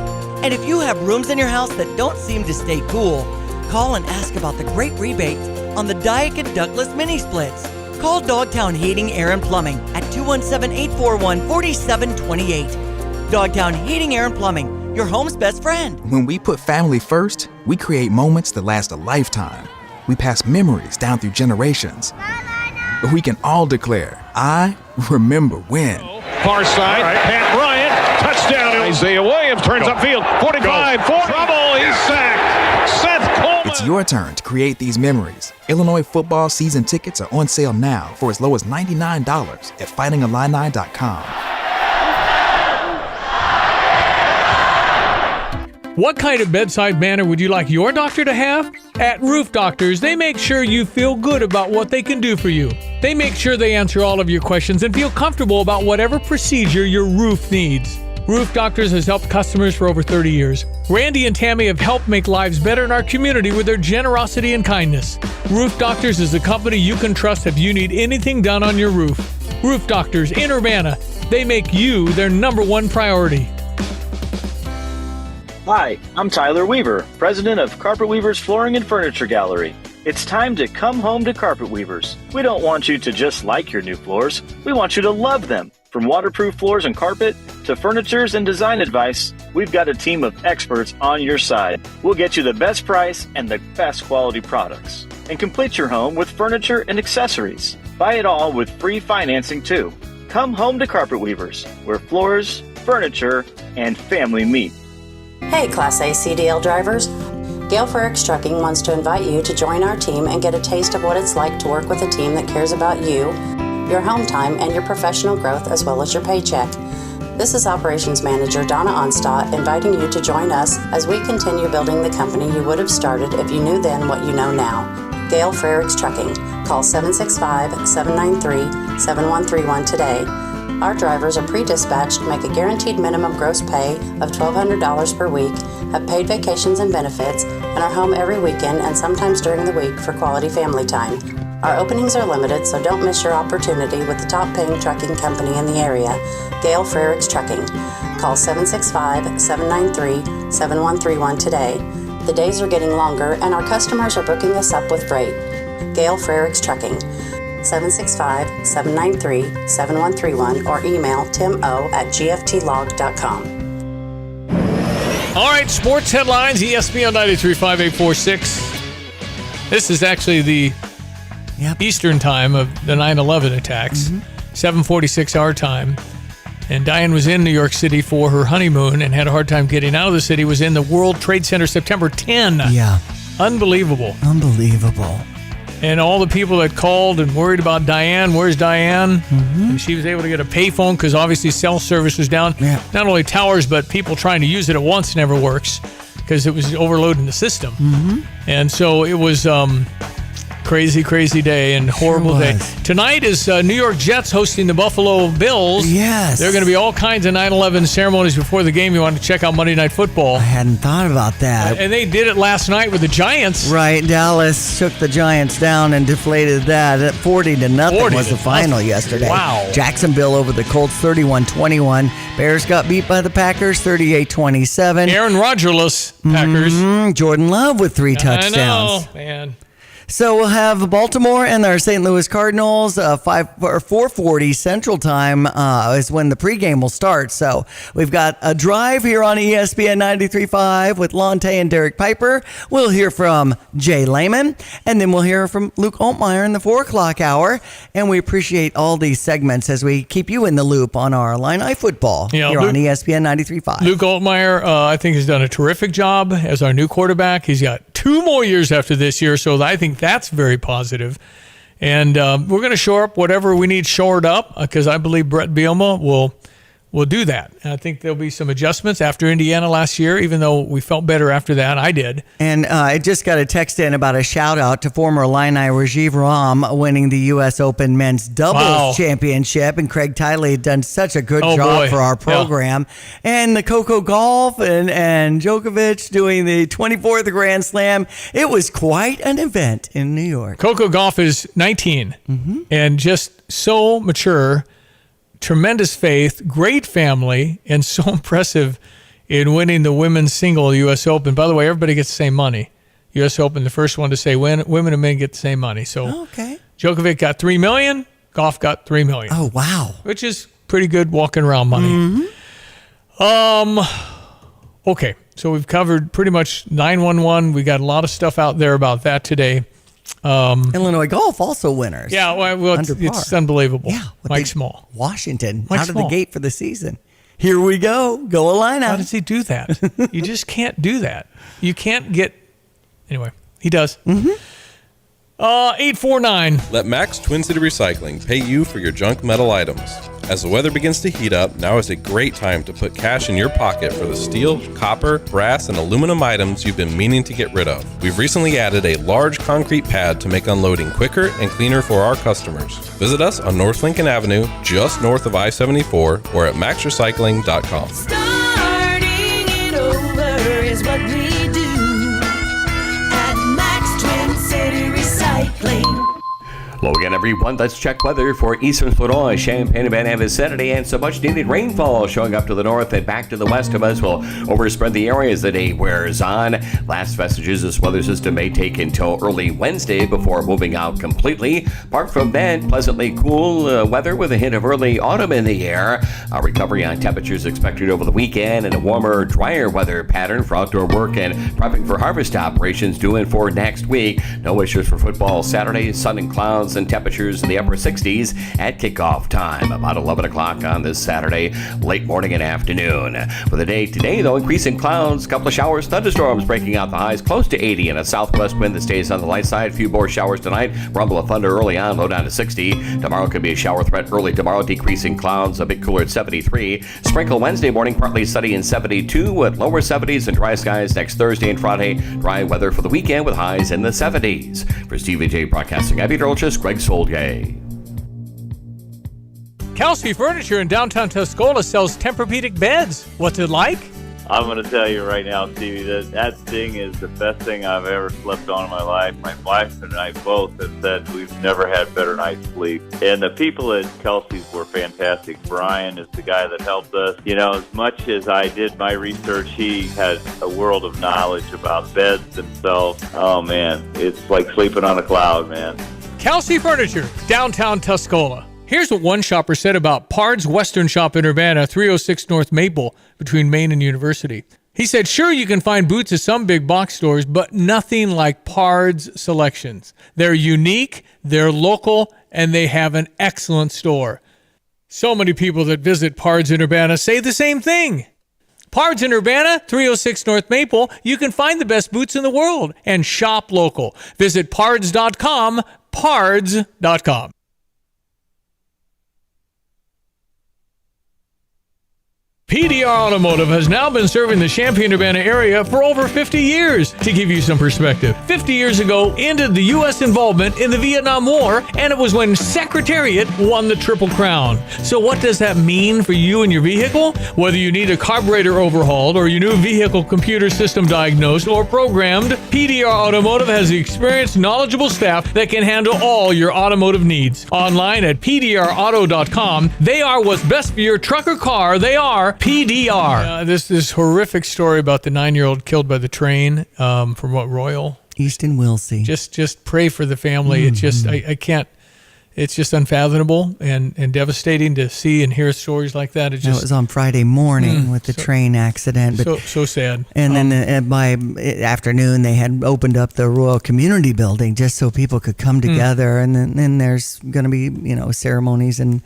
And if you have rooms in your house that don't seem to stay cool, call and ask about the great rebates on the Daikin Douglas mini splits. Call Dogtown Heating, Air, and Plumbing at 217-841-4728. Dogtown Heating, Air, and Plumbing, your home's best friend. When we put family first, we create moments that last a lifetime. We pass memories down through generations. But we can all declare, I remember when. Far side, Pat Bryant, touchdown. Isaiah Williams turns upfield, 45, 40. Trouble, he's sacked. Seth Coleman. It's your turn to create these memories. Illinois football season tickets are on sale now for as low as $99 at fightingillini.com. What kind of bedside manner would you like your doctor to have? At Roof Doctors, they make sure you feel good about what they can do for you. They make sure they answer all of your questions and feel comfortable about whatever procedure your roof needs. Roof Doctors has helped customers for over 30 years. Randy and Tammy have helped make lives better in our community with their generosity and kindness. Roof Doctors is the company you can trust if you need anything done on your roof. Roof Doctors in Urbana. They make you their #1 priority. Hi, I'm Tyler Weaver, president of Carpet Weavers Flooring and Furniture Gallery. It's time to come home to Carpet Weavers. We don't want you to just like your new floors. We want you to love them. From waterproof floors and carpet to furnitures and design advice, we've got a team of experts on your side. We'll get you the best price and the best quality products. And complete your home with furniture and accessories. Buy it all with free financing too. Come home to Carpet Weavers, where floors, furniture, and family meet. Hey, Class A CDL drivers. Gail Frericks Trucking wants to invite you to join our team and get a taste of what it's like to work with a team that cares about you, your home time, and your professional growth, as well as your paycheck. This is Operations Manager Donna Onstott inviting you to join us as we continue building the company you would have started if you knew then what you know now. Gail Frericks Trucking. Call 765-793-7131 today. Our drivers are pre-dispatched, make a guaranteed minimum gross pay of $1,200 per week, have paid vacations and benefits, and are home every weekend and sometimes during the week for quality family time. Our openings are limited, so don't miss your opportunity with the top-paying trucking company in the area, Gail Frericks Trucking. Call 765-793-7131 today. The days are getting longer, and our customers are booking us up with freight. Gail Frericks Trucking. 765-793-7131 or email timo@gftlog.com. All right, sports headlines, ESPN 93.5 846. This is actually the Eastern time of the 9/11 attacks, 7:46 our time. And Diane was in New York City for her honeymoon and had a hard time getting out of the city, was in the World Trade Center September 10. Yeah. Unbelievable. Unbelievable. And all the people that called and worried about Diane, where's Diane? And she was able to get a payphone because obviously cell service was down. Yeah. Not only towers, but people trying to use it at once never works because it was overloading the system. And so it was crazy day and horrible day. Tonight is New York Jets hosting the Buffalo Bills. Yes. There are going to be all kinds of 9/11 ceremonies before the game. You want to check out Monday Night Football. I hadn't thought about that. And they did it last night with the Giants. Right. Dallas took the Giants down and deflated that. 40-0 was the final yesterday. Wow. Jacksonville over the Colts 31-21. Bears got beat by the Packers 38-27. Aaron Rodgers' Packers. Jordan Love with 3 touchdowns. I know, man. So we'll have Baltimore and our St. Louis Cardinals, 4:40 Central Time is when the pregame will start. So we've got a drive here on ESPN 93.5 with Lonte and Derek Piper. We'll hear from Jay Lehman, and then we'll hear from Luke Altmaier in the 4 o'clock hour. And we appreciate all these segments as we keep you in the loop on our Illini football here on ESPN 93.5. Luke Altmaier, I think, has done a terrific job as our new quarterback. He's got 2 more years after this year, so I think that's very positive. And we're going to shore up whatever we need shored up because I believe Brett Bielema will will do that. And I think there'll be some adjustments after Indiana last year, even though we felt better after that. I did. And I just got a text in about a shout out to former Illini Rajiv Ram winning the U.S. Open men's doubles championship. And Craig Tiley had done such a good job for our program. Yeah. And the Coco Golf and Djokovic doing the 24th Grand Slam. It was quite an event in New York. Coco Golf is 19 and just so mature. Tremendous faith, great family, and so impressive in winning the women's single U.S. Open. By the way, everybody gets the same money. U.S. Open, the first one to say women and men get the same money. So Djokovic got $3 million, Golf got $3 million. Oh, wow. Which is pretty good walking around money. Okay, so we've covered pretty much 911. We got a lot of stuff out there about that today. Illinois Golf also winners. Yeah, well it's unbelievable. Yeah, Mike Small. Washington out of the gate for the season. Here we go. Go Illini. How does he do that? You just can't do that. You can't get... Anyway, he does. 849. Let Max Twin City Recycling pay you for your junk metal items. As the weather begins to heat up, now is a great time to put cash in your pocket for the steel, copper, brass, and aluminum items you've been meaning to get rid of. We've recently added a large concrete pad to make unloading quicker and cleaner for our customers. Visit us on North Lincoln Avenue, just north of I-74, or at maxrecycling.com. Starting it over is what we do at Max Twin City Recycling. Hello again, everyone. Let's check weather for eastern Florida, Champaign-Urbana and vicinity, and some much-needed rainfall showing up to the north and back to the west of us will overspread the area as the day wears on. Last vestiges of this weather system may take until early Wednesday before moving out completely. Apart from that, pleasantly cool weather with a hint of early autumn in the air. A recovery on temperatures expected over the weekend and a warmer, drier weather pattern for outdoor work and prepping for harvest operations due in for next week. No issues for football Saturday. Sun and clouds and temperatures in the upper 60s at kickoff time, about 11 o'clock on this Saturday, late morning and afternoon. For the day today, though, increasing clouds, a couple of showers, thunderstorms breaking out the highs close to 80 and a southwest wind that stays on the light side. A few more showers tonight, rumble of thunder early on, low down to 60. Tomorrow could be a shower threat early tomorrow, decreasing clouds, a bit cooler at 73. Sprinkle Wednesday morning, partly sunny in 72 with lower 70s and dry skies next Thursday and Friday. Dry weather for the weekend with highs in the 70s. For Stevie Jay Broadcasting, I'm Peter Olchis, Greg Soldier. Kelsey Furniture in downtown Tuscola sells Tempur-Pedic beds. What's it like? I'm going to tell you right now, Stevie, that thing is the best thing I've ever slept on in my life. My wife and I both have said we've never had better night's sleep. And the people at Kelsey's were fantastic. Brian is the guy that helped us. You know, as much as I did my research, he had a world of knowledge about beds themselves. Oh, man, it's like sleeping on a cloud, man. Kelsey Furniture, downtown Tuscola. Here's what one shopper said about Pard's Western Shop in Urbana, 306 North Maple, between Main and University. He said, sure, you can find boots at some big box stores, but nothing like Pard's selections. They're unique, they're local, and they have an excellent store. So many people that visit Pard's in Urbana say the same thing. Pard's in Urbana, 306 North Maple. You can find the best boots in the world and shop local. Visit pards.com, pards.com. PDR Automotive has now been serving the Champaign-Urbana area for over 50 years. To give you some perspective, 50 years ago ended the U.S. involvement in the Vietnam War, and it was when Secretariat won the Triple Crown. So what does that mean for you and your vehicle? Whether you need a carburetor overhauled or your new vehicle computer system diagnosed or programmed, PDR Automotive has the experienced, knowledgeable staff that can handle all your automotive needs. Online at pdrauto.com, they are what's best for your truck or car. They are PDR. This horrific story about the 9-year-old killed by the train from Royal? Easton Wilsey. Just pray for the family. It's just, I can't, it's just unfathomable and devastating to see and hear stories like that. It was on Friday morning with the train accident. But, so sad. And then by afternoon, they had opened up the Royal Community Building just so people could come together. And then there's going to be, ceremonies and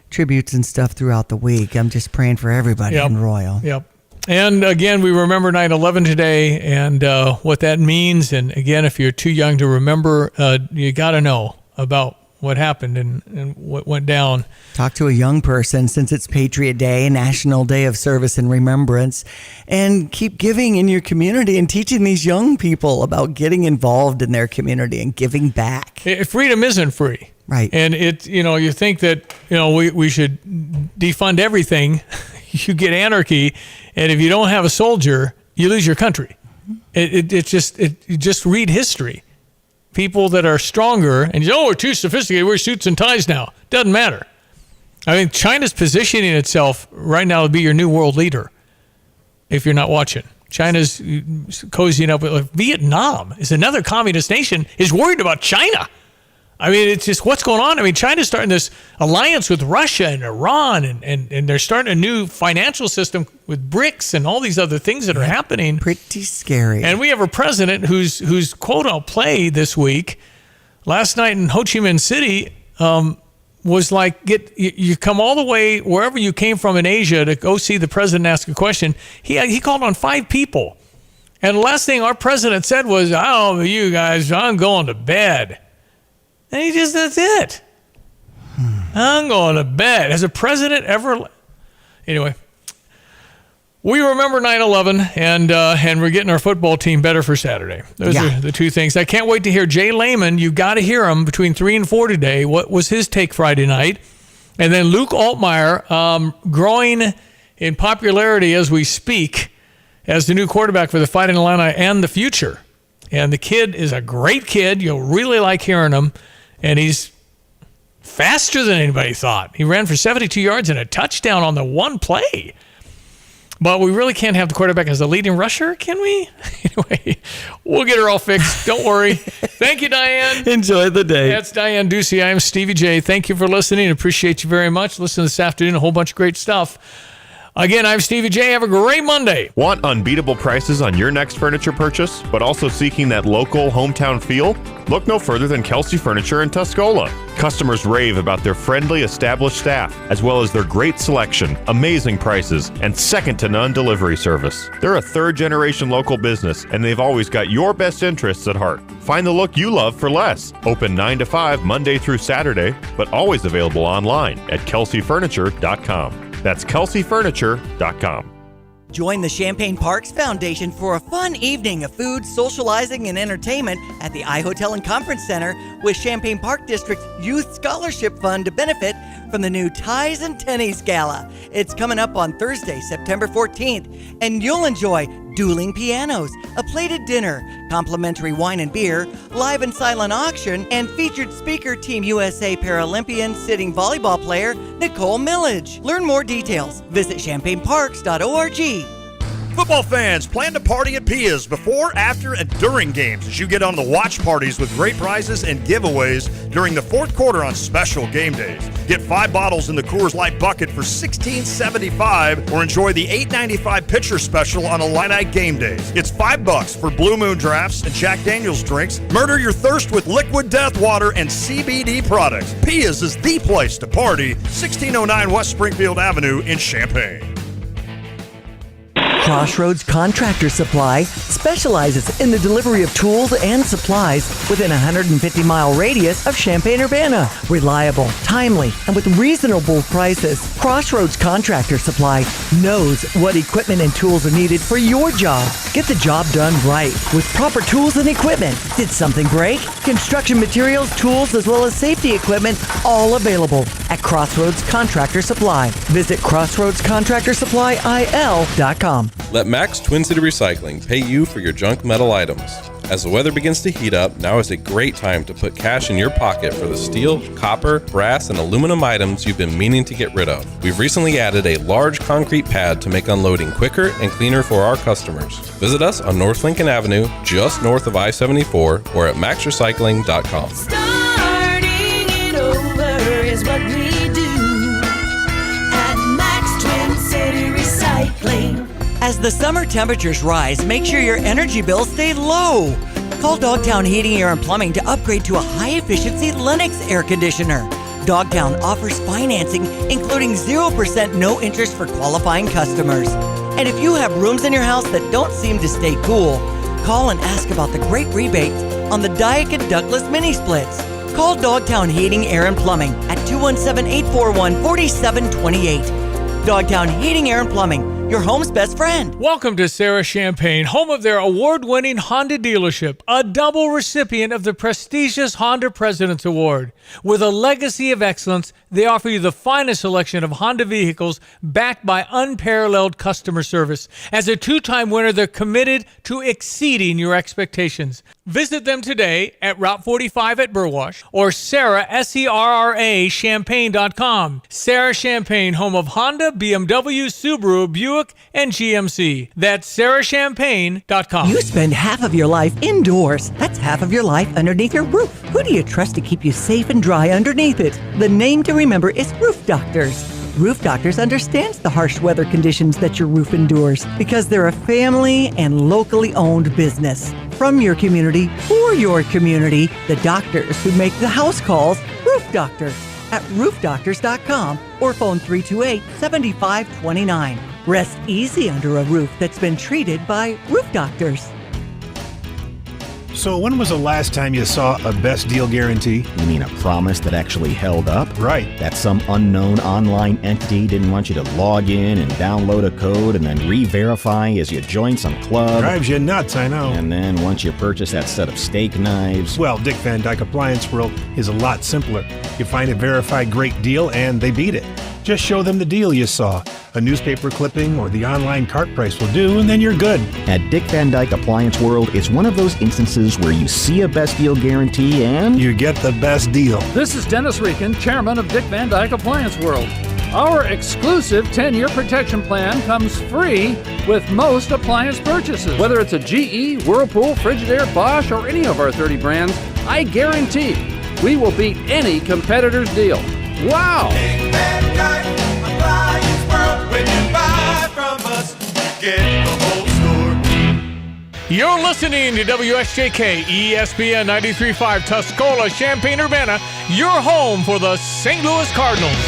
tributes and stuff throughout the week. I'm just praying for everybody in Royal. Yep. And again, we remember 9/11 today and what that means. And again, if you're too young to remember, you got to know about what happened and what went down. Talk to a young person since it's Patriot Day, National Day of Service and Remembrance, and keep giving in your community and teaching these young people about getting involved in their community and giving back. Freedom isn't free. Right. And you think that, we should defund everything. You get anarchy. And if you don't have a soldier, you lose your country. You just read history. People that are stronger and we're too sophisticated. Wear suits and ties now. Doesn't matter. I mean, China's positioning itself right now to be your new world leader. If you're not watching, China's cozying up with Vietnam is another communist nation is worried about China. I mean, it's just what's going on. I mean, China's starting this alliance with Russia and Iran, and they're starting a new financial system with BRICS and all these other things that are happening. Pretty scary. And we have a president whose quote I'll play this week, last night in Ho Chi Minh City, was like, you come all the way wherever you came from in Asia to go see the president ask a question. He called on 5 people. And the last thing our president said was, I don't know you guys, I'm going to bed. And that's it. I'm going to bed. Has a president ever... Anyway, we remember 9/11, and we're getting our football team better for Saturday. Those are the two things. I can't wait to hear Jay Lehman. You've got to hear him between 3 and 4 today. What was his take Friday night? And then Luke Altmaier, growing in popularity as we speak as the new quarterback for the Fighting Illini and the future. And the kid is a great kid. You'll really like hearing him. And he's faster than anybody thought. He ran for 72 yards and a touchdown on the one play. But we really can't have the quarterback as the leading rusher, can we? Anyway, we'll get her all fixed. Don't worry. Thank you, Diane. Enjoy the day. That's Diane Ducey. I am Stevie Jay. Thank you for listening. Appreciate you very much. Listen this afternoon, a whole bunch of great stuff. Again, I'm Stevie Jay. Have a great Monday. Want unbeatable prices on your next furniture purchase, but also seeking that local hometown feel? Look no further than Kelsey Furniture in Tuscola. Customers rave about their friendly, established staff, as well as their great selection, amazing prices, and second-to-none delivery service. They're a third-generation local business, and they've always got your best interests at heart. Find the look you love for less. Open 9 to 5 Monday through Saturday, but always available online at kelseyfurniture.com. That's kelseyfurniture.com. Join the Champaign Parks Foundation for a fun evening of food, socializing, and entertainment at the iHotel and Conference Center with Champaign Park District's Youth Scholarship Fund to benefit from the new Ties and Tennies Gala. It's coming up on Thursday, September 14th, and you'll enjoy dueling pianos, a plated dinner, complimentary wine and beer, live and silent auction, and featured speaker Team USA Paralympian sitting volleyball player Nicole Millage. Learn more details. Visit champaignparks.org. Football fans, plan to party at Pia's before, after, and during games as you get on the watch parties with great prizes and giveaways during the fourth quarter on special game days. Get 5 bottles in the Coors Light bucket for $16.75 or enjoy the $8.95 pitcher special on Illini game days. It's $5 for Blue Moon drafts and Jack Daniels drinks. Murder your thirst with liquid death water and CBD products. Pia's is the place to party. 1609 West Springfield Avenue in Champaign. Crossroads Contractor Supply specializes in the delivery of tools and supplies within a 150-mile radius of Champaign-Urbana. Reliable, timely, and with reasonable prices, Crossroads Contractor Supply knows what equipment and tools are needed for your job. Get the job done right with proper tools and equipment. Did something break? Construction materials, tools, as well as safety equipment, all available at Crossroads Contractor Supply. Visit crossroadscontractorsupplyil.com. Let Max Twin City Recycling pay you for your junk metal items. As the weather begins to heat up, now is a great time to put cash in your pocket for the steel, copper, brass, and aluminum items you've been meaning to get rid of. We've recently added a large concrete pad to make unloading quicker and cleaner for our customers. Visit us on North Lincoln Avenue, just north of I-74, or at maxrecycling.com. Starting it over is what we do at Max Twin City Recycling. As the summer temperatures rise, make sure your energy bills stay low. Call Dogtown Heating, Air, and Plumbing to upgrade to a high-efficiency Lennox air conditioner. Dogtown offers financing, including 0% no interest for qualifying customers. And if you have rooms in your house that don't seem to stay cool, call and ask about the great rebates on the Daikin Ductless Mini Splits. Call Dogtown Heating, Air, and Plumbing at 217-841-4728. Dogtown Heating, Air, and Plumbing, your home's best friend. Welcome to Sarah Champagne, home of their award-winning Honda dealership, a double recipient of the prestigious Honda President's Award. With a legacy of excellence, they offer you the finest selection of Honda vehicles backed by unparalleled customer service. As a two-time winner, they're committed to exceeding your expectations. Visit them today at Route 45 at Burwash or Sarah, SERRA, Champagne.com. Sarah Champagne, home of Honda, BMW, Subaru, Buick, and GMC. That's sarahchampagne.com. You spend half of your life indoors. That's half of your life underneath your roof. Who do you trust to keep you safe and dry underneath it? The name to remember is Roof Doctors. Roof Doctors understands the harsh weather conditions that your roof endures because they're a family and locally owned business. From your community, for your community, the doctors who make the house calls, Roof Doctors at roofdoctors.com or phone 328-7529. Rest easy under a roof that's been treated by Roof Doctors. So when was the last time you saw a best deal guarantee? You mean a promise that actually held up? Right. That some unknown online entity didn't want you to log in and download a code and then re-verify as you join some club. Drives you nuts, I know. And then once you purchase that set of steak knives... Well, Dick Van Dyke Appliance World is a lot simpler. You find a verified great deal and they beat it. Just show them the deal you saw. A newspaper clipping or the online cart price will do, and then you're good. At Dick Van Dyke Appliance World, it's one of those instances where you see a best deal guarantee and... you get the best deal. This is Dennis Rieken, chairman of Dick Van Dyke Appliance World. Our exclusive 10-year protection plan comes free with most appliance purchases. Whether it's a GE, Whirlpool, Frigidaire, Bosch, or any of our 30 brands, I guarantee we will beat any competitor's deal. Wow! Dick Van Dyke Appliance World. When you buy from us, you get the whole store. You're listening to WSJK ESPN 93.5 Tuscola, Champaign-Urbana, your home for the St. Louis Cardinals.